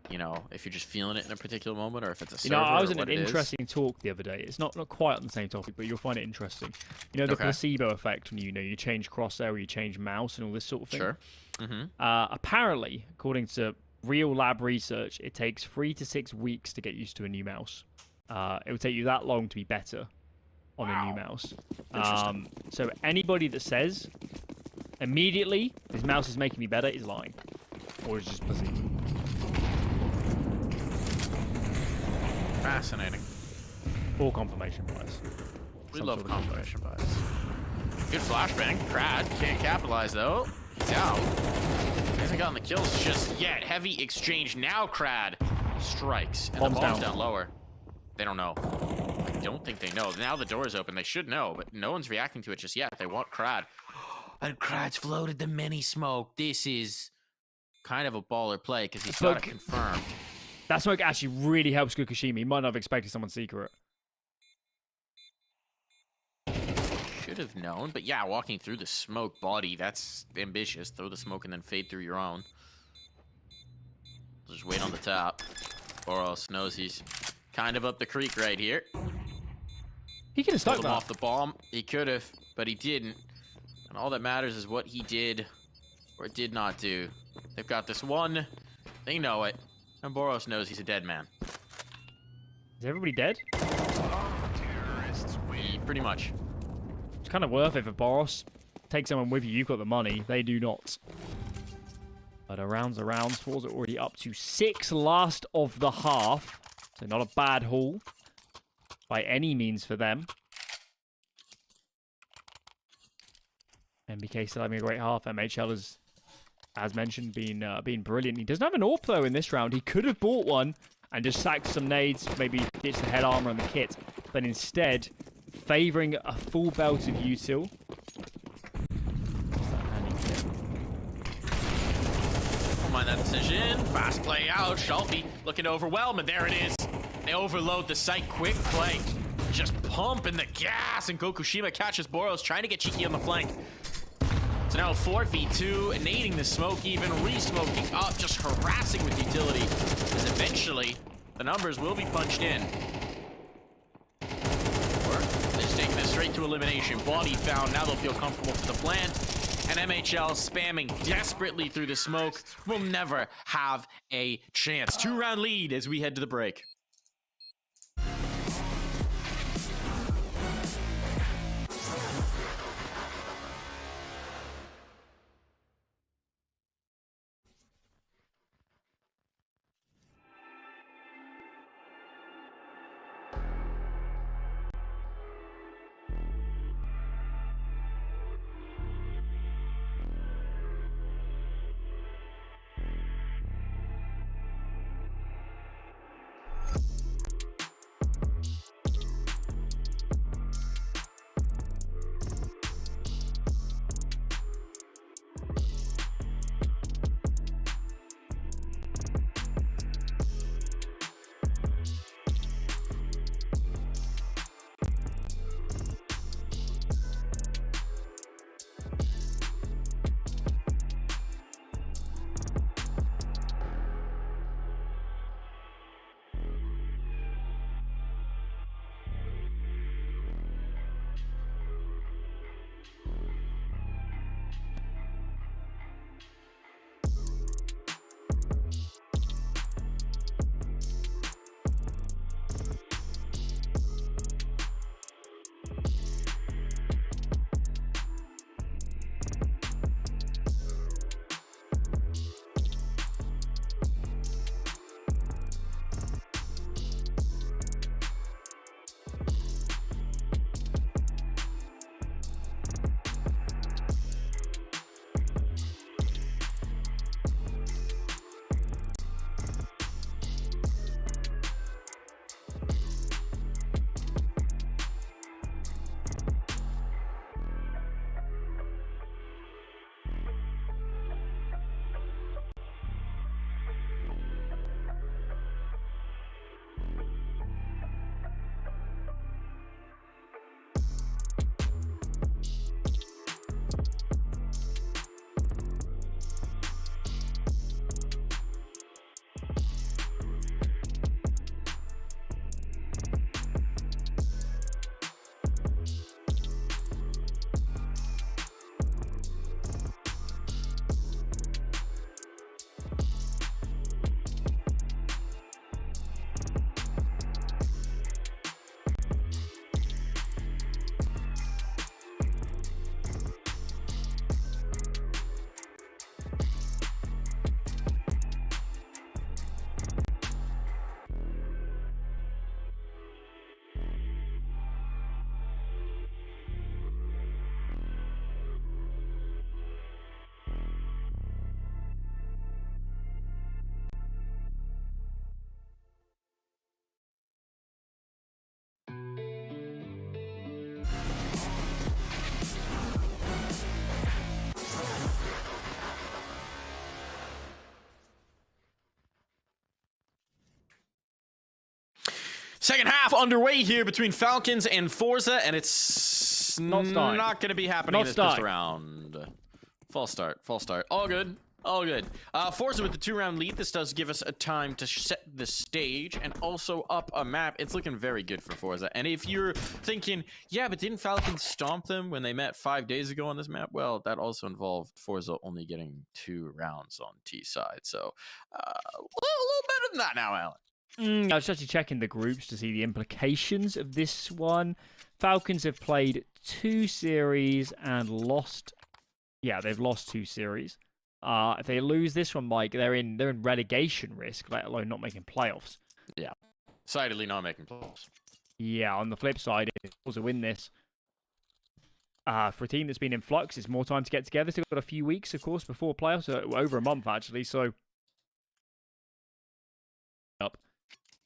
you know, if you're just feeling it in a particular moment, or if it's a server. I was in an interesting talk the other day. It's not quite on the same topic, but you'll find it interesting. You know, the placebo effect when you change crosshair, or you change mouse, and all this sort of thing. Sure. Apparently, according to real lab research, it takes 3 to 6 weeks to get used to a new mouse. It will take you that long to be better on a new mouse. So anybody that says immediately this mouse is making me better is lying, or is just placebo. Fascinating. Or confirmation bias. We love confirmation bias. Good flashbang. Crad can't capitalize though. He's out. He hasn't gotten the kills just yet. Heavy exchange now. Crad strikes, and the bomb's down lower. They don't know. I don't think they know. Now the door is open. They should know, but no one's reacting to it just yet. They want Crad. And Krad's floated the mini smoke. This is kind of a baller play because he's got it confirmed. That smoke actually really helps Kukushima. He might not have expected someone secret. Should have known, but yeah, walking through the smoke Body, that's ambitious. Throw the smoke and then fade through your own. Just wait on the top. Boros knows he's kind of up the creek right here. He could have stuck him off the bomb. He could have, but he didn't. And all that matters is what he did or did not do. They've got this one. They know it. And Boros knows he's a dead man. Is everybody dead? Pretty much. It's kind of worth it for Boros. Take someone with you. You've got the money. They do not. But around FORZE are already up to 6 last of the half. So not a bad haul by any means for them. MBK still having a great half. MHL has, as mentioned, been brilliant. He doesn't have an AWP though in this round. He could have bought one and just sacked some nades, maybe ditched the head armor and the kit, but instead favoring a full belt of util. Don't mind that decision. Fast play out. Shelfie looking to overwhelm, and there it is. They overload the site. Quick play. Just pumping the gas, and Gokushima catches Boros, trying to get cheeky on the flank. So now 4v2, nading the smoke, even re-smoking up, just harassing with utility, as eventually the numbers will be punched in. Or they're just taking this straight to elimination. Body found, now they'll feel comfortable for the plant. And MHL spamming desperately through the smoke will never have a chance. 2-round lead as we head to the break. Second half underway here between Falcons and FORZE, and it's not going to be happening in this first round. False start. All good. FORZE with the 2-round lead. This does give us a time to set the stage and also up a map. It's looking very good for FORZE. And if you're thinking, yeah, but didn't Falcons stomp them when they met 5 days ago on this map? Well, that also involved FORZE only getting 2 rounds on T side. So a little better than that now, Alan. I was actually checking the groups to see the implications of this one. Falcons have played 2 series and lost. Yeah, they've lost 2 series. If they lose this one, Mike, they're in relegation risk, let alone not making playoffs. Yeah, decidedly not making playoffs. Yeah, on the flip side, if they also win this, for a team that's been in flux, it's more time to get together. Still got a few weeks, of course, before playoffs, over a month actually. So,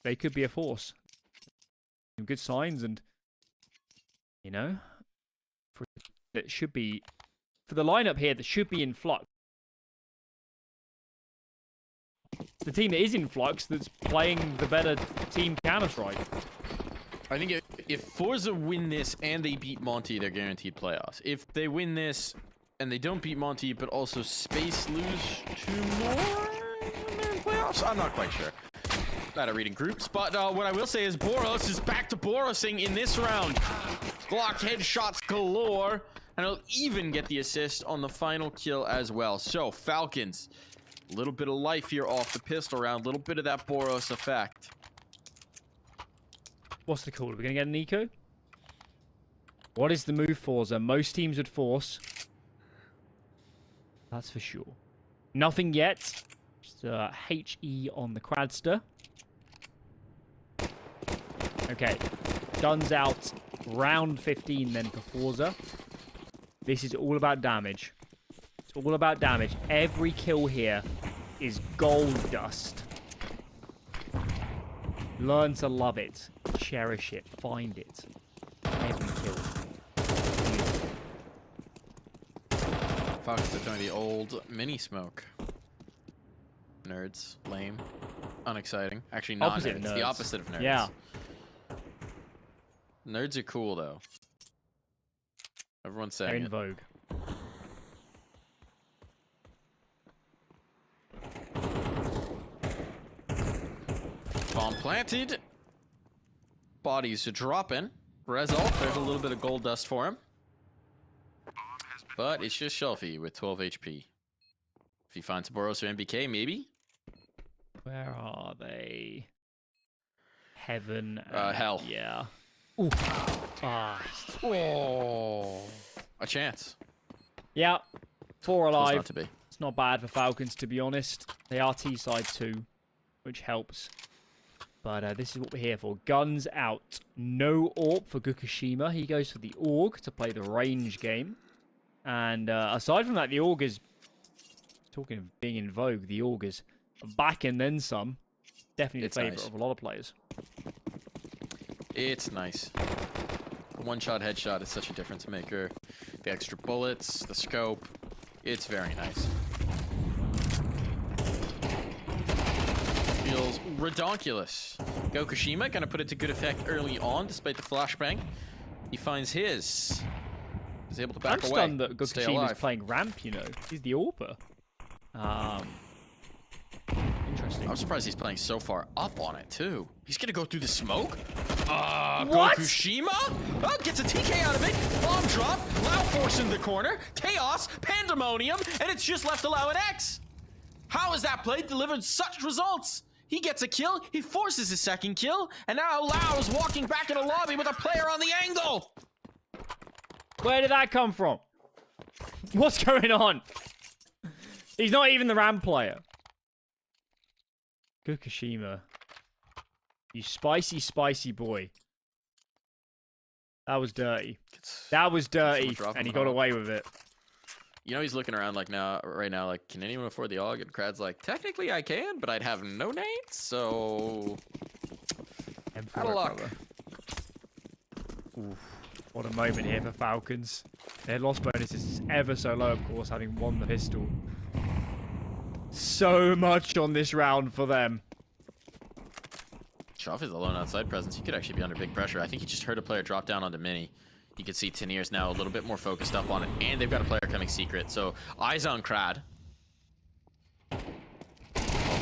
they could be a force. Some good signs, and for the lineup here that should be in flux. The team that is in flux that's playing the better team Counter-Strike. I think if FORZE win this and they beat Monty, they're guaranteed playoffs. If they win this and they don't beat Monty, but also Space lose 2 more in their playoffs, I'm not quite sure. Bad at reading groups, but what I will say is Boros is back to Borosing in this round. Blocked headshots galore, and he'll even get the assist on the final kill as well. So Falcons, a little bit of life here off the pistol round, a little bit of that Boros effect. What's the call? Are we going to get an eco? What is the move, FORZE? Most teams would force. That's for sure. Nothing yet. Just HE on the Cradster. Okay. Guns out. Round 15 then for FORZE. This is all about damage. It's all about damage. Every kill here is gold dust. Learn to love it. Cherish it. Find it. Every kill. Falcons are doing the old mini smoke. Nerds. Lame. Unexciting. Actually, not nerds. It's the opposite of nerds. Yeah. Nerds are cool, though. Everyone's saying They're in it. vogue. Bomb planted. Bodies are dropping. Result, there's a little bit of gold dust for him. But it's just Shelfie with 12 HP. If he finds Boros or MBK, maybe? Where are they? Heaven. Hell. Yeah. Ooh. Oh. A chance. Yeah. 4 alive. Not to be. It's not bad for Falcons, to be honest. They are T-side too, which helps. But this is what we're here for. Guns out. No AWP for Gukushima. He goes for the AUG to play the range game. And aside from that, the AUG is... Talking of being in vogue, the AUG is back and then some. Definitely the favourite of a lot of players. It's nice. One-shot headshot is such a difference maker. The extra bullets, the scope. It's very nice. Feels redonkulous. Gokushima gonna put it to good effect early on, despite the flashbang. He finds his. He's able to back away. I'm stunned that Gokushima's playing ramp, you know. He's the AWPer. Interesting. I'm surprised he's playing so far up on it, too. He's gonna go through the smoke? What? Gokushima? Oh, gets a TK out of it. Bomb drop. Loud force in the corner. Chaos. Pandemonium. And it's just left to allow an X. How has that play delivered such results? He gets a kill. He forces his second kill. And now Lau is walking back in a lobby with a player on the angle. Where did that come from? What's going on? He's not even the ramp player. Gokushima. You spicy, spicy boy. That was dirty. That was dirty, and he got away with it. You know, he's looking around like right now, like, can anyone afford the AUG? And Krad's like, technically I can, but I'd have no nades, so... Out of luck. Oof. What a moment here for Falcons. Their loss bonus is ever so low, of course, having won the pistol. So much on this round for them. Shoffy's a lone outside presence. He could actually be under big pressure. I think he just heard a player drop down onto Mini. You can see Teniers now a little bit more focused up on it, and they've got a player coming secret. So eyes on Krad. Oh,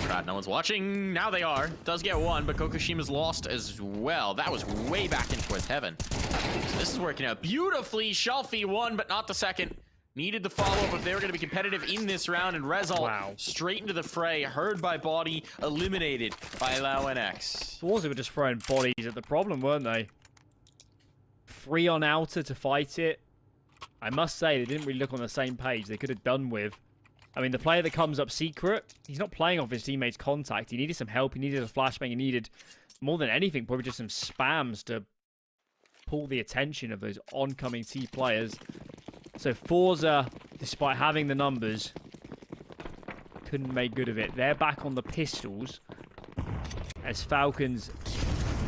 Krad, no one's watching. Now they are. Does get one, but Kokushima's lost as well. That was way back in towards heaven. So this is working out beautifully. Shelfie won, but not the second. Needed the follow-up if they were going to be competitive in this round, and Rezal straight into the fray, heard by body, eliminated by Lau NX. FORZE were just throwing bodies at the problem, weren't they? 3 on outer to fight it. I must say, they didn't really look on the same page. They could have done with. I mean, the player that comes up secret, he's not playing off his teammate's contact. He needed some help. He needed a flashbang. He needed, more than anything, probably just some spams to pull the attention of those oncoming T players. So FORZE, despite having the numbers, couldn't make good of it. They're back on the pistols as Falcons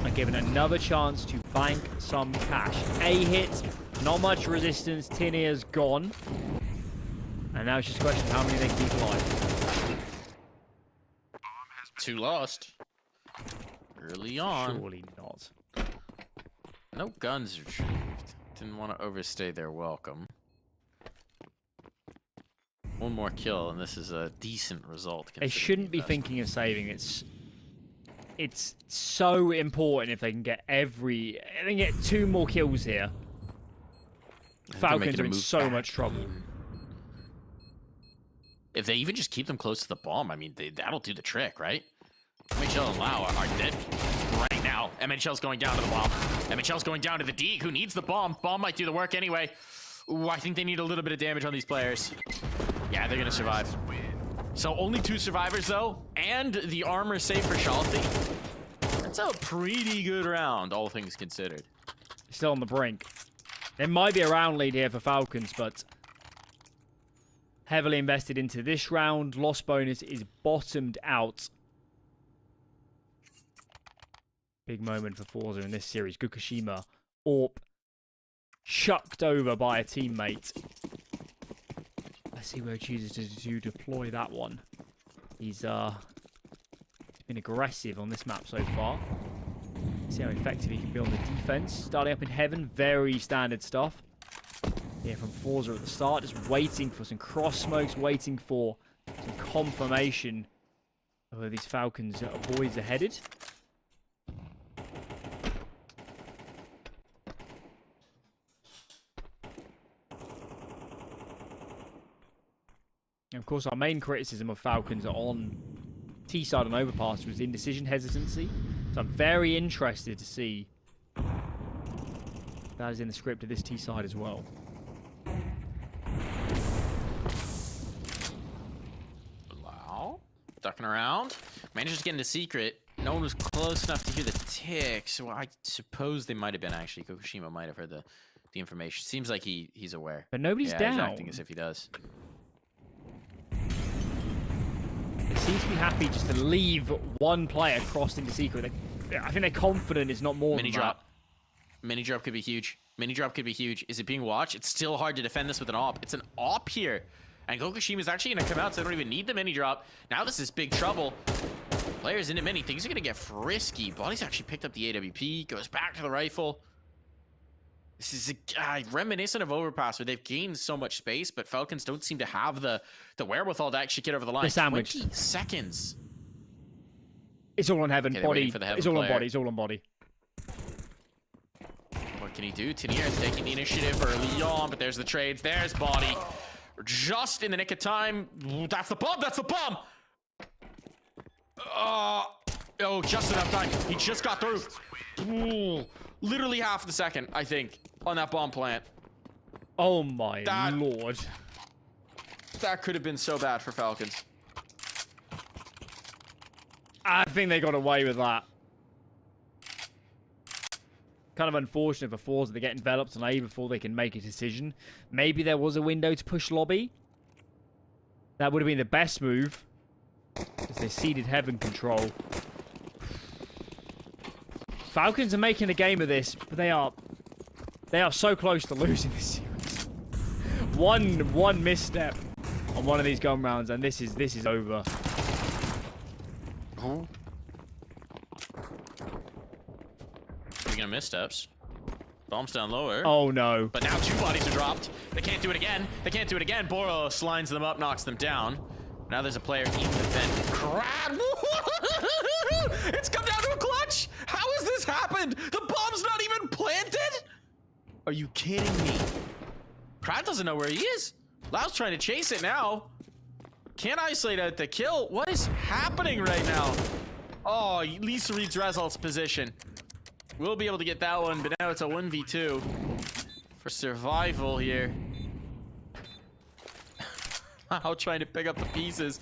are given another chance to bank some cash. A hit, not much resistance. Teniers gone. And now it's just a question of how many they can keep alive. 2 lost. Early on. Surely not. No guns retrieved. Didn't want to overstay their welcome. 1 more kill, and this is a decent result. They shouldn't be thinking of saving. It's so important if they can get they can get 2 more kills here. Falcons are in so much trouble. If they even just keep them close to the bomb, I mean, that'll do the trick, right? MHL and Lau are dead right now. MHL's going down to the bomb. MHL's going down to the D, who needs the bomb. Bomb might do the work anyway. Ooh, I think they need a little bit of damage on these players. Yeah, they're going to survive. So only 2 survivors, though, and the armor save for Shalti. That's a pretty good round, all things considered. Still on the brink. There might be a round lead here for Falcons, but heavily invested into this round. Loss bonus is bottomed out. Big moment for FORZE in this series. Gukushima, AWP, chucked over by a teammate. Let's see where he chooses to deploy that one. He's been aggressive on this map so far. See how effective he can be on the defense. Starting up in heaven, very standard stuff. Yeah, from FORZE at the start, just waiting for some cross smokes, waiting for some confirmation of where these Falcons boys are headed. And of course, our main criticism of Falcons on T-side and overpass was indecision hesitancy. So I'm very interested to see if that is in the script of this T-side as well. Wow. Ducking around. Manages to get into secret. No one was close enough to hear the tick, so I suppose they might have been actually. Kokushima might have heard the information. Seems like he's aware. But nobody's down. He's acting as if he does. They seem to be happy just to leave one player crossed into secret. I think they're confident it's not more Mini than drop. that. Mini drop could be huge. Mini drop could be huge. Is it being watched? It's still hard to defend this with an AWP. It's an AWP here. And Kokushima is actually going to come out, so they don't even need the mini drop. Now this is big trouble. Players in it many. Things are going to get frisky. Body's actually picked up the AWP. Goes back to the rifle. This is reminiscent of Overpass, where they've gained so much space, but Falcons don't seem to have the wherewithal to actually get over the line. The sandwich. 20 seconds. It's all on heaven. Okay, Body. for the heaven It's all on player. body. It's all on body. What can he do? Teniers taking the initiative early on, but there's the trades. There's body. Just in the nick of time. That's the bomb. That's the bomb. Oh, just enough time. He just got through. Ooh, literally half the second, I think, on that bomb plant. Oh my lord. That could have been so bad for Falcons. I think they got away with that. Kind of unfortunate for FORZE that they get enveloped on A before they can make a decision. Maybe there was a window to push lobby. That would have been the best move, as they ceded heaven control. Falcons are making a game of this, but they are so close to losing this series. One misstep on one of these gun rounds, and this is over. we gonna missteps? Bombs down lower. Oh no. But now 2 bodies are dropped. They can't do it again. They can't do it again. Boros lines them up, knocks them down. Now there's a player in the vent. Crap! It's come down to a clutch! How has this happened? The bomb's not even planted? Are you kidding me? Crad doesn't know where he is. Lau's trying to chase it now. Can't isolate out the kill. What is happening right now? Oh, Lisa reads Rezalt's position. We'll be able to get that one, but now it's a 1v2 for survival here. Lau trying to pick up the pieces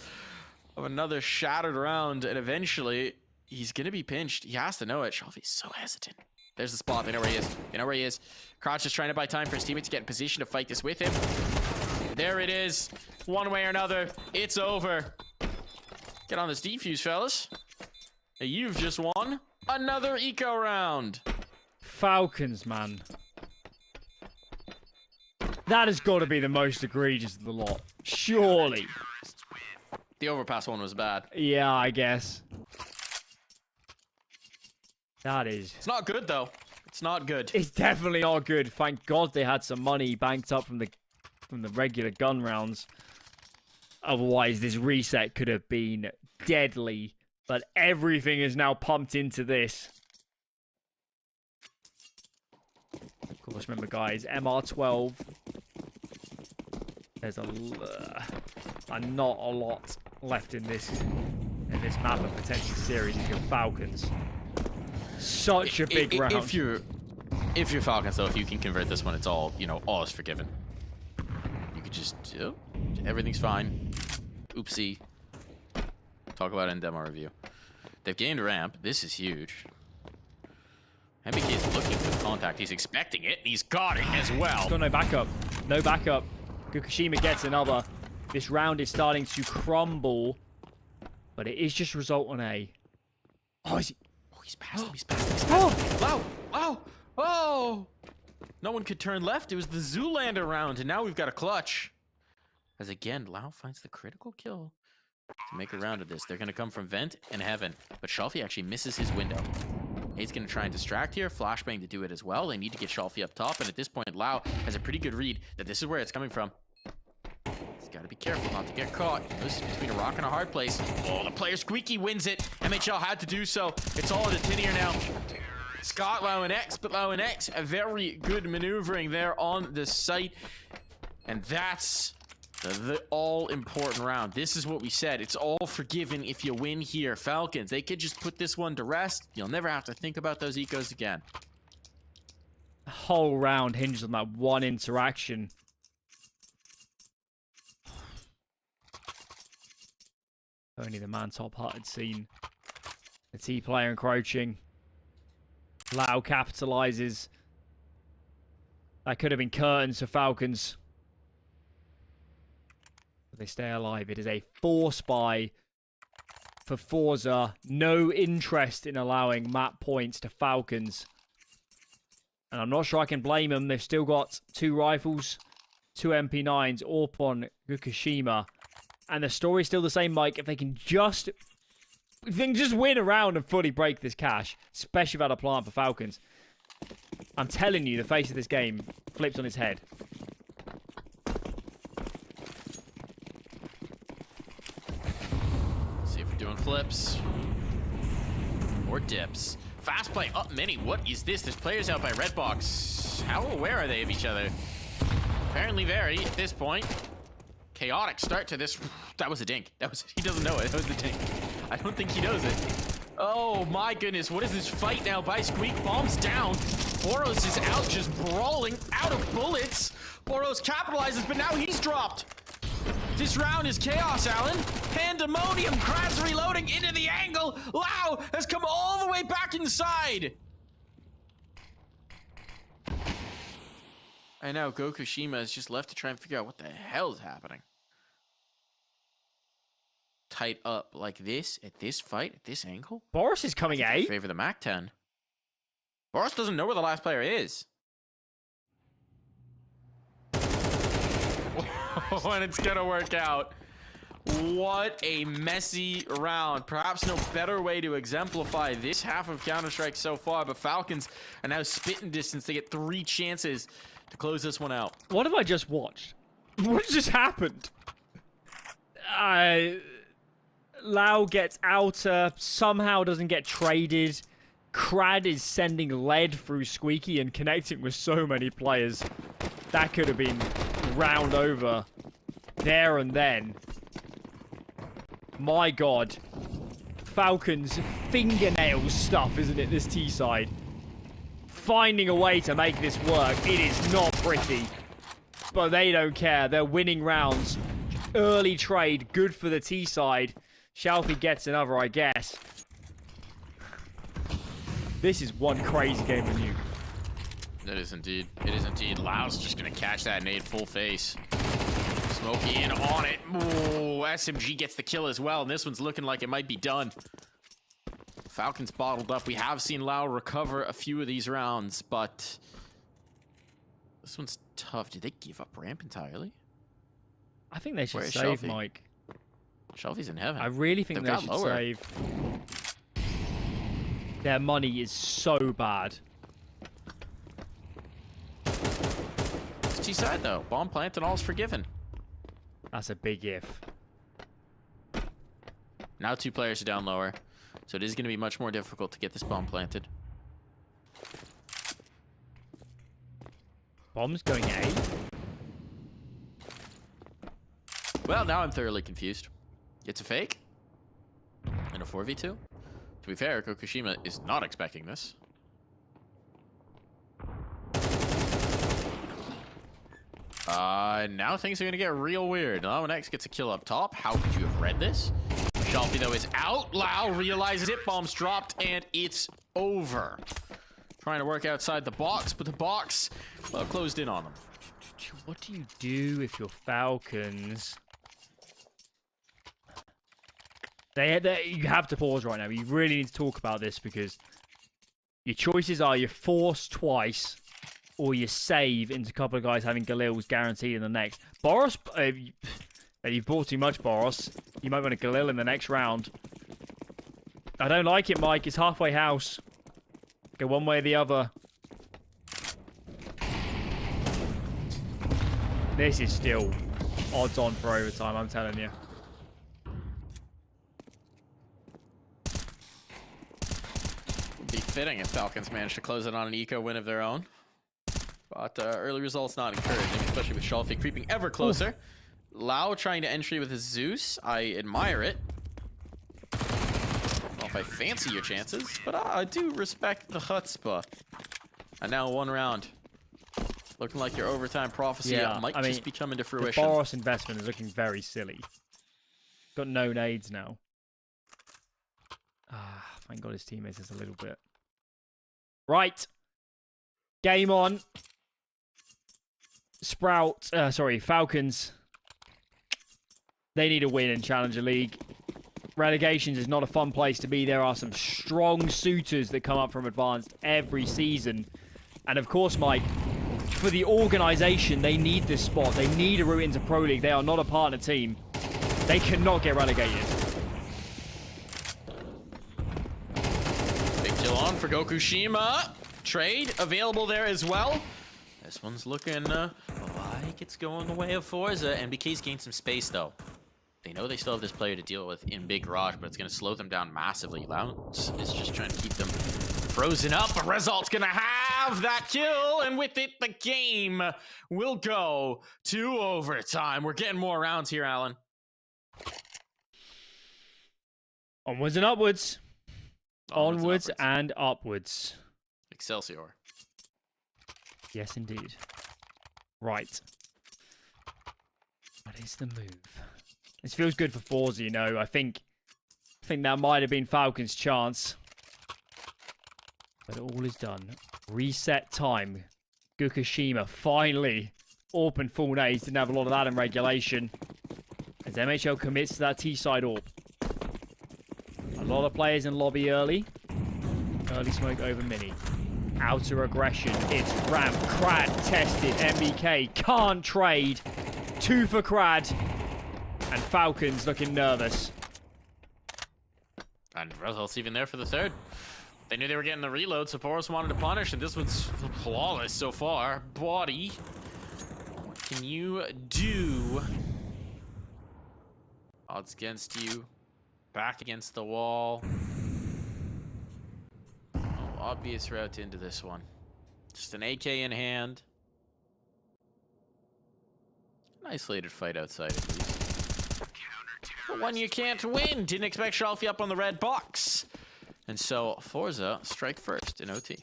of another shattered round, and eventually he's gonna be pinched. He has to know it. Shelby's so hesitant. There's the spot. They know where he is. They know where he is. Crouch is trying to buy time for his teammate to get in position to fight this with him. There it is. One way or another, it's over. Get on this defuse, fellas. You've just won another eco round. Falcons, man. That has got to be the most egregious of the lot. Surely. The overpass one was bad. Yeah, I guess. That is... It's not good, though. It's not good. It's definitely not good. Thank God they had some money banked up from the regular gun rounds. Otherwise, this reset could have been deadly. But everything is now pumped into this. Of course, remember, guys, MR12. There's not a lot left in this map of potential series if you're Falcons. Such a big round. If you're Falcons, though, if you can convert this one, it's all, all is forgiven. You could just, everything's fine. Oopsie. Talk about it in demo review. They've gained ramp. This is huge. MBK is looking for the contact. He's expecting it. He's got it as well. He's got no backup. No backup. Fukushima gets another. This round is starting to crumble. But it is just result on A. Oh, is he? Oh, he's past him. He's past him. He's past him. Wow. Wow. Oh. No one could turn left. It was the Zoolander round. And now we've got a clutch. As again, Lau finds the critical kill to make a round of this. They're going to come from Vent and Heaven. But Shelfie actually misses his window. He's going to try and distract here. Flashbang to do it as well. They need to get Shelfie up top. And at this point, Lau has a pretty good read that this is where it's coming from. He's got to be careful not to get caught. This is between a rock and a hard place. Oh, the player Squeaky wins it. MHL had to do so. It's all in the tin here now. Scott, Lau and X, but Lau and X, a very good maneuvering there on the site. And that's the all-important round. This is what we said. It's all forgiven if you win here. Falcons, they could just put this one to rest. You'll never have to think about those ecos again. The whole round hinges on that one interaction. Only the man top hut had seen the T player encroaching. Lau capitalizes. That could have been curtains for Falcons. They stay alive. It is a force buy for FORZE. No interest in allowing map points to Falcons. And I'm not sure I can blame them. They've still got 2 rifles, 2 MP9s, Orpon, Fukushima. And the story's still the same, Mike. If they can just win a round and fully break this cash, especially without a plant for Falcons, I'm telling you, the face of this game flips on its head. Doing flips or dips. Fast play up mini. What is this? There's players out by red box. How aware are they of each other? Apparently very at this point. Chaotic start to this. That was a dink. He doesn't know it. That was the dink. I don't think he knows it. Oh my goodness. What is this fight now by Squeak? Bombs down. Boros is out, just brawling out of bullets. Boros capitalizes, but now he's dropped. This round is chaos, Alan. Pandemonium. Kraz reloading into the angle. Lau has come all the way back inside. I know Gokushima is just left to try and figure out what the hell is happening. Tight up like this at this fight, at this angle. Boris is coming out. Favor the MAC-10. Boris doesn't know where the last player is. And it's gonna work out. What a messy round. Perhaps no better way to exemplify this half of Counter-Strike so far, but Falcons are now spitting distance. They get 3 chances to close this one out. What have I just watched? What just happened? Lau gets outer, somehow doesn't get traded. Crad is sending lead through Squeaky and connecting with so many players. That could have been round over there and then. My God. Falcons fingernail stuff, isn't it, this T-side? Finding a way to make this work. It is not pretty. But they don't care. They're winning rounds. Early trade. Good for the T-side. Shalfie gets another, I guess. This is one crazy game of Nuke. It is indeed. It is indeed. Lau's just going to catch that nade full face. Smokey in on it. Ooh, SMG gets the kill as well, and this one's looking like it might be done. Falcons bottled up. We have seen Lau recover a few of these rounds, but this one's tough. Did they give up ramp entirely? I think they should Where's save, Shelfie? Mike. Shelfie's in heaven. I really think They've they got should lower. save. Their money is so bad. It's T-side, though. Bomb plant and all's forgiven. That's a big if. Now 2 players are down lower, so it is going to be much more difficult to get this bomb planted. Bomb's going A. Well, now I'm thoroughly confused. It's a fake? In a 4v2? To be fair, Kokushima is not expecting this. Now things are going to get real weird. X gets a kill up top. How could you have read this? Shelfie, though, is out. Lau realizes it. Bomb's dropped, and it's over. Trying to work outside the box, but the box closed in on them. What do you do if you're Falcons? You have to pause right now. You really need to talk about this because your choices are you force twice or you save into a couple of guys having Galil's guaranteed in the next. Boros, you've bought too much, Boros. You might want a Galil in the next round. I don't like it, Mike. It's halfway house. Go one way or the other. This is still odds on for overtime, I'm telling you. Would be fitting if Falcons managed to close it on an eco win of their own. But early results not encouraging, especially with Shelfie creeping ever closer. Oof. Lau trying to entry with his Zeus. I admire it. I don't know if I fancy your chances, but I do respect the chutzpah. And now 1 round. Looking like your overtime prophecy might just be coming to fruition. The Boros investment is looking very silly. Got no nades now. Thank God his teammates is a little bit. Right. Game on. Falcons. They need a win in Challenger League. Relegations is not a fun place to be. There are some strong suitors that come up from Advanced every season. And of course, Mike, for the organization, they need this spot. They need a route into Pro League. They are not a partner team. They cannot get relegated. Big kill on for Gokushima. Trade available there as well. This one's looking like it's going the way of FORZE. MBK's gained some space, though. They know they still have this player to deal with in Big Garage, but it's going to slow them down massively. Lounge is just trying to keep them frozen up, but Result's going to have that kill, and with it, the game will go to overtime. We're getting more rounds here, Alan. Onwards and upwards. Onwards and upwards. Excelsior. Yes, indeed. Right. What is the move? This feels good for FORZE, you know. I think that might have been Falcons' chance. But all is done. Reset time. Gokushima finally AWP and full nades. Didn't have a lot of that in regulation. As MHL commits to that T-side AWP. A lot of players in lobby early. Early smoke over mini. Outer aggression. It's ramp. Crad tested. MBK can't trade. 2 for Crad. And Falcons looking nervous. And results even there for the third. They knew they were getting the reload, so FORZE wanted to punish, and this one's flawless so far. Body. What can you do? Odds against you. Back against the wall. Oh, obvious route into this one. Just an AK in hand. An isolated fight outside at least. But one you can't win. Didn't expect Shelfie up on the red box. And so FORZE strike first in OT.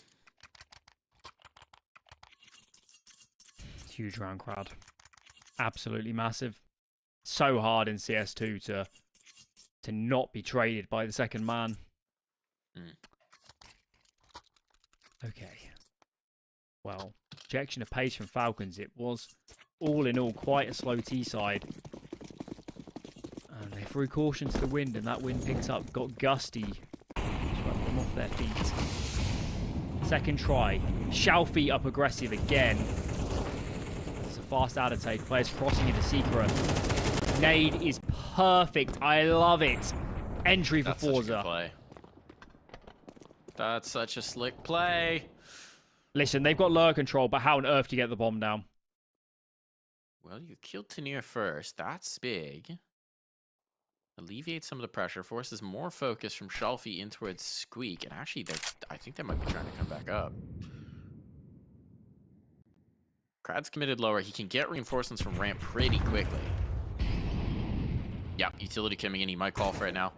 Huge round crowd. Absolutely massive. So hard in CS2 to not be traded by the second man. Okay. Well, injection of pace from Falcons. It was all in all quite a slow T side. And they threw caution to the wind, and that wind picked up, got gusty, swept them off their feet. Second try. Shelfie up aggressive again. It's a fast out of take. Players crossing into Secret. Nade is perfect. I love it. Entry for FORZE. That's such a slick play. Listen, they've got lower control, but how on earth do you get the bomb down? Well, you killed Tanier first. That's big. Alleviate some of the pressure. Forces more focus from Shelfie in towards Squeak. And actually, I think they might be trying to come back up. Krad's committed lower. He can get reinforcements from ramp pretty quickly. Yep, utility coming in. He might call for it now.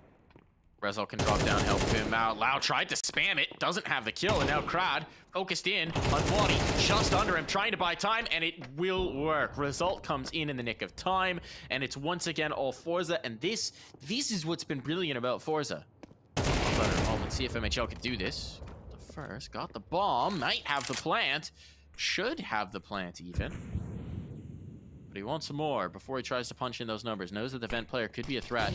Rezal can drop down, help him out. Lau tried to spam it, doesn't have the kill, and now Krad focused in on Bloody, just under him, trying to buy time, and it will work. Result comes in the nick of time, and it's once again all FORZE, and this is what's been brilliant about FORZE. Let's see if MHL can do this. The first, got the bomb, might have the plant, should have the plant even. But he wants some more before he tries to punch in those numbers. Knows that the vent player could be a threat.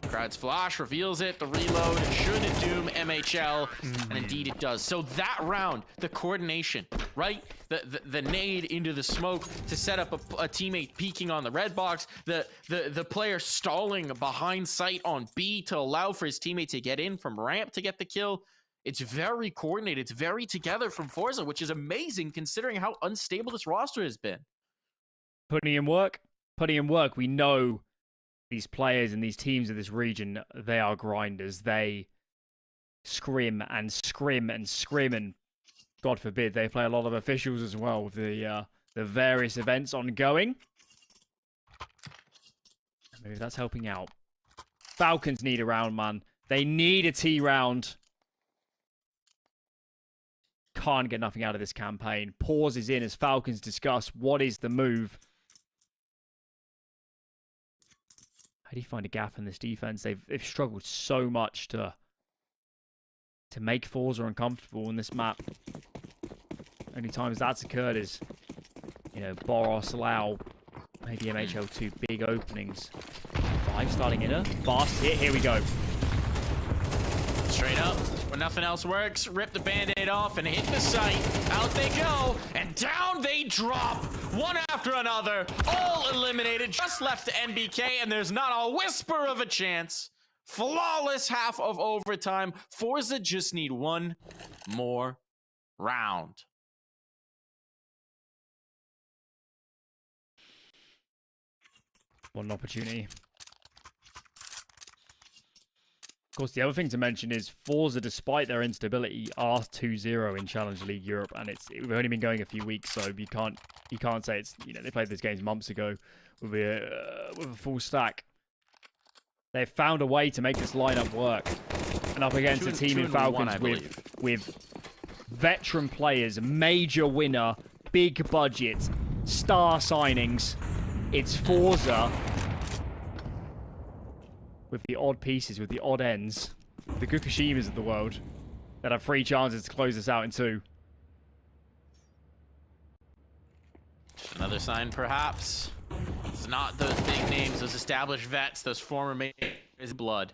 Krad's flash reveals it. The reload should doom MHL, and indeed it does. So that round, the coordination, right? The nade into the smoke to set up a teammate peeking on the red box. The player stalling behind sight on B to allow for his teammate to get in from ramp to get the kill. It's very coordinated. It's very together from FORZE, which is amazing considering how unstable this roster has been. Putting in work. We know these players and these teams of this region, they are grinders. They scrim and scrim and scrim, and God forbid they play a lot of officials as well with the various events ongoing. Maybe that's helping out. Falcons need a round, man. They need a T round. Can't get nothing out of this campaign. Pause is in as Falcons discuss what is the move. How do you find a gap in this defense? They've struggled so much to make FORZE uncomfortable in this map. Only times that's occurred is, you know, Boros, Lau, maybe MHL2 big openings. 5 starting inner. Fast hit. Here we go. Straight up. When nothing else works, rip the band-aid off and hit the site. Out they go, and down they drop. One after another, all eliminated, just left to NBK, and there's not a whisper of a chance. Flawless half of overtime. FORZE just need one more round. What an opportunity. Of course, the other thing to mention is FORZE, despite their instability, are 2-0 in Challenger League Europe, and we've only been going a few weeks, so you can't say it's, you know, they played these games months ago with a full stack. They've found a way to make this lineup work, and up against a team in Falcons with veteran players, major winner, big budget, star signings. It's FORZE with the odd pieces, with the odd ends, the Gukashimas of the world that have 3 chances to close this out in 2. Another sign, perhaps. It's not those big names, those established vets, those former mates blood.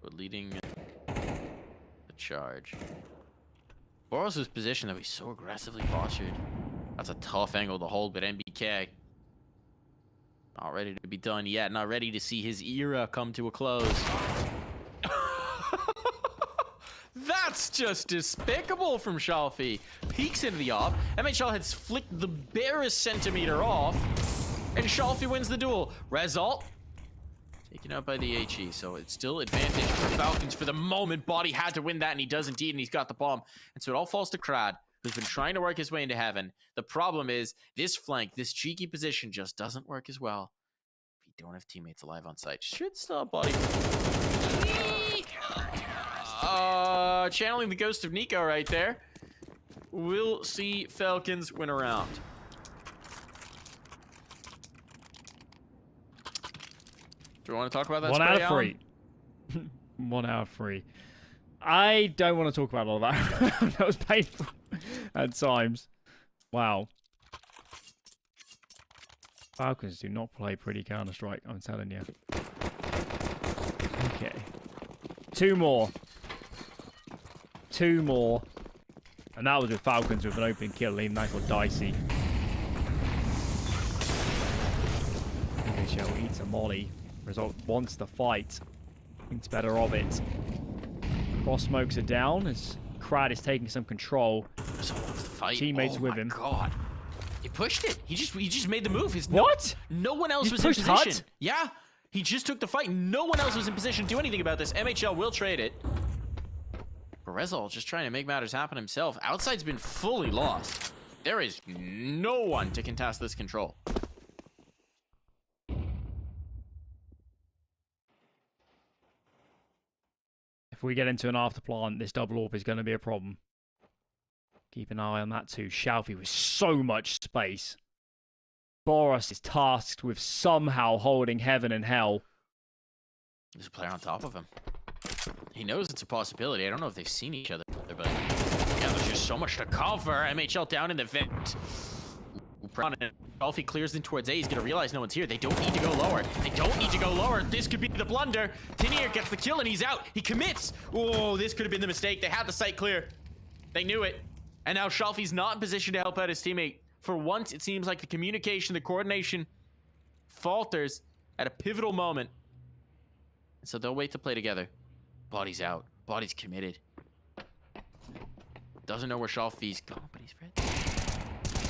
But leading the charge. Boros' position that we so aggressively postured. That's a tough angle to hold, but NBK not ready to be done yet. Not ready to see his era come to a close. That's just despicable from Shalfie. Peeks into the off. MHL has flicked the barest centimeter off, and Shalfie wins the duel. Result taken out by the HE, so it's still advantage for Falcons for the moment. Body had to win that, and he does indeed, and he's got the bomb. And so it all falls to Krad, who's been trying to work his way into heaven. The problem is this flank, this cheeky position just doesn't work as well if you don't have teammates alive on site. Should stop Body. Channeling the ghost of Nico right there. We'll see Falcons win a round. Do you want to talk about that? 1 spray, out of Alan? 3. 1 out of 3. I don't want to talk about all that. That was painful at times. Wow. Falcons do not play pretty Counter-Strike, I'm telling you. Okay. 2 more. 2 more. And that was with Falcons with an opening kill, leaving that got dicey. NHL eats a molly. Result wants the fight. Thinks better of it. Cross smokes are down as Krad is taking some control. So wants the fight. Teammates with him. God. He pushed it. He just made the move. What? No one else was in position. Hut? Yeah. He just took the fight. No one else was in position to do anything about this. MHL will trade it. Rezal just trying to make matters happen himself. Outside's been fully lost. There is no one to contest this control. If we get into an afterplant, this double AWP is going to be a problem. Keep an eye on that too. Shalfie with so much space. Boros is tasked with somehow holding heaven and hell. There's a player on top of him. He knows it's a possibility. I don't know if they've seen each other, but yeah, there's just so much to cover. MHL down in the vent. Shalfie clears in towards A. He's going to realize no one's here. They don't need to go lower. They don't need to go lower. This could be the blunder. Tenier gets the kill and he's out. He commits. Oh, this could have been the mistake. They had the site clear. They knew it. And now Shalfie's not in position to help out his teammate. For once, it seems like the communication, the coordination falters at a pivotal moment. And so they'll wait to play together. Body's out. Body's committed. Doesn't know where Shalfie's going, but he's ready.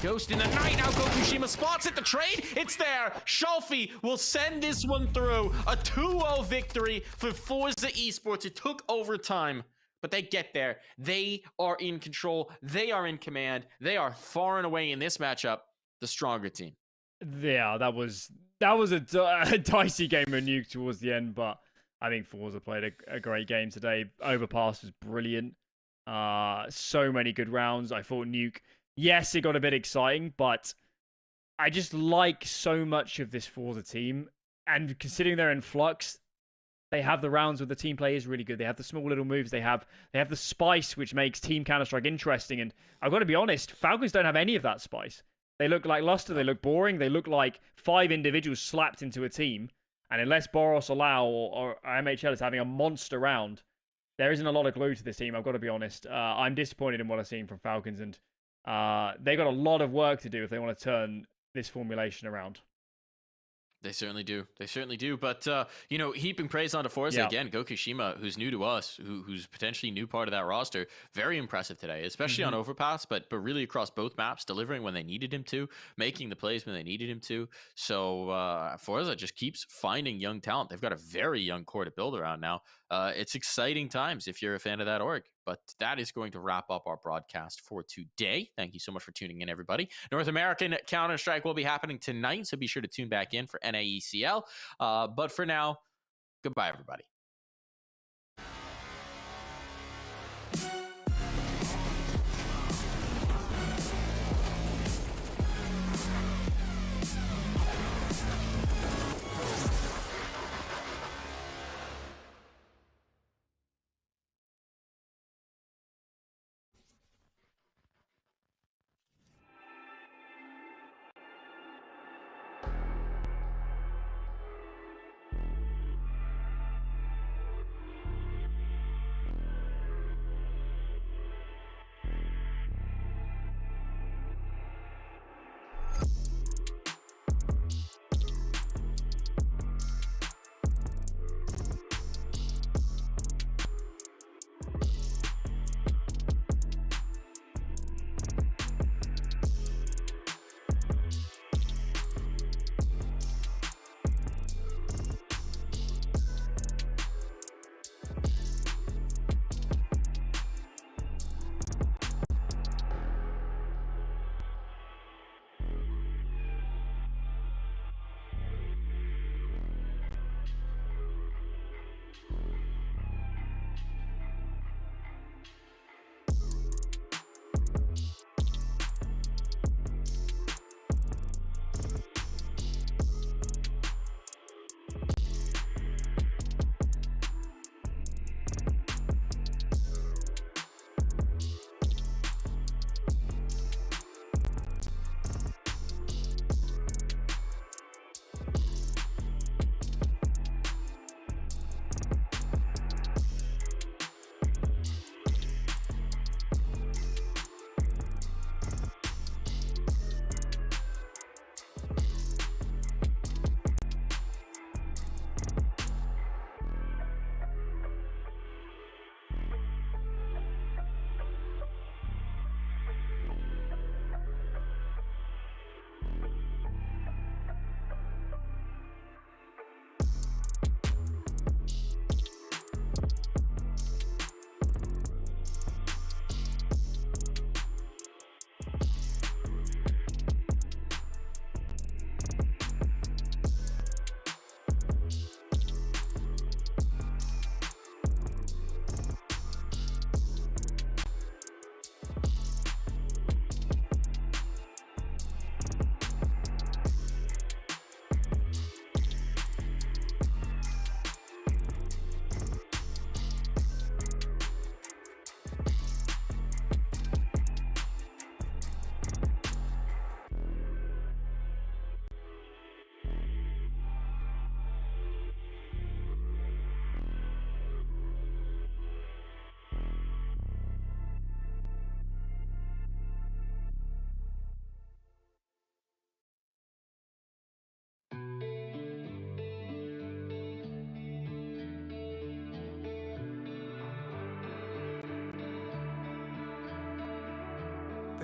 Ghost in the night. Now Gokushima spots it. The trade. It's there. Shalfie will send this one through. A 2-0 victory for FORZE Esports. It took overtime, but they get there. They are in control. They are in command. They are far and away in this matchup the stronger team. Yeah, that was a dicey game of Nuke towards the end, but I think FORZE played a great game today. Overpass was brilliant. So many good rounds. I thought Nuke, yes, it got a bit exciting, but I just like so much of this FORZE team. And considering they're in flux, they have the rounds where the team play is really good. They have the small little moves. They have the spice, which makes Team Counter-Strike interesting. And I've got to be honest, Falcons don't have any of that spice. They look like luster. They look boring. They look like 5 individuals slapped into a team. And unless Boros allow or MHL is having a monster round, there isn't a lot of glue to this team, I've got to be honest. I'm disappointed in what I've seen from Falcons, and they've got a lot of work to do if they want to turn this formulation around. They certainly do. They certainly do. But, heaping praise onto FORZE again. Gokushima, who's new to us, who's potentially new part of that roster, very impressive today, especially on Overpass, but really across both maps, delivering when they needed him to, making the plays when they needed him to. So FORZE just keeps finding young talent. They've got a very young core to build around now. It's exciting times if you're a fan of that org. But that is going to wrap up our broadcast for today. Thank you so much for tuning in, everybody. North American Counter-Strike will be happening tonight, so be sure to tune back in for NAECL. But for now, goodbye, everybody.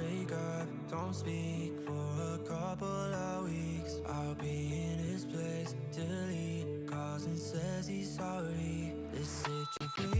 break up, don't speak for a couple of weeks. I'll be in his place till he calls and says he's sorry. This situation